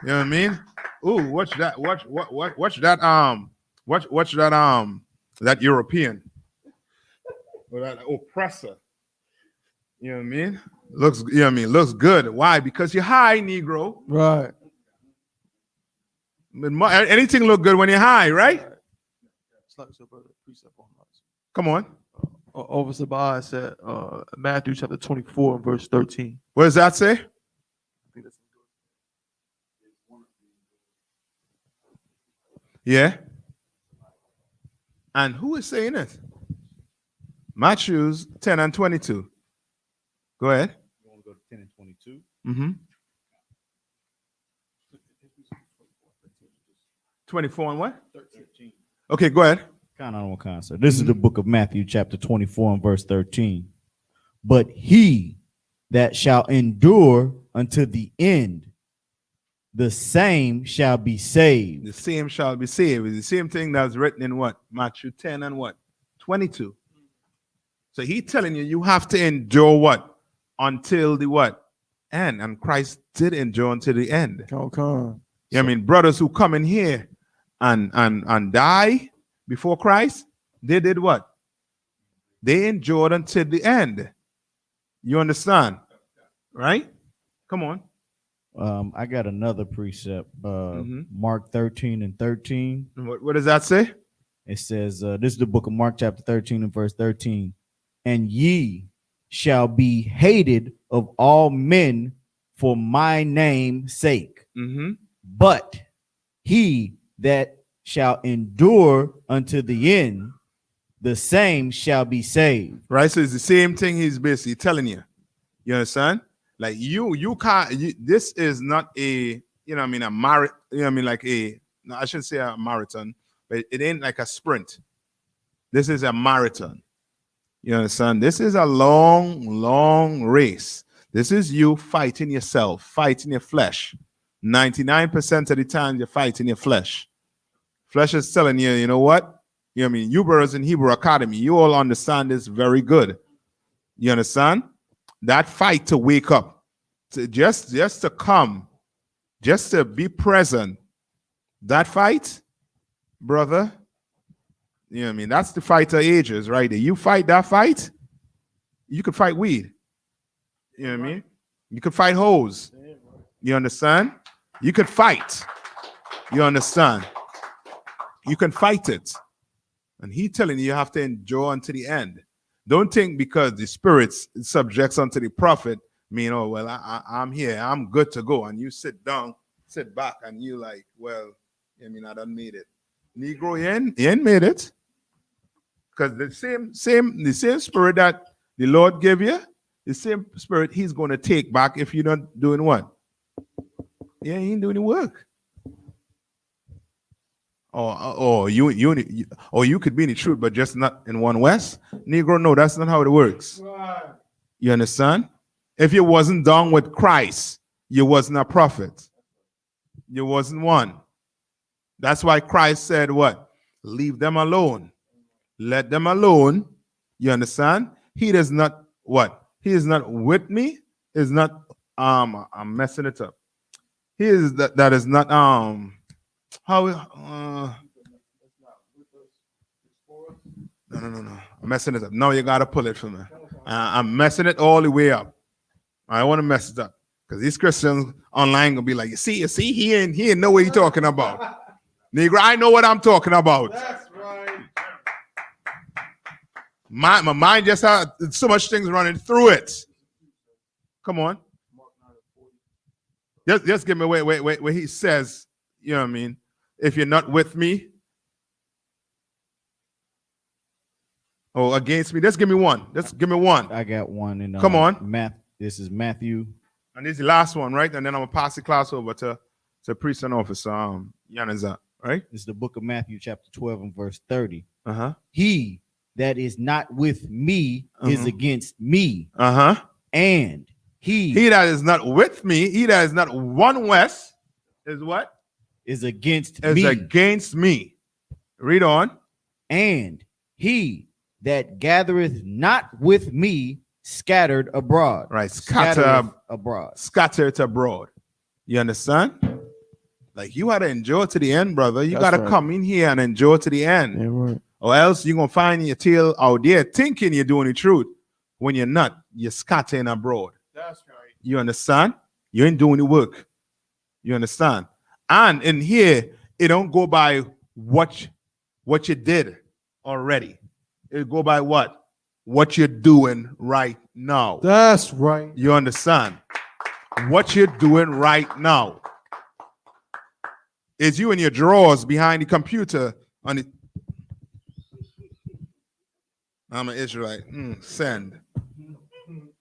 You know what I mean? Ooh, watch that. Watch that that European or that oppressor. You know what I mean? Looks, you know what I mean? Looks good. Why? Because you're high, Negro. Right. Anything look good when you're high, right? Come on. Officer Baha said Matthew chapter 24 and verse 13. What does that say? Yeah. And who is saying it? Matthew 10 and 22. Go ahead. You want to go to 10 and 22? Mm-hmm. 24 and what? 13. Okay, go ahead. Kind of on concert. This is the book of Matthew, chapter 24 and verse 13. But he that shall endure unto the end, the same shall be saved. The same shall be saved. It's the same thing that's written in what? Matthew 10 and what? 22. So he telling you, you have to endure what? Until the what? End. And Christ did endure until the end. Come. I mean, brothers who come in here and die before Christ, they did what? They endured until the end. You understand? Right? Come on. I got another precept, Mark 13 and 13. What does that say? It says, this is the book of Mark chapter 13 and verse 13. And ye shall be hated of all men for my name's sake. Mm-hmm. But he that shall endure unto the end, the same shall be saved. Right? So it's the same thing he's basically telling you. You understand? Like you can't, this is not a, you know what I mean, a marathon, you know what I mean, like no, I shouldn't say a marathon, but it ain't like a sprint. This is a marathon. You understand? This is a long race. This is you fighting yourself, fighting your flesh. 99% of the time you're fighting your flesh. Flesh is telling you, you know what? You know what I mean? You brothers in Hebrew Academy, you all understand this very good. You understand? That fight to wake up, to just to come, just to be present. That fight, brother, you know what I mean? That's the fight of ages right there. You fight that fight, you could fight weed. You know what I mean? You could fight hoes. You understand? You could fight. You understand? You can fight it. And he telling you have to endure unto the end. Don't think because the spirits subjects unto the prophet, mean, oh, well, I'm here, I'm good to go. And you sit down, sit back, and you like, well, I mean, I don't need it. Negro, you ain't made it. Because the same spirit that the Lord gave you, the same spirit he's going to take back if you're not doing what? Yeah, he ain't doing the work. Or you could be in the truth, but just not in one West. Negro, no, that's not how it works. You understand? If you wasn't done with Christ, you wasn't a prophet. You wasn't one. That's why Christ said what? Leave them alone. Let them alone. You understand? He does not what? He is not with me. Is not I'm messing it up. He is that is not how no. I'm messing it up. No, you gotta pull it for me. I'm messing it all the way up. I want to mess it up. Because these Christians online gonna be like, you see, he ain't know what he's talking about. Negro, I know what I'm talking about. That's right. My mind just had so much things running through it. Come on. Just give me where he says, you know what I mean? If you're not with me or against me, just give me one. Just give me one. I got one in Come on. This is Matthew. And this is the last one, right? And then I'm gonna pass the class over to priest and officer, Yanaza, right? This is the book of Matthew, chapter 12 and verse 30. Uh-huh. He that is not with me is against me. Uh-huh. And he that is not with me, he that is not one West, is what? is against Is me. against me. Read on. And he that gathereth not with me scattered abroad. Right. Scattereth abroad. Scattered abroad. You understand? Like you gotta endure to the end, brother. You That's gotta right. come in here and endure to the end. Yeah, right. Or else you're gonna find your tail out there thinking you're doing the truth. When you're not, you're scattering abroad. That's right. You understand? You ain't doing the work. You understand? And in here, it don't go by what you did already. It go by what? What you're doing right now. That's right. You understand? What you're doing right now. Is you in your drawers behind the computer on the I'm an Israelite. Send. You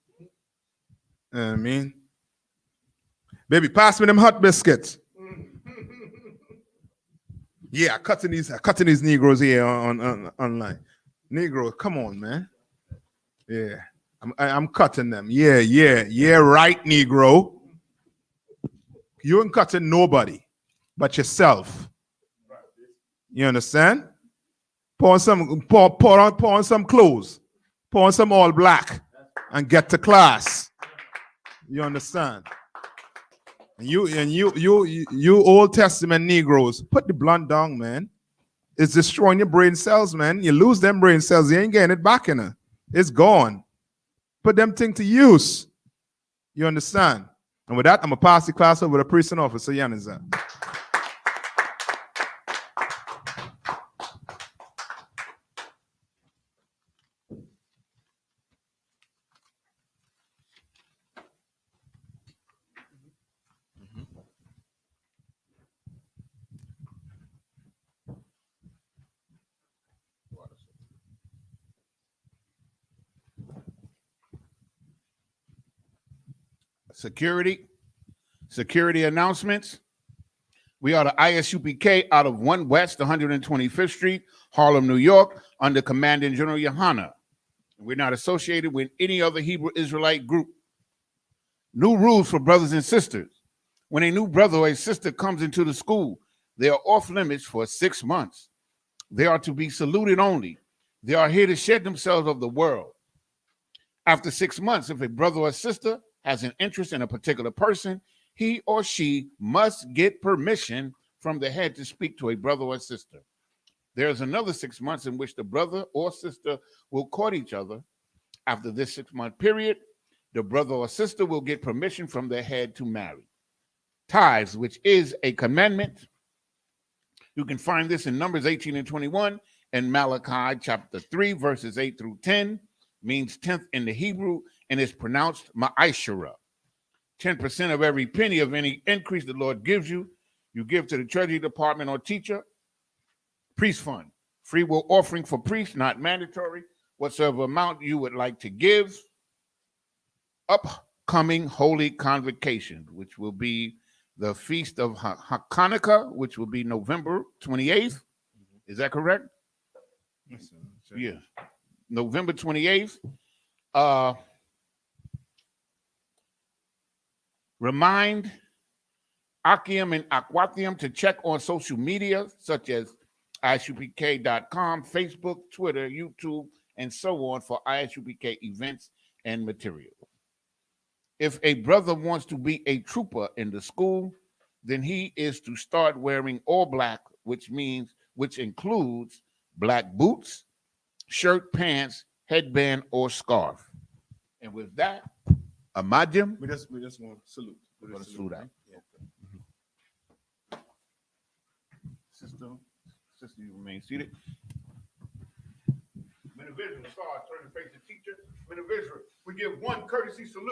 know what I mean? Baby, pass me them hot biscuits. Yeah, cutting these Negroes here on online. Negro, come on, man. Yeah, I'm cutting them. Yeah, right, Negro. You ain't cutting nobody but yourself. You understand? Pour on some clothes. Pour on some all black and get to class. You understand? And you Old Testament Negroes, put the blunt down, man. It's destroying your brain cells, man. You lose them brain cells, you ain't getting it back in her. It's gone. Put them things to use. You understand? And with that, I'm gonna pass the class over to priest and officer Yaniza. Security announcements. We are the ISUPK out of 1 West 125th Street, Harlem, New York, under Commanding General Yohana. We're not associated with any other Hebrew Israelite group. New rules for brothers and sisters. When a new brother or a sister comes into the school, they are off limits for 6 months. They are to be saluted only. They are here to shed themselves of the world. After 6 months, if a brother or sister has an interest in a particular person, he or she must get permission from the head to speak to a brother or sister. There's another 6 months in which the brother or sister will court each other. After this 6-month period, the brother or sister will get permission from their head to marry. Tithes, which is a commandment. You can find this in Numbers 18 and 21 and Malachi chapter 3, verses 8 through 10, means 10th in the Hebrew, and is pronounced ma'ashara. 10% of every penny of any increase the Lord gives you, you give to the treasury department or teacher. Priest Fund. Free will offering for priests, not mandatory. Whatsoever amount you would like to give. Upcoming Holy Convocation, which will be the Feast of Hanukkah, which will be November 28th. Is that correct? Yeah. November 28th. Remind Akim and Aquathium to check on social media such as isupk.com, Facebook, Twitter, YouTube, and so on for ISUPK events and material. If a brother wants to be a trooper in the school, then he is to start wearing all black, which includes black boots, shirt, pants, headband, or scarf. And with that, Amadim, We just want to salute. we're going to salute out. Yeah. Sister, you remain seated. Men of Israel, stars, turn to face the teacher. Men of Israel, we give one courtesy salute.